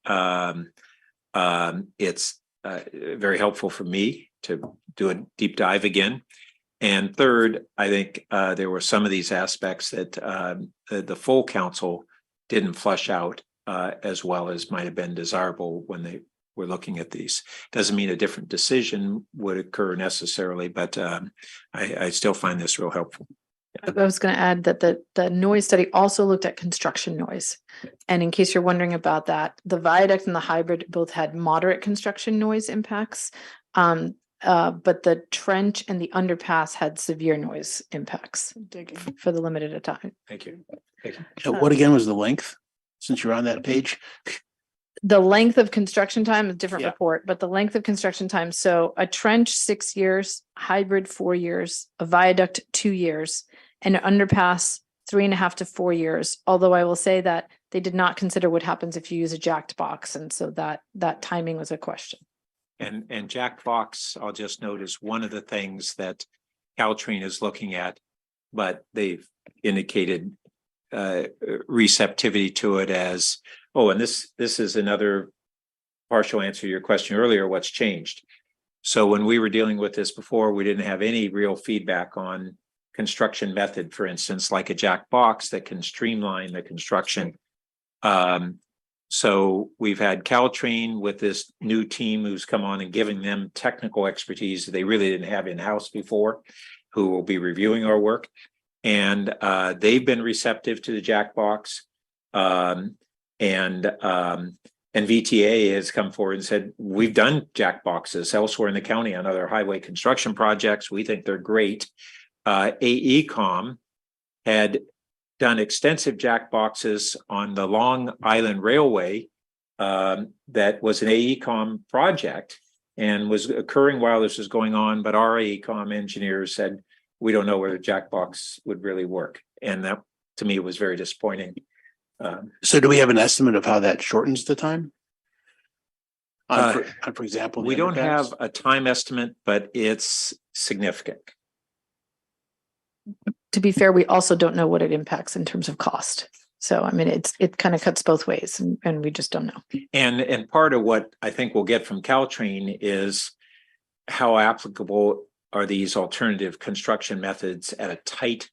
it's very helpful for me to do a deep dive again. And third, I think there were some of these aspects that the full council didn't flush out as well as might have been desirable when they were looking at these. Doesn't mean a different decision would occur necessarily, but I still find this real helpful. I was going to add that the noise study also looked at construction noise. And in case you're wondering about that, the viaduct and the hybrid both had moderate construction noise impacts, but the trench and the underpass had severe noise impacts for the limited time. Thank you. What again was the length, since you're on that page? The length of construction time is a different report, but the length of construction time. So a trench, 6 years, hybrid, 4 years, a viaduct, 2 years, and an underpass, 3.5 to 4 years. Although I will say that they did not consider what happens if you use a jacked box. And so that timing was a question. And jacked box, I'll just note, is one of the things that Caltrain is looking at, but they've indicated receptivity to it as, and this is another partial answer to your question earlier, what's changed. So when we were dealing with this before, we didn't have any real feedback on construction method, for instance, like a jack box that can streamline the construction. So we've had Caltrain with this new team who's come on and giving them technical expertise that they really didn't have in-house before, who will be reviewing our work. And they've been receptive to the Jackbox. And VTA has come forward and said, we've done Jackboxes elsewhere in the county on other highway construction projects. We think they're great. AECom had done extensive Jackboxes on the Long Island Railway that was an AECom project and was occurring while this was going on, but our AECom engineers said, we don't know whether Jackbox would really work. And that, to me, was very disappointing. So do we have an estimate of how that shortens the time? For example, we the don't underpass? have a time estimate, but it's significant. To be fair, we also don't know what it impacts in terms of cost. So, I mean, it kind of cuts both ways and we just don't know. And part of what I think we'll get from Caltrain is how applicable are these alternative construction methods at a tight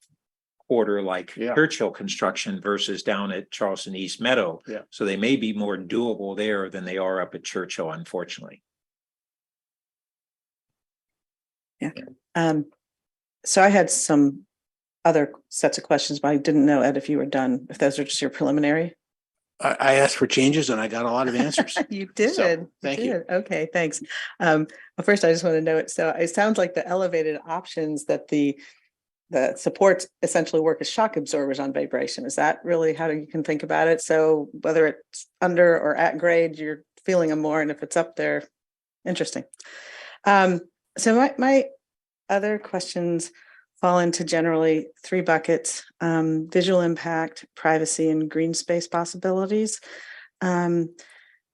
quarter like Churchill construction versus down at Charleston East Meadow. Yeah. So they may be more doable there than they are up at Churchill, unfortunately. Yeah. So I had some other sets of questions, but I didn't know, Ed, if you were done, if those are just your preliminary. I asked for changes and I got a lot of answers. You did. So, thank you. Did. Okay, thanks. Well, first, I just want to note, so it sounds like the elevated options that the supports essentially work as shock absorbers on vibration. Is that really how you can think about it? So whether it's under or at grade, you're feeling them more, and if it's up there, interesting. So my other questions fall into generally three buckets: visual impact, privacy, and green space possibilities. And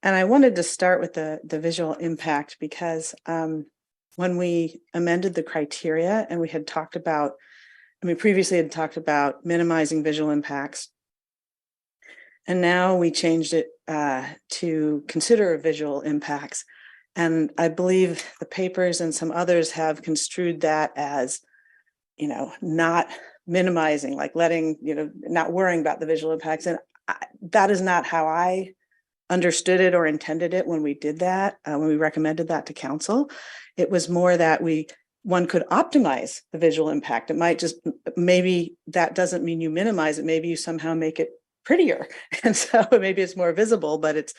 I wanted to start with the visual impact because when we amended the criteria and we had talked about, previously had talked about minimizing visual impacts, and now we changed it to consider visual impacts. And I believe the papers and some others have construed that as, not minimizing, like letting, not worrying about the visual impacts. And that is not how I understood it or intended it when we did that, when we recommended that to council. It was more that one could optimize the visual impact. It might just, maybe that doesn't mean you minimize it. Maybe you somehow make it prettier. And so maybe it's more visible, but it's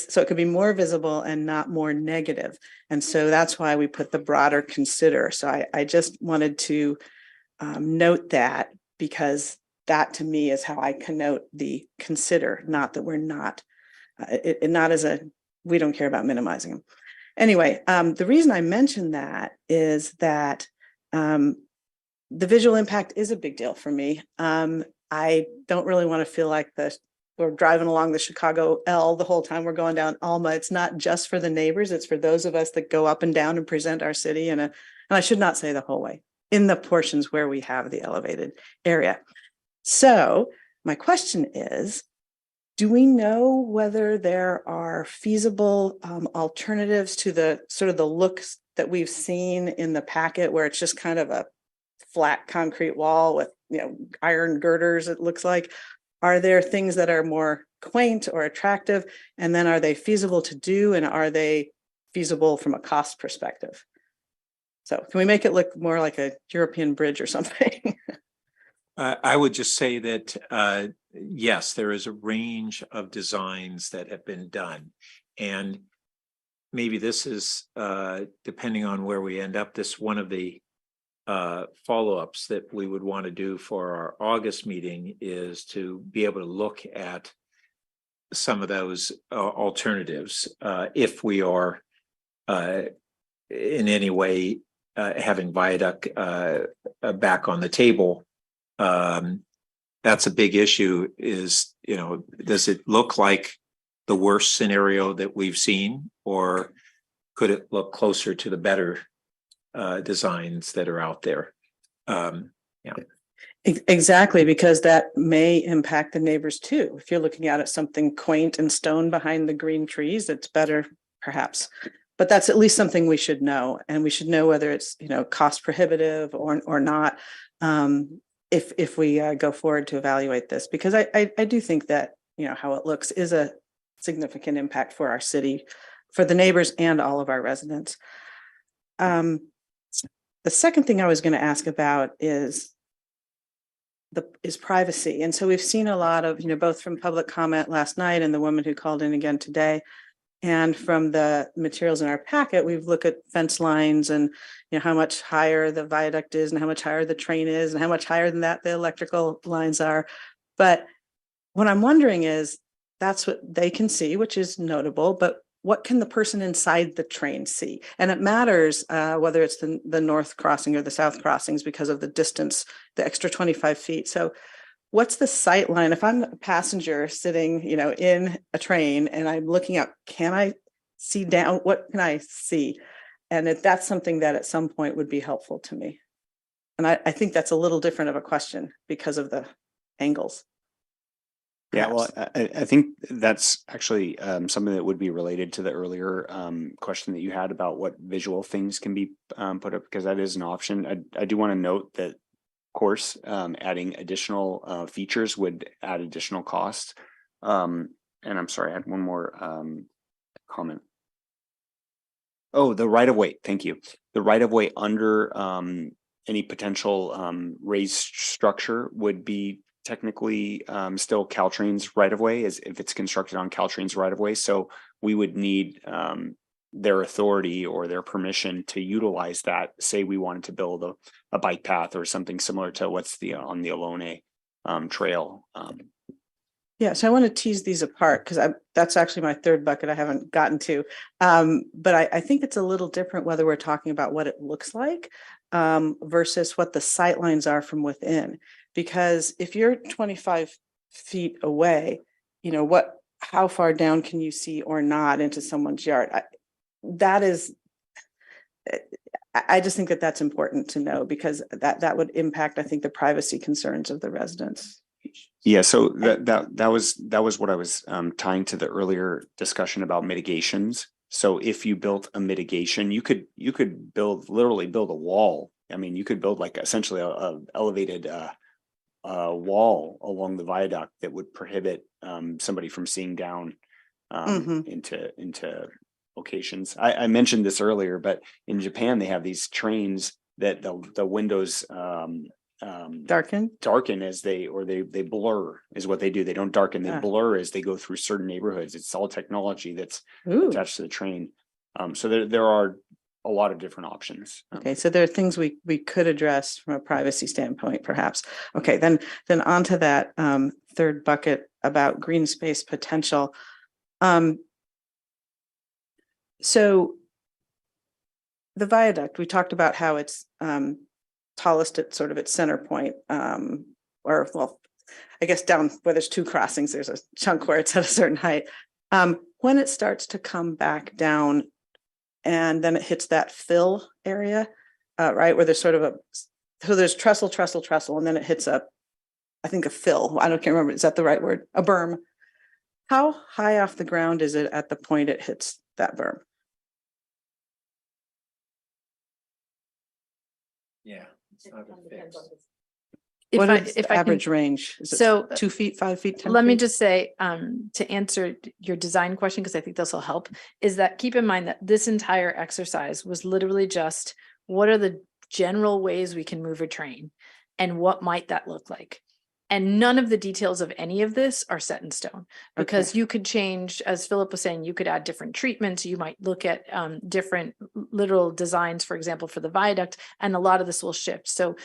so it could be more visible and not more negative. And so that's why we put the broader consider. So I just wanted to note that, because that to me is how I connote the consider, not that we're not, not as a, we don't care about minimizing them. Anyway, the reason I mentioned that is that the visual impact is a big deal for me. I don't really want to feel like we're driving along the Chicago L the whole time we're going down Alma. It's not just for the neighbors, it's for those of us that go up and down and present our city. And I should not say the whole way, in the portions where we have the elevated area. So my question is, do we know whether there are feasible alternatives to the sort of the looks that we've seen in the packet, where it's just kind of a flat concrete wall with, iron girders, it looks like? Are there things that are more quaint or attractive? And then are they feasible to do? And are they feasible from a cost perspective? So can we make it look more like a European bridge or something? I would just say that, yes, there is a range of designs that have been done. And maybe this is, depending on where we end up, this one of the follow-ups that we would want to do for our August meeting is to be able to look at some of those alternatives if we are in any way having viaduct back on the table. That's a big issue, is, does it look like the worst scenario that we've seen, or could it look closer to the better designs that are out there? Exactly, because that may impact the neighbors too. If you're looking at something quaint and stone behind the green trees, it's better perhaps. But that's at least something we should know, and we should know whether it's cost prohibitive or not, if we go forward to evaluate this, because I do think that how it looks is a significant impact for our city, for the neighbors and all of our residents. The second thing I was going to ask about is privacy. And so we've seen a lot of, both from public comment last night and the woman who called in again today, and from the materials in our packet, we've looked at fence lines and, how much higher the viaduct is and how much higher the train is and how much higher than that the electrical lines are. But what I'm wondering is, that's what they can see, which is notable, but what can the person inside the train see? And it matters whether it's the north crossing or the south crossings because of the distance, the extra 25 feet. So what's the sight line? If I'm a passenger sitting, in a train and I'm looking out, can I see down? What can I see? And if that's something that at some point would be helpful to me. And I think that's a little different of a question because of the angles. Yeah, well, I think that's actually something that would be related to the earlier question that you had about what visual things can be put up, because that is an option. I do want to note that, of course, adding additional features would add additional costs. And I'm sorry, I had one more comment. Oh, the right of way. Thank you. The right of way under any potential raised structure would be technically still Caltrain's right of way, as if it's constructed on Caltrain's right of way. So we would need their authority or their permission to utilize that. Say we wanted to build a bike path or something similar to what's on the Ohlone trail. Yeah, so I want to tease these apart because that's actually my third bucket I haven't gotten to. But I think it's a little different whether we're talking about what it looks like versus what the sight lines are from within. Because if you're 25 feet away, how far down can you see or not into someone's yard? I just think that that's important to know, because that would impact, I think, the privacy concerns of the residents. Yeah, so that was what I was tying to the earlier discussion about mitigations. So if you built a mitigation, you could literally build a wall. I mean, you could build like essentially a elevated wall along the viaduct that would prohibit somebody from seeing down into locations. I mentioned this earlier, but in Japan they have these trains that the windows darken as they blur is what they do. They don't darken, they blur as they go through certain neighborhoods. It's all technology that's attached to the train. So there are a lot of different options. Okay, so there are things we could address from a privacy standpoint, perhaps. Okay, then on to that third bucket about green space potential. So the viaduct, we talked about how it's tallest at sort of its center point, or well, I guess down where there's two crossings, there's a chunk where it's at a certain height. When it starts to come back down and then it hits that fill area, right, where there's sort of so there's trestle, and then it hits I think a fill. Can't remember, is that the right word? A berm. How high off the ground is it at the point it hits that berm? Yeah. What is the average range? Is it 2 feet, 5 feet, 10 let feet? me just say, to answer your design question, because I think this will help, is that keep in mind that this entire exercise was literally just, what are the general ways we can move a train and what might that look like? And none of the details of any of this are set in stone, because you could change, as Philip was saying, you could add different treatments. You might look at different literal designs, for example, for the viaduct, and a lot of this will shift. So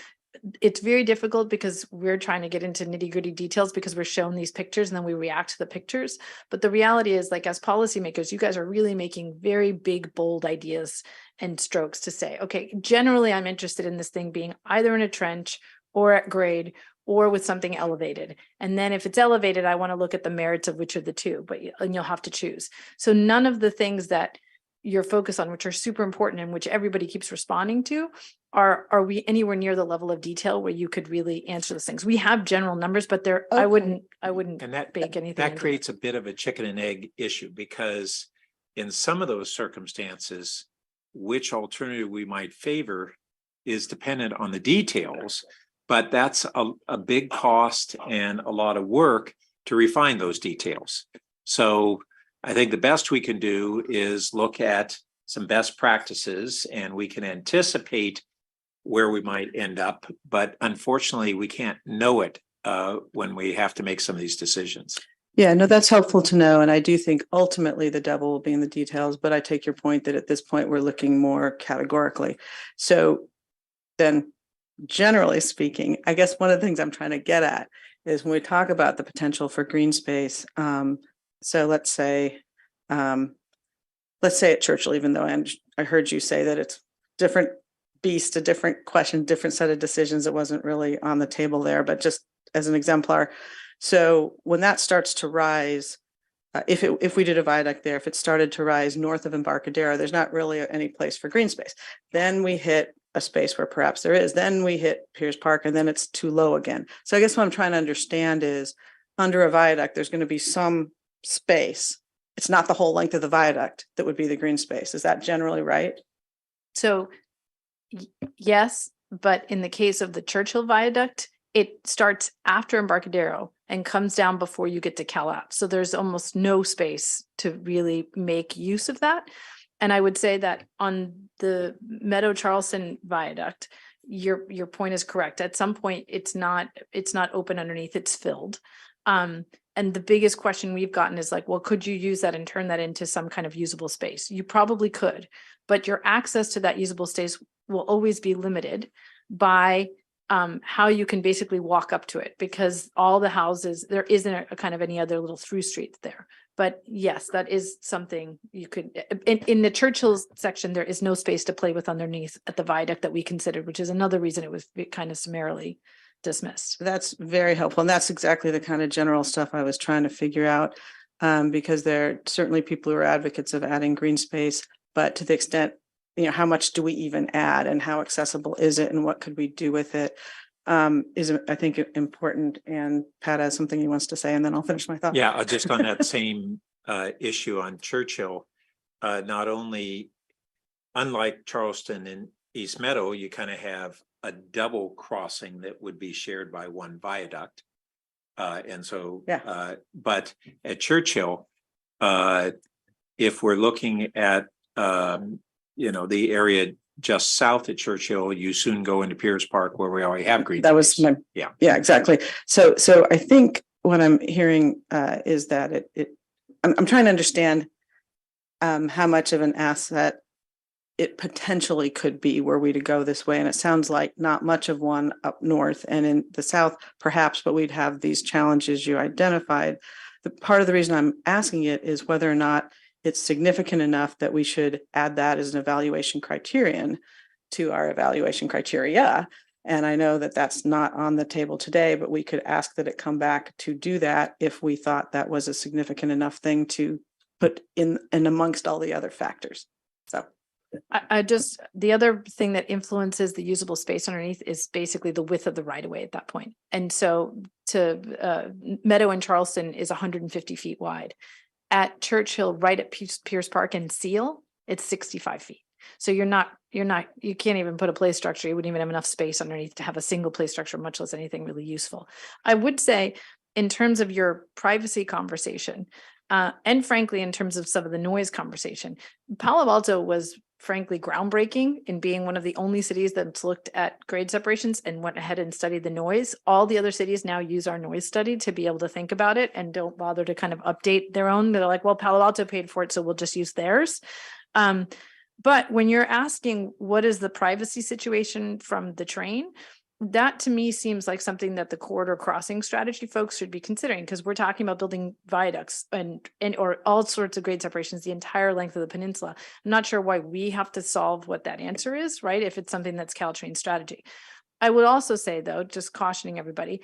it's very difficult because we're trying to get into nitty-gritty details because we're shown these pictures and then we react to the pictures. But the reality is, like, as policymakers, you guys are really making very big, bold ideas and strokes to say, okay, generally I'm interested in this thing being either in a trench or at grade or with something elevated. And then if it's elevated, I want to look at the merits of which of the two, and you'll have to choose. So none of the things that you're focused on, which are super important and which everybody keeps responding to, are we anywhere near the level of detail where you could really answer those things? We have general numbers, but I wouldn't bake anything. That creates a bit of a chicken and egg issue, because in some of those circumstances, which alternative we might favor is dependent on the details, but that's a big cost and a lot of work to refine those details. So I think the best we can do is look at some best practices, and we can anticipate where we might end up, but unfortunately, we can't know it when we have to make some of these decisions. Yeah, no, that's helpful to know. And I do think ultimately the devil will be in the details, but I take your point that at this point we're looking more categorically. So then, generally speaking, I guess one of the things I'm trying to get at is when we talk about the potential for green space. So let's say at Churchill, even though I heard you say that it's different beast, a different question, different set of decisions. It wasn't really on the table there, but just as an exemplar. So when that starts to rise, if we did a viaduct there, if it started to rise north of Embarcadero, there's not really any place for green space. Then we hit a space where perhaps there is. Then we hit Pierce Park, and then it's too low again. So I guess what I'm trying to understand is under a viaduct, there's going to be some space. It's not the whole length of the viaduct that would be the green space. Is that generally right? So yes, but in the case of the Churchill Viaduct, it starts after Embarcadero and comes down before you get to Calap. So there's almost no space to really make use of that. And I would say that on the Meadow Charleston Viaduct, your point is correct. At some point, it's not open underneath, it's filled. And the biggest question we've gotten is like, well, could you use that and turn that into some kind of usable space? You probably could, but your access to that usable space will always be limited by how you can basically walk up to it, because all the houses, there isn't a kind of any other little through streets there. But yes, that is something you could, in the Churchill's section, there is no space to play with underneath at the viaduct that we considered, which is another reason it was kind of summarily dismissed. That's very helpful. And that's exactly the kind of general stuff I was trying to figure out, because there are certainly people who are advocates of adding green space, but to the extent, how much do we even add and how accessible is it and what could we do with it is, I think, important. And Pat has something he wants to say, and then I'll finish my thought. Yeah, just on that same issue on Churchill, not only, unlike Charleston and East Meadow, you kind of have a double crossing that would be shared by one viaduct. And so, but at Churchill, if we're looking at, the area just south of Churchill, you soon go into Pierce Park where we already have green. That was my, yeah, exactly. So I think what I'm hearing is that I'm trying to understand how much of an asset it potentially could be were we to go this way. And it sounds like not much of one up north, and in the south, perhaps, but we'd have these challenges you identified. The part of the reason I'm asking it is whether or not it's significant enough that we should add that as an evaluation criterion to our evaluation criteria. And I know that that's not on the table today, but we could ask that it come back to do that if we thought that was a significant enough thing to put in and amongst all the other factors. So the other thing that influences the usable space underneath is basically the width of the right of way at that point. And so to Meadow and Charleston is 150 feet wide. At Churchill, right at Pierce Park and Seal, it's 65 feet. So you can't even put a play structure. You wouldn't even have enough space underneath to have a single play structure, much less anything really useful. I would say in terms of your privacy conversation, and frankly, in terms of some of the noise conversation, Palo Alto was frankly groundbreaking in being one of the only cities that's looked at grade separations and went ahead and studied the noise. All the other cities now use our noise study to be able to think about it and don't bother to kind of update their own. They're like, well, Palo Alto paid for it, so we'll just use theirs. But when you're asking what is the privacy situation from the train, that to me seems like something that the corridor crossing strategy folks should be considering, because we're talking about building viaducts and or all sorts of grade separations the entire length of the peninsula. I'm not sure why we have to solve what that answer is, right? If it's something that's Caltrain strategy. I would also say, though, just cautioning everybody,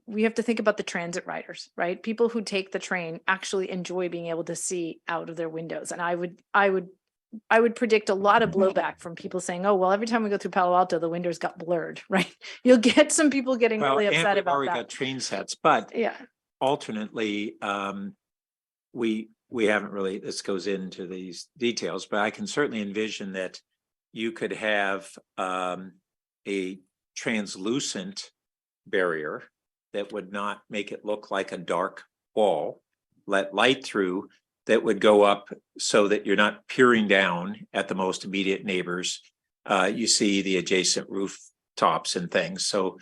we have to think about the transit riders, right? People who take the train actually enjoy being able to see out of their windows. And I would predict a lot of blowback from people saying, oh, well, every time we go through Palo Alto, the windows got blurred, right? You'll get some people getting really upset about already that. Got train sets, but yeah, alternately, we haven't really, this goes into these details, but I can certainly envision that you could have a translucent barrier that would not make it look like a dark wall, let light through that would go up so that you're not peering down at the most immediate neighbors. You see the adjacent rooftops and things. So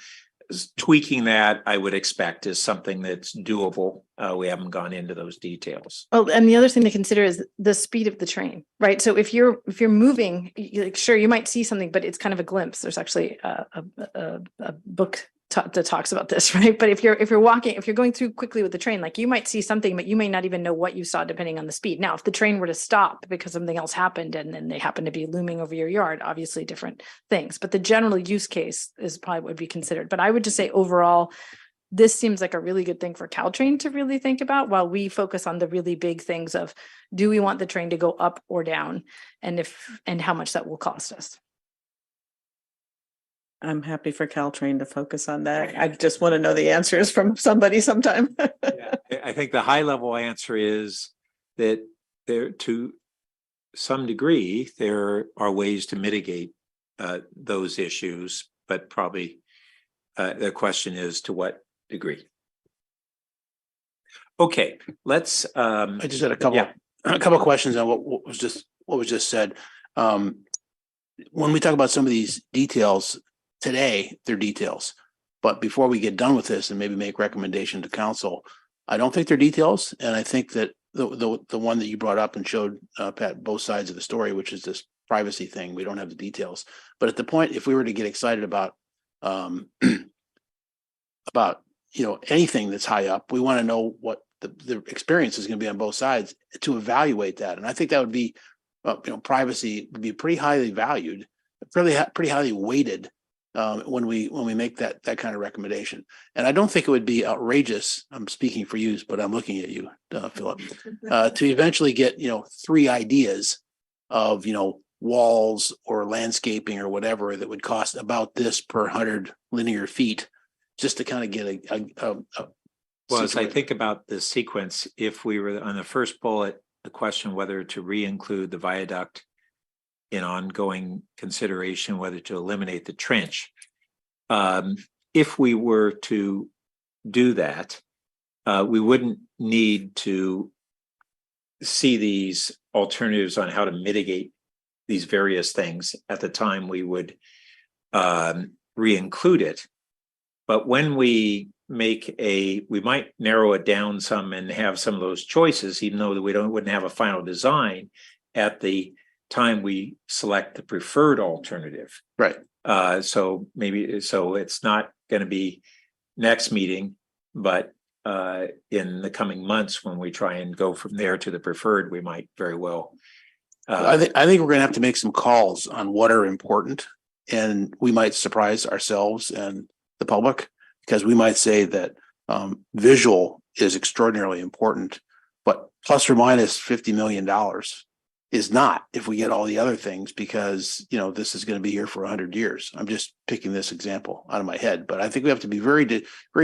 tweaking that, I would expect, is something that's doable. We haven't gone into those details. Well, and the other thing to consider is the speed of the train, right? So if you're moving, like, sure, you might see something, but it's kind of a glimpse. There's actually a book that talks about this, right? But if you're going through quickly with the train, like, you might see something, but you may not even know what you saw depending on the speed. Now, if the train were to stop because something else happened and then they happen to be looming over your yard, obviously different things. But the general use case is probably would be considered. But I would just say overall, this seems like a really good thing for Caltrain to really think about, while we focus on the really big things of, do we want the train to go up or down, and how much that will cost us. I'm happy for Caltrain to focus on that. I just want to know the answers from somebody sometime. Yeah, I think the high level answer is that there, to some degree, there are ways to mitigate those issues, but probably the question is to what degree. Okay, let's. I just had a couple of questions on what was just said. When we talk about some of these details today, they're details. But before we get done with this and maybe make recommendation to council, I don't think they're details. And I think that the one that you brought up and showed, Pat, both sides of the story, which is this privacy thing, we don't have the details. But at the point, if we were to get excited about anything that's high up, we want to know what the experience is going to be on both sides to evaluate that. And I think that would be, privacy would be pretty highly valued, pretty highly weighted when we make that kind of recommendation. And I don't think it would be outrageous. I'm speaking for you, but I'm looking at you, Philip, to eventually get 3 ideas of walls or landscaping or whatever that would cost about this per 100 linear feet, just to kind of get well, as I think about the sequence, if we were on the first bullet, the question whether to re-include the viaduct in ongoing consideration, whether to eliminate the trench. If we were to do that, we wouldn't need to see these alternatives on how to mitigate these various things at the time we would re-include it. But when we we might narrow it down some and have some of those choices, even though we wouldn't have a final design at the time we select the preferred alternative. Right. So it's not going to be next meeting, but in the coming months, when we try and go from there to the preferred, we might very well. I think we're going to have to make some calls on what are important, and we might surprise ourselves and the public, because we might say that visual is extraordinarily important, but plus or minus $50 million is not, if we get all the other things, because this is going to be here for 100 years. I'm just picking this example out of my head, but I think we have to be very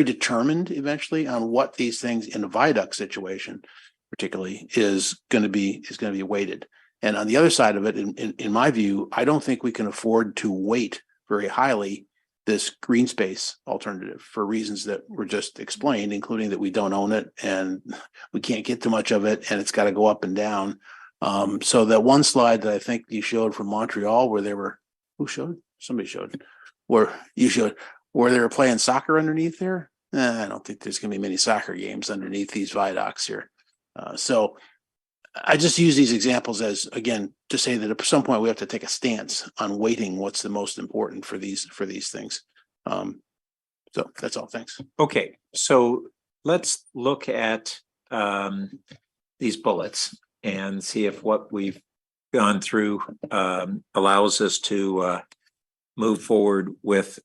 determined eventually on what these things in a viaduct situation, particularly, is going to be weighted. And on the other side of it, in my view, I don't think we can afford to weight very highly this green space alternative for reasons that were just explained, including that we don't own it and we can't get too much of it, and it's got to go up and down. So that one slide that I think you showed from Montreal, where they were, where they were playing soccer underneath there. I don't think there's going to be many soccer games underneath these viaducts here. So I just use these examples as, again, to say that at some point we have to take a stance on weighting what's the most important for these things. So that's all. Thanks. Okay, so let's look at these bullets and see if what we've gone through allows us to move forward with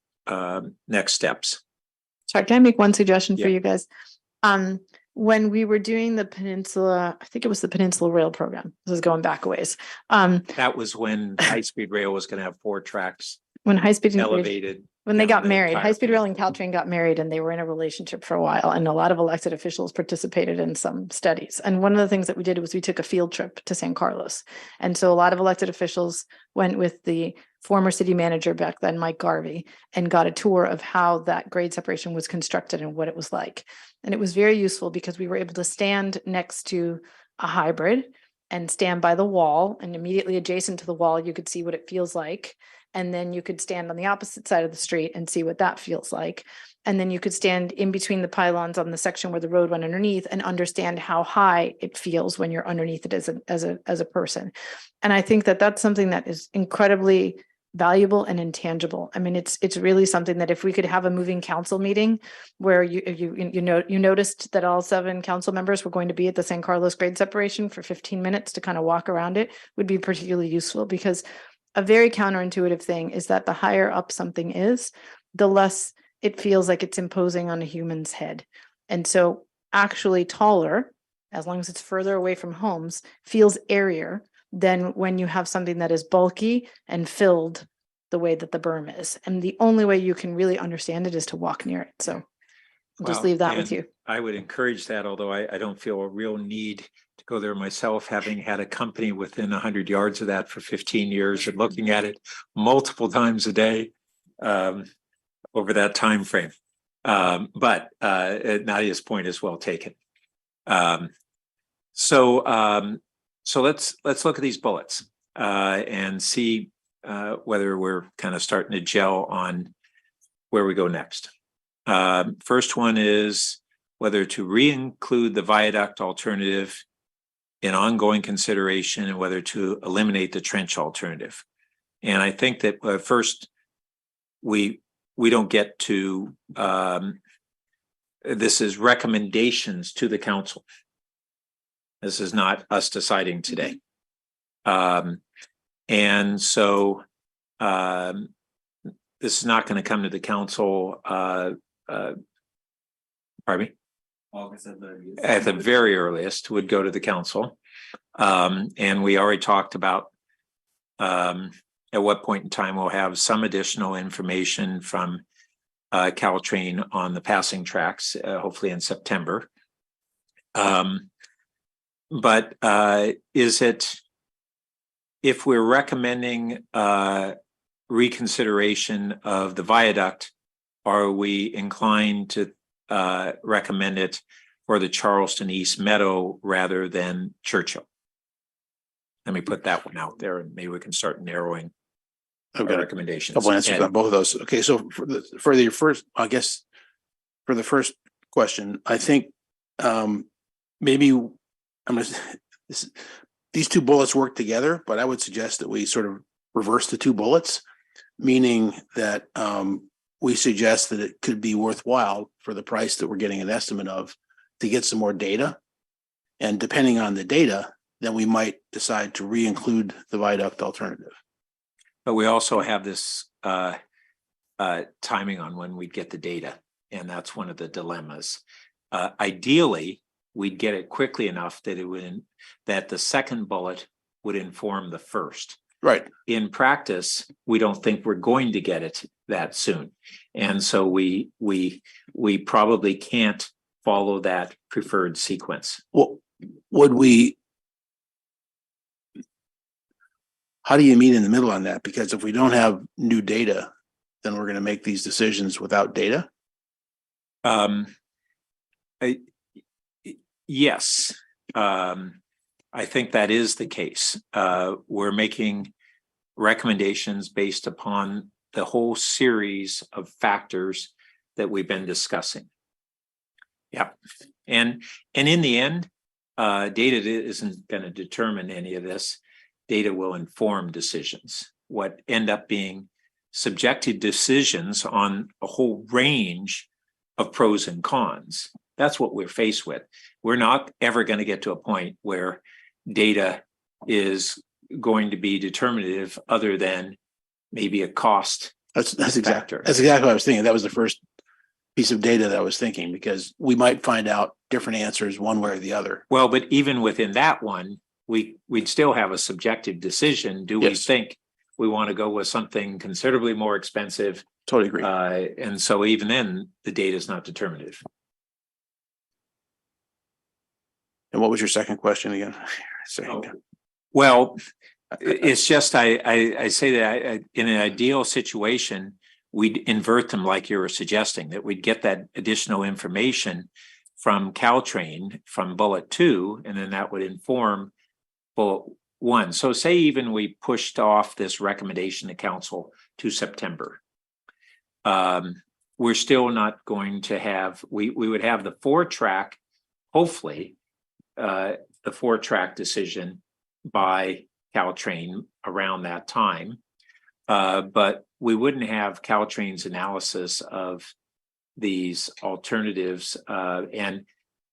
next steps. Sorry, can I make one suggestion for Yeah. you guys? When we were doing the Peninsula, I think it was the Peninsula Rail program. This is going back a ways. That was when high-speed rail was going to have 4 tracks When high speed elevated. when they down got the married, entire high speed rail and Caltrain got married, and they were in a relationship for a while. And a lot of elected officials participated in some studies. And one of the things that we did was we took a field trip to San Carlos. And so a lot of elected officials went with the former city manager back then, Mike Garvey, and got a tour of how that grade separation was constructed and what it was like. And it was very useful because we were able to stand next to a hybrid and stand by the wall, and immediately adjacent to the wall, you could see what it feels like. And then you could stand on the opposite side of the street and see what that feels like. And then you could stand in between the pylons on the section where the road went underneath and understand how high it feels when you're underneath it as a person. And I think that that's something that is incredibly valuable and intangible. I mean, it's really something that if we could have a moving council meeting where you noticed that all 7 council members were going to be at the San Carlos grade separation for 15 minutes to kind of walk around it, would be particularly useful, because a very counterintuitive thing is that the higher up something is, the less it feels like it's imposing on a human's head. And so actually taller, as long as it's further away from homes, feels airier than when you have something that is bulky and filled the way that the berm is. And the only way you can really understand it is to walk near it. So I'll just Well, leave that with and you. I would encourage that, although I don't feel a real need to go there myself, having had a company within 100 yards of that for 15 years and looking at it multiple times a day over that time frame. But Nadia's point is well taken. So let's look at these bullets and see whether we're kind of starting to gel on where we go next. First one is whether to re-include the viaduct alternative in ongoing consideration and whether to eliminate the trench alternative. And I think that first we don't get to this is recommendations to the council. This is not us deciding today. And so this is not going to come to the council, pardon me? August at the very earliest would go to the council. And we already talked about at what point in time we'll have some additional information from Caltrain on the passing tracks, hopefully in September. But is it, if we're recommending reconsideration of the viaduct, are we inclined to recommend it for the Charleston East Meadow rather than Churchill? Let me put that one out there and maybe we can start narrowing I've got recommendations. a couple answers on both of those. Okay, so for the first, I guess, for the first question, I think maybe these 2 bullets work together, but I would suggest that we sort of reverse the 2 bullets, meaning that we suggest that it could be worthwhile for the price that we're getting an estimate of to get some more data. And depending on the data, then we might decide to re-include the viaduct alternative. But we also have this timing on when we get the data, and that's one of the dilemmas. Ideally, we'd get it quickly enough that that the second bullet would inform the first. Right. In practice, we don't think we're going to get it that soon, and so we probably can't follow that preferred sequence. Well, would we? How do you meet in the middle on that? Because if we don't have new data, then we're going to make these decisions without data. Yes, I think that is the case. We're making recommendations based upon the whole series of factors that we've been discussing. Yeah, and in the end, data isn't going to determine any of this. Data will inform decisions. What end up being subjective decisions on a whole range of pros and cons. That's what we're faced with. We're not ever going to get to a point where data is going to be determinative other than maybe a cost. That's exactly what I was thinking. That was the first piece of data that I was thinking, because we might find out different answers one way or the other. Well, but even within that one, we'd still have a subjective decision. Do we think we want to go with something considerably more expensive? Totally agree. And so even then, the data is not determinative. And what was your second question again? Well, It's just, I say that in an ideal situation, we'd invert them like you were suggesting, that we'd get that additional information from Caltrain, from bullet 2, and then that would inform bullet 1. So say even we pushed off this recommendation to council to September. We're still not going to have, we would have the 4-track, hopefully, the 4-track decision by Caltrain around that time. But we wouldn't have Caltrain's analysis of these alternatives. We haven't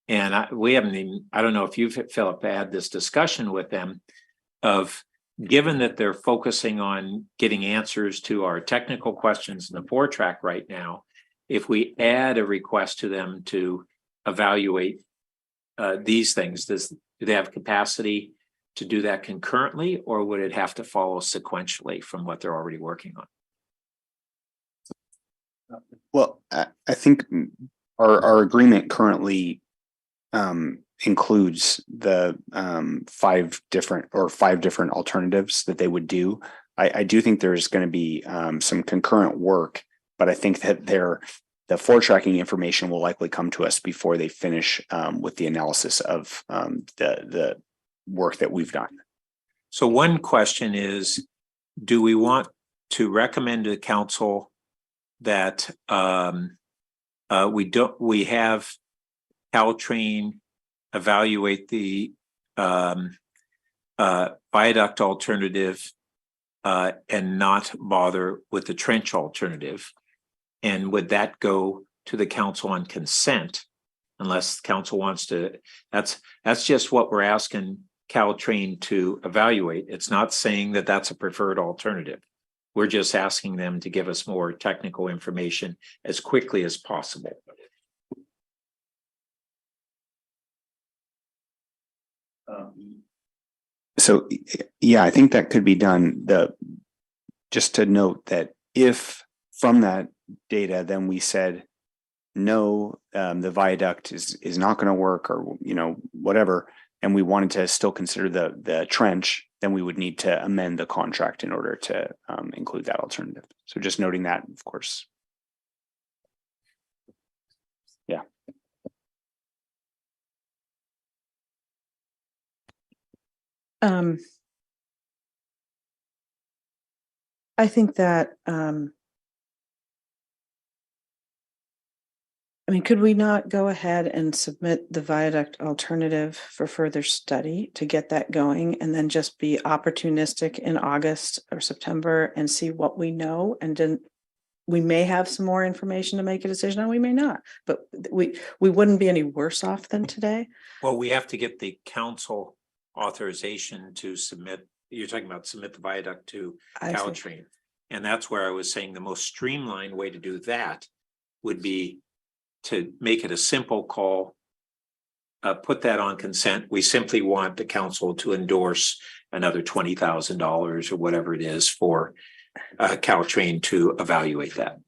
even, I don't know if you've, Philip, had this discussion with them of, given that they're focusing on getting answers to our technical questions in the 4-track right now, if we add a request to them to evaluate these things, do they have capacity to do that concurrently, or would it have to follow sequentially from what they're already working on? Well, I think our agreement currently includes the 5 different alternatives that they would do. I do think there's going to be some concurrent work, but I think that the 4-tracking information will likely come to us before they finish with the analysis of the work that we've done. So one question is, do we want to recommend to the council that we have Caltrain evaluate the viaduct alternative and not bother with the trench alternative? And would that go to the council on consent unless council wants to? That's just what we're asking Caltrain to evaluate. It's not saying that that's a preferred alternative. We're just asking them to give us more technical information as quickly as possible. So, yeah, I think that could be done. Just to note that if from that data, then we said, no, the viaduct is not going to work, or, whatever, and we wanted to still consider the trench, then we would need to amend the contract in order to include that alternative. So just noting that, of course. Yeah. I think that, could we not go ahead and submit the viaduct alternative for further study to get that going, and then just be opportunistic in August or September and see what we know? And then we may have some more information to make a decision on, we may not, but we wouldn't be any worse off than today. Well, we have to get the council authorization to submit. You're talking about submit the viaduct to Caltrain. And that's where I was saying the most streamlined way to do that would be to make it a simple call, put that on consent. We simply want the council to endorse another $20,000 or whatever it is for Caltrain to evaluate that.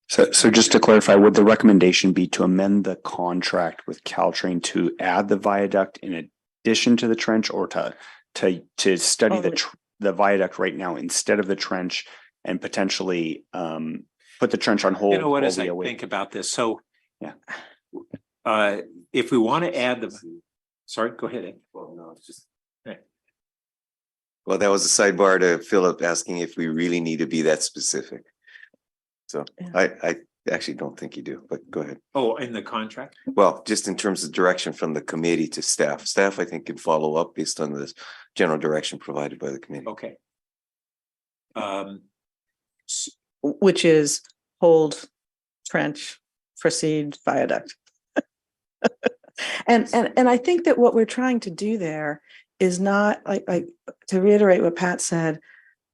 So just to clarify, would the recommendation be to amend the contract with Caltrain to add the viaduct in addition to the trench, or to study the viaduct right now instead of the trench, and potentially put the trench on hold? You know what, as I think about this, so yeah, if we want to add sorry, go ahead, Ed. Well, no, it's just right. Well, that was a sidebar to Philip asking if we really need to be that specific. So I actually don't think you do, but go ahead. Oh, in the contract? Well, just in terms of direction from the committee to staff. Staff, I think, can follow up based on this general direction provided by the committee. Okay. Which is hold, trench, proceed, viaduct. And I think that what we're trying to do there is not, like to reiterate what Pat said,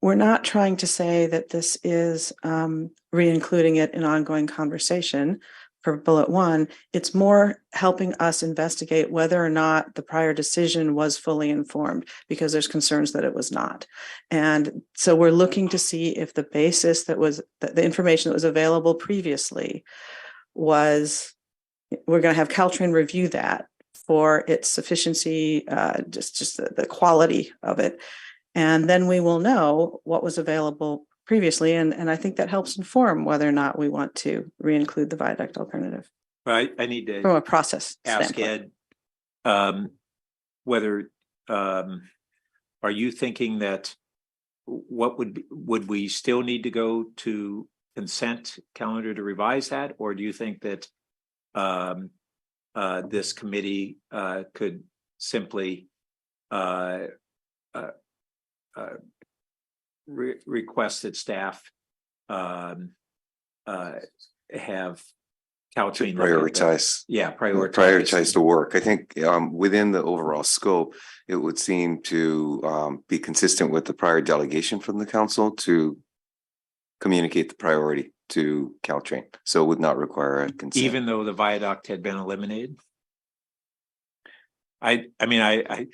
we're not trying to say that this is re-including it in ongoing conversation for bullet 1. It's more helping us investigate whether or not the prior decision was fully informed, because there's concerns that it was not. And so we're looking to see if the basis that was the information that was available previously was, we're going to have Caltrain review that for its sufficiency, just the quality of it. And then we will know what was available previously. And I think that helps inform whether or not we want to re-include the viaduct alternative I need to from a process ask standpoint. Ed, whether, are you thinking that what would we still need to go to consent calendar to revise that? Or do you think that this committee could simply request that staff have Caltrain Prioritize. prioritize the work. I think within the overall scope, it would seem to be consistent with the prior delegation from the council to communicate the priority to Caltrain. So it would not require a consent. even though the viaduct had been eliminated? I mean, I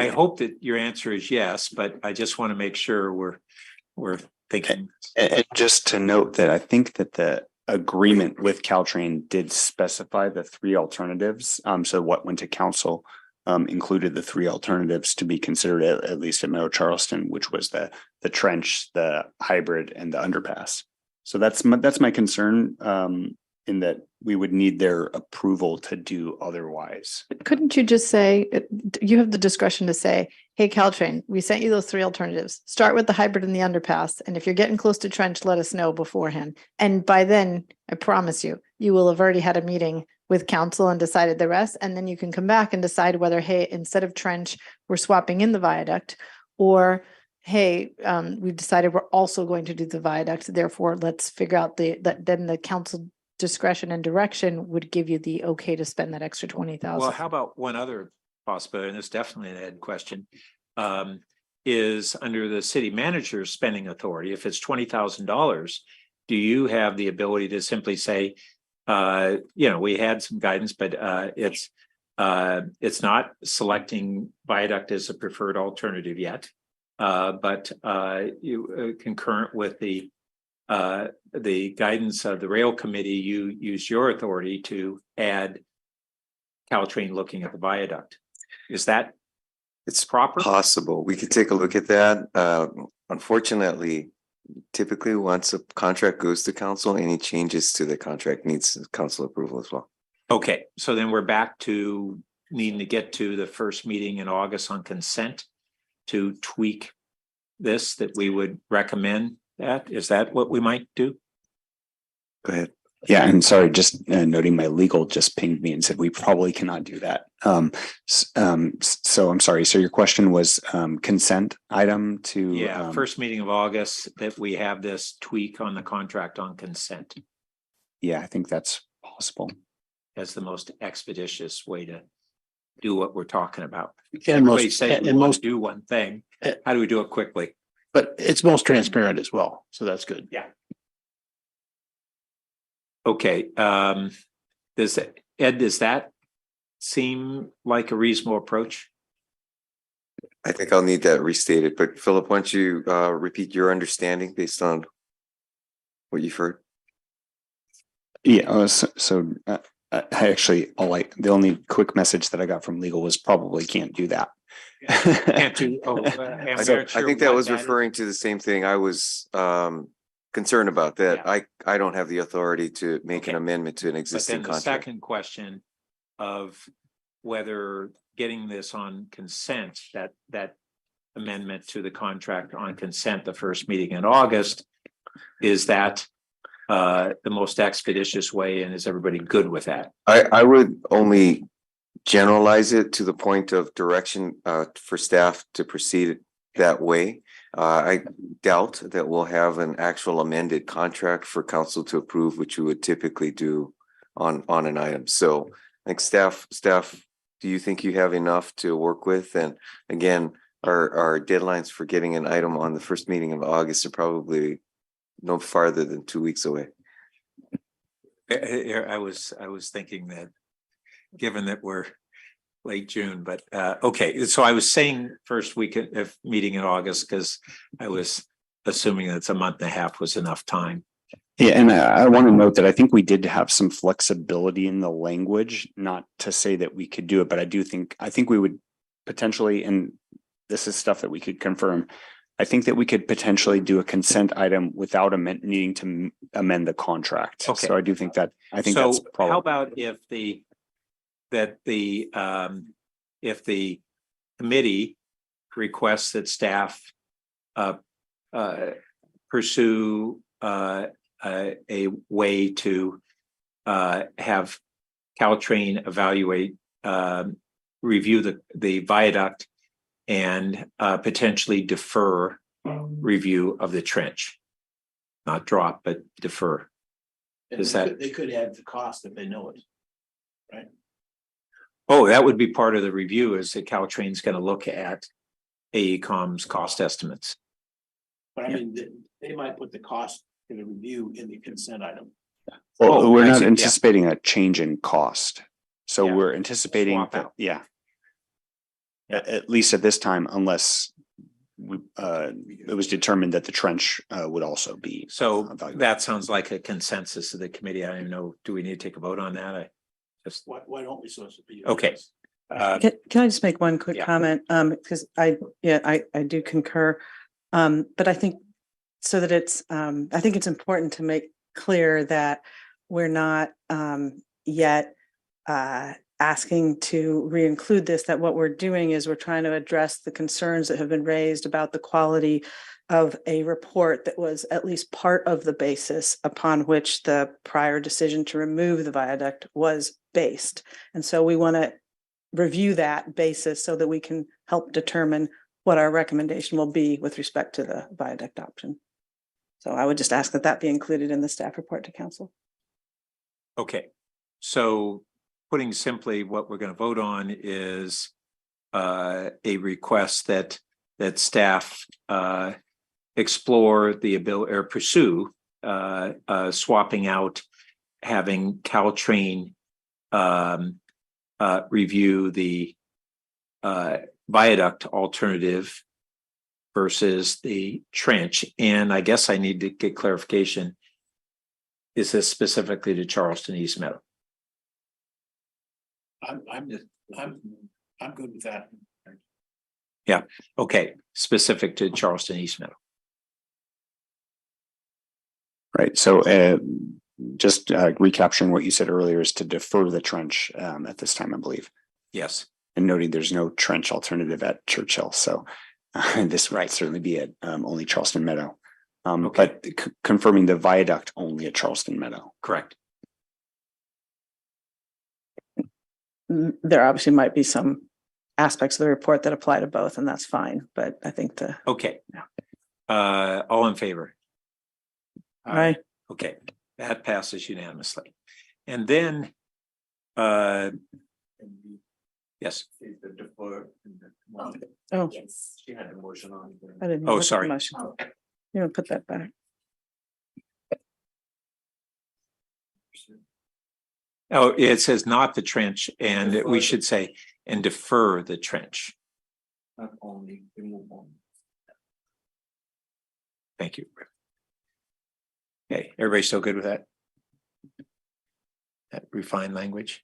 hope that your answer is yes, but I just want to make sure we're thinking. And just to note that I think that the agreement with Caltrain did specify the three alternatives. So what went to council included the three alternatives to be considered at least at Meadow Charleston, which was the trench, the hybrid, and the underpass. So that's my concern, in that we would need their approval to do otherwise. Couldn't you just say, you have the discretion to say, hey, Caltrain, we sent you those three alternatives. Start with the hybrid and the underpass. And if you're getting close to trench, let us know beforehand. And by then, I promise you, you will have already had a meeting with council and decided the rest. And then you can come back and decide whether, hey, instead of trench, we're swapping in the viaduct, or hey, we've decided we're also going to do the viaduct. Therefore, let's figure out then the council discretion and direction would give you the okay to spend that extra 20,000. Well, how about one other possibility, and it's definitely an Ed question, is under the city manager's spending authority, if it's $20,000, do you have the ability to simply say, we had some guidance, but it's not selecting viaduct as a preferred alternative yet, but you concurrent with the guidance of the rail committee, you use your authority to add Caltrain looking at the viaduct. Is that it's proper? Possible. We could take a look at that. Unfortunately, typically once a contract goes to council, any changes to the contract needs council approval as well. Okay, so then we're back to needing to get to the first meeting in August on consent to tweak this, that we would recommend. Is that what we might do? Go ahead. Yeah, and sorry, just noting my legal just pinged me and said we probably cannot do that. So I'm sorry. So your question was consent item to first meeting of August, that we have this tweak on the contract on consent. Yeah, I think that's possible. As the most expeditious way to do what we're talking about. And Everybody most- says we and want most- to do one thing. How do we do it quickly? But it's most transparent as well. So that's good. Yeah. Okay, does that seem like a reasonable approach? I think I'll need that restated, but Philip, why don't you repeat your understanding based on what you've heard? Yeah, I actually, the only quick message that I got from legal was probably can't do that. Can't do. I think that was referring to the same thing. I was concerned about that. Yeah. I don't have the authority to make an amendment to an But existing then the contract. second question of whether getting this on consent, that amendment to the contract on consent, the first meeting in August, is that the most expeditious way, and is everybody good with that? I would only generalize it to the point of direction for staff to proceed that way. I doubt that we'll have an actual amended contract for council to approve, which we would typically do on an item. So I think staff, do you think you have enough to work with? And again, our deadlines for getting an item on the first meeting of August are probably no farther than 2 weeks away. I was thinking that, given that we're late June, but okay. So I was saying first week of meeting in August because I was assuming that it's a month and a half was enough time. Yeah, and I want to note that I think we did have some flexibility in the language, not to say that we could do it, but I think we would potentially, and this is stuff that we could confirm. I think that we could potentially do a consent item without needing to amend the contract. Okay. So I do think that, I think So that's probably. how about if if the committee requests that staff pursue a way to have Caltrain evaluate, review the viaduct and potentially defer review of the trench, not drop, but defer. Is that? They could add the cost if they know it, right? Oh, that would be part of the review, is that Caltrain's going to look at AECom's cost estimates. But I mean, they might put the cost in the review in the consent item. Well, we're I not see, yeah. anticipating a change in cost. So Yeah. we're anticipating Swap that, out. yeah. At least at this time, unless it was determined that the trench would also be. So evaluated. that sounds like a consensus of the committee. I don't even know, do we need to take a vote on that? I just, Why don't we so be? okay. Can I just make one quick yeah. comment? Because I do concur. But I think so that it's, I think it's important to make clear that we're not yet asking to re-include this, that what we're doing is we're trying to address the concerns that have been raised about the quality of a report that was at least part of the basis upon which the prior decision to remove the viaduct was based. And so we want to review that basis so that we can help determine what our recommendation will be with respect to the viaduct option. So I would just ask that that be included in the staff report to council. Okay, so putting simply, what we're going to vote on is a request that staff explore the ability or pursue swapping out, having Caltrain review the viaduct alternative versus the trench. And I guess I need to get clarification. Is this specifically to Charleston East Meadow? I'm good with that. Yeah, okay, specific to Charleston East Meadow. Right. So just recapturing what you said earlier is to defer the trench at this time, I believe. Yes. And noting there's no trench alternative at Churchill. So this would certainly be at only Charleston Meadow. But confirming the viaduct only at Charleston Meadow. Correct. There obviously might be some aspects of the report that apply to both, and that's fine. But I think the Okay. All in favor? Aye. Okay, that passes unanimously. And then yes. Oh, She had a motion on. I didn't. Oh, look at the sorry. motion. You know, put that back. Oh, it says not the trench, and we should say and defer the trench. Not only remove one. Thank you. Okay, everybody still good with that? That refined language?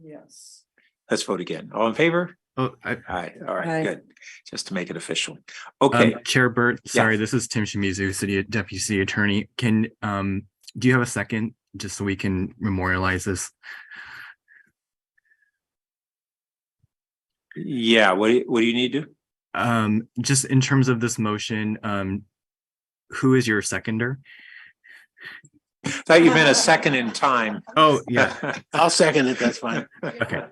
Yes. Let's vote again. All in favor? Oh, All right, Aye. good. Just to make it official. Okay. Chair Burt, sorry, Yeah. this is Tim Shimizu, Deputy City Attorney. Can do you have a second just so we can memorialize this? Yeah, what do you need to? Just in terms of this motion, who is your seconder? Thought you meant a second in time. Oh, yeah. I'll second it. That's fine. Okay.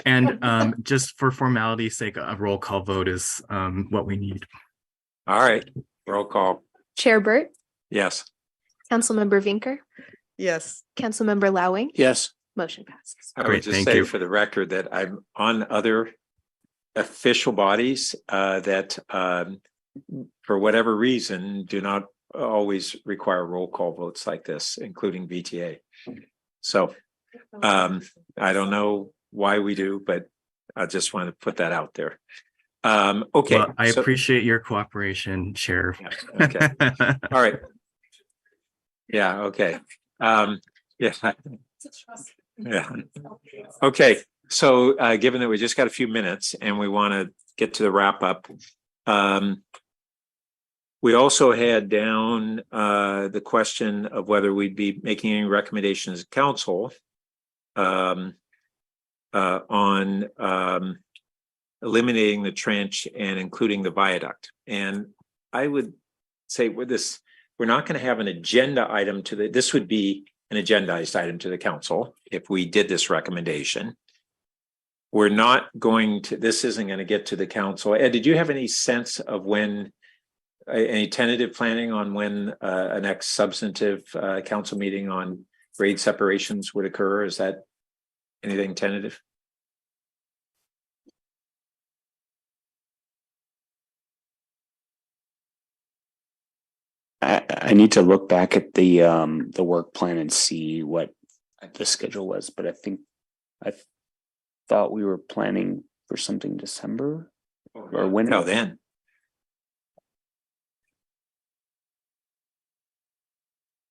And just for formality's sake, a roll call vote is what we need. All right, roll call. Chair Burt, Yes. Councilmember Vinker, Yes. Councilmember Lowing, Yes. motion passes. I would Great, just thank say you. for the record that I'm on other official bodies that for whatever reason do not always require roll call votes like this, including VTA. So I don't know why we do, but I just want to put that out there. Okay. Well, I appreciate your cooperation, Chair. Okay. All right. Yeah, okay. Yeah. Yeah. Okay, So given that we just got a few minutes and we want to get to the wrap up, we also had down the question of whether we'd be making any recommendations to council on eliminating the trench and including the viaduct. And I would say with this, we're not going to have an agenda item to this would be an agendized item to the council if we did this recommendation. We're not going to, this isn't going to get to the council. Ed, did you have any sense of when, any tentative planning on when a next substantive council meeting on grade separations would occur? Is that anything tentative? I need to look back at the work plan and see what the schedule was, but I think I thought we were planning for something December or when? No, then.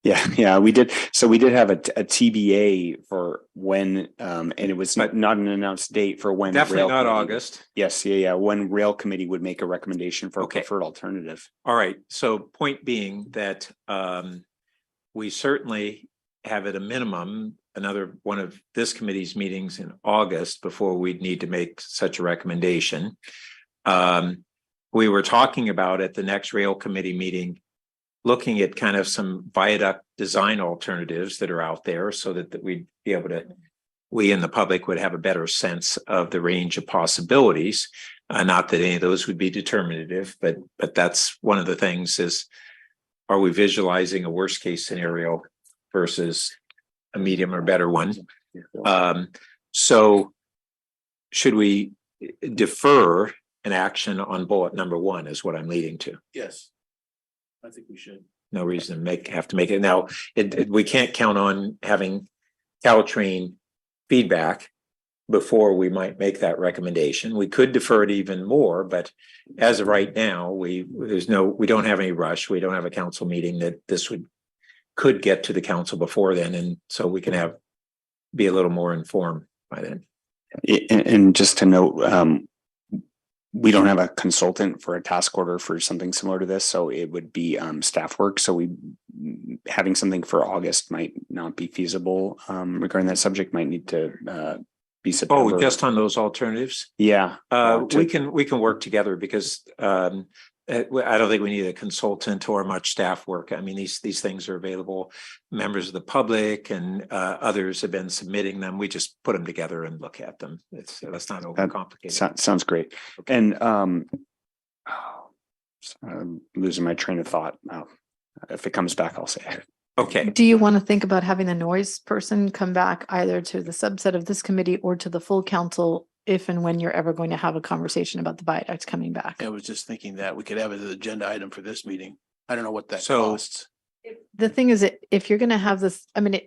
Yeah, we did. So we did have a TBA for when, and it was not an announced date for when. Definitely not Committee, August. Yes, yeah. When Rail Committee would make a recommendation for a preferred alternative. All right. So point being that we certainly have at a minimum another one of this committee's meetings in August before we'd need to make such a recommendation. We were talking about at the next Rail Committee meeting, looking at kind of some viaduct design alternatives that are out there so that we'd be able to, we in the public would have a better sense of the range of possibilities. Not that any of those would be determinative, but that's one of the things is, are we visualizing a worst case scenario versus a medium or better one? So should we defer an action on bullet number 1 is what I'm leading to. Yes. I think we should. No reason to have to make it now. We can't count on having Caltrain feedback before we might make that recommendation. We could defer it even more, but as of right now, we don't have any rush. We don't have a council meeting that this could get to the council before then, and so we can be a little more informed by then. And just to note, we don't have a consultant for a task order for something similar to this, so it would be staff work. So having something for August might not be feasible regarding that subject. Might need to be September. Oh, just on those alternatives? Yeah, we can work together because I don't think we need a consultant or much staff work. I mean, these things are available. Members of the public and others have been submitting them. We just put them together and look at them. That's not overcomplicated. Sounds great. Okay. And I'm losing my train of thought now. If it comes back, I'll say it. Okay. Do you want to think about having the noise person come back either to the subset of this committee or to the full council if and when you're ever going to have a conversation about the viaducts coming back? I was just thinking that we could have it as an agenda item for this meeting. I don't know what that costs. The thing is, if you're going to have this, I mean,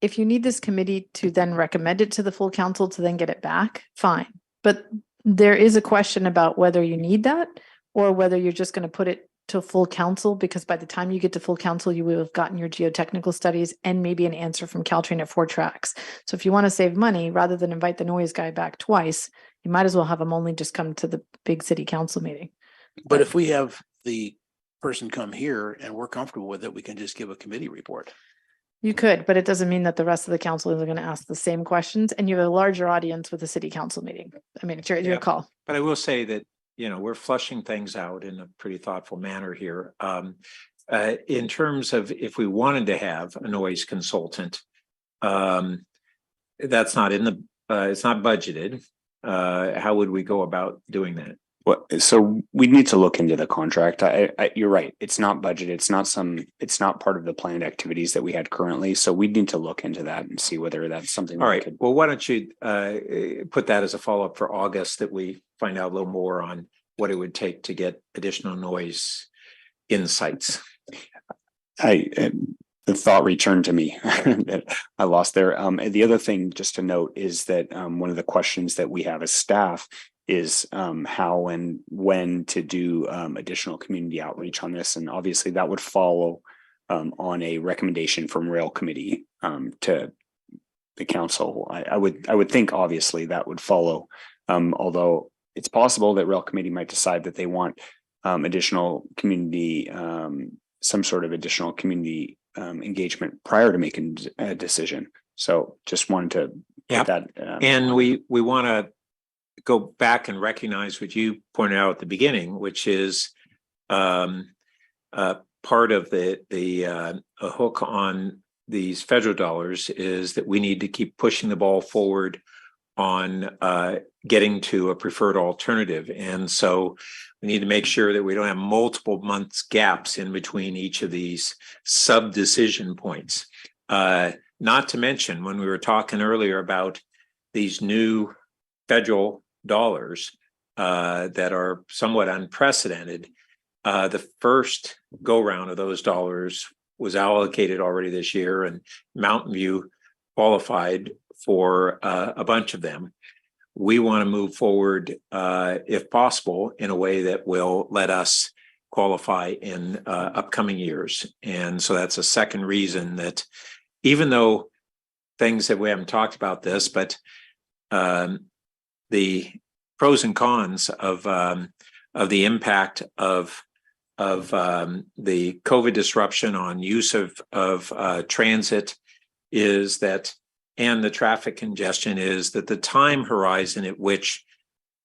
if you need this committee to then recommend it to the full council to then get it back, fine. But there is a question about whether you need that or whether you're just going to put it to full council, because by the time you get to full council, you will have gotten your geotechnical studies and maybe an answer from Caltrain at 4 tracks. So if you want to save money, rather than invite the noise guy back twice, you might as well have him only just come to the big city council meeting. But if we have the person come here and we're comfortable with it, we can just give a committee report. You could, but it doesn't mean that the rest of the council is going to ask the same questions, and you have a larger audience with a city council meeting. I mean, it's your call. But I will say that, we're flushing things out in a pretty thoughtful manner here. In terms of if we wanted to have a noise consultant, that's not it's not budgeted. How would we go about doing that? So we need to look into the contract. You're right. It's not budgeted. It's not part of the planned activities that we had currently. So we need to look into that and see whether that's something. All right. Well, why don't you put that as a follow-up for August, that we find out a little more on what it would take to get additional noise insights. The thought returned to me that I lost there. The other thing just to note is that one of the questions that we have as staff is how and when to do additional community outreach on this. And obviously that would follow on a recommendation from Rail Committee to the council. I would think obviously that would follow. Although it's possible that rail committee might decide that they want additional community, some sort of additional community engagement prior to making a decision. So just wanted to Yeah, put that. and we want to go back and recognize what you pointed out at the beginning, which is part of the hook on these federal dollars is that we need to keep pushing the ball forward on getting to a preferred alternative. And so we need to make sure that we don't have multiple months gaps in between each of these sub decision points. Not to mention, when we were talking earlier about these new federal dollars that are somewhat unprecedented, the first go round of those dollars was allocated already this year, and Mountain View qualified for a bunch of them. We want to move forward, if possible, in a way that will let us qualify in upcoming years. And so that's a second reason that, even though things that we haven't talked about this, but the pros and cons of the impact of the COVID disruption on use of transit is that, and the traffic congestion is that the time horizon at which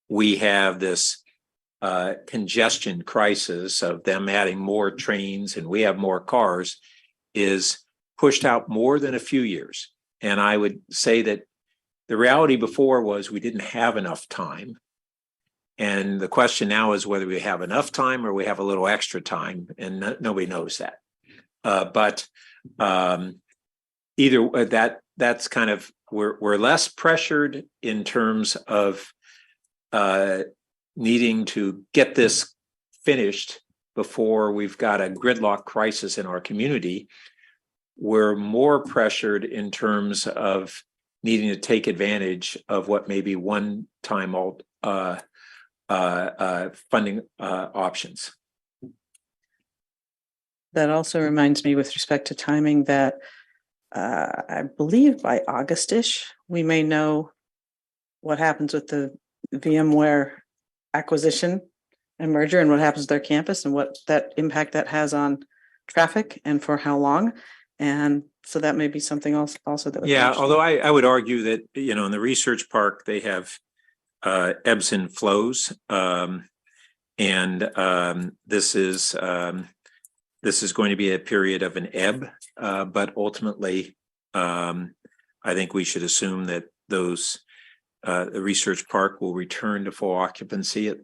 we have this congestion crisis of them adding more trains and we have more cars is pushed out more than a few years. And I would say that the reality before was we didn't have enough time. And the question now is whether we have enough time or we have a little extra time, and nobody knows that. But either that's kind of, we're less pressured in terms of needing to get this finished before we've got a gridlock crisis in our community. We're more pressured in terms of needing to take advantage of what may be one-time funding options. That also reminds me, with respect to timing, that I believe by August-ish, we may know what happens with the VMware acquisition and merger and what happens with their campus and what that impact that has on traffic and for how long. And so that may be something else also that. Yeah, although I would argue that, in the research park, they have ebbs and flows. And this is going to be a period of an ebb, but ultimately, I think we should assume that the research park will return to full occupancy,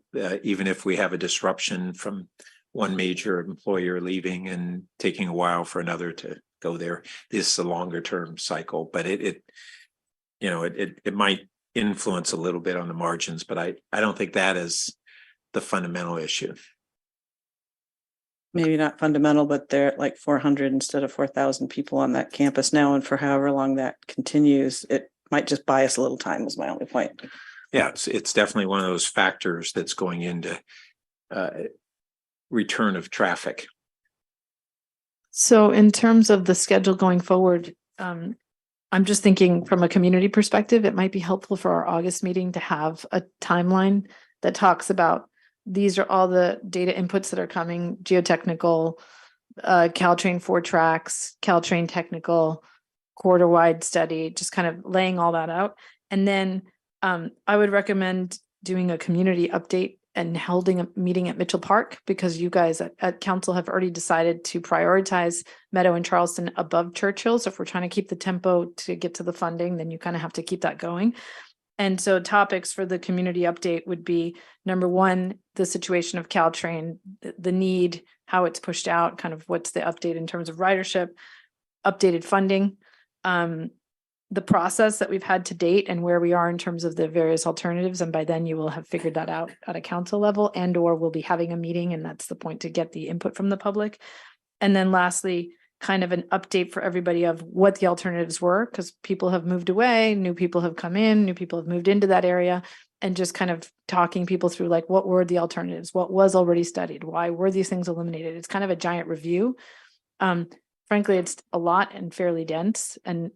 even if we have a disruption from one major employer leaving and taking a while for another to go there. This is a longer term cycle, but it might influence a little bit on the margins, but I don't think that is the fundamental issue. Maybe not fundamental, but they're at like 400 instead of 4,000 people on that campus now. And for however long that continues, it might just buy us a little time, is my only point. Yeah, it's definitely one of those factors that's going into return of traffic. So in terms of the schedule going forward, I'm just thinking from a community perspective, it might be helpful for our August meeting to have a timeline that talks about these are all the data inputs that are coming: geotechnical, Caltrain 4 tracks, Caltrain technical, quarter-wide study, just kind of laying all that out. And then I would recommend doing a community update and holding a meeting at Mitchell Park, because you guys at council have already decided to prioritize Meadow and Charleston above Churchill. So if we're trying to keep the tempo to get to the funding, then you kind of have to keep that going. And so topics for the community update would be, number one, the situation of Caltrain, the need, how it's pushed out, kind of what's the update in terms of ridership, updated funding, the process that we've had to date and where we are in terms of the various alternatives. And by then you will have figured that out at a council level, and or we'll be having a meeting, and that's the point, to get the input from the public. And then lastly, kind of an update for everybody of what the alternatives were, because people have moved away, new people have come in, new people have moved into that area, and just kind of talking people through, like, what were the alternatives? What was already studied? Why were these things eliminated? It's kind of a giant review. Frankly, it's a lot and fairly dense. And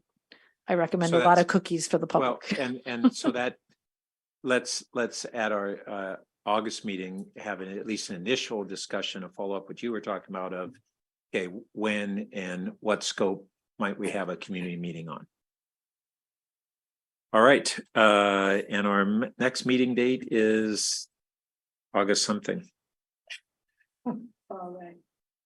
I recommend So a lot that's- of cookies for the Well, public. and so that, let's at our August meeting, have at least an initial discussion, a follow-up, what you were talking about of, okay, when and what scope might we have a community meeting on? All right, and our next meeting date is August something. All right.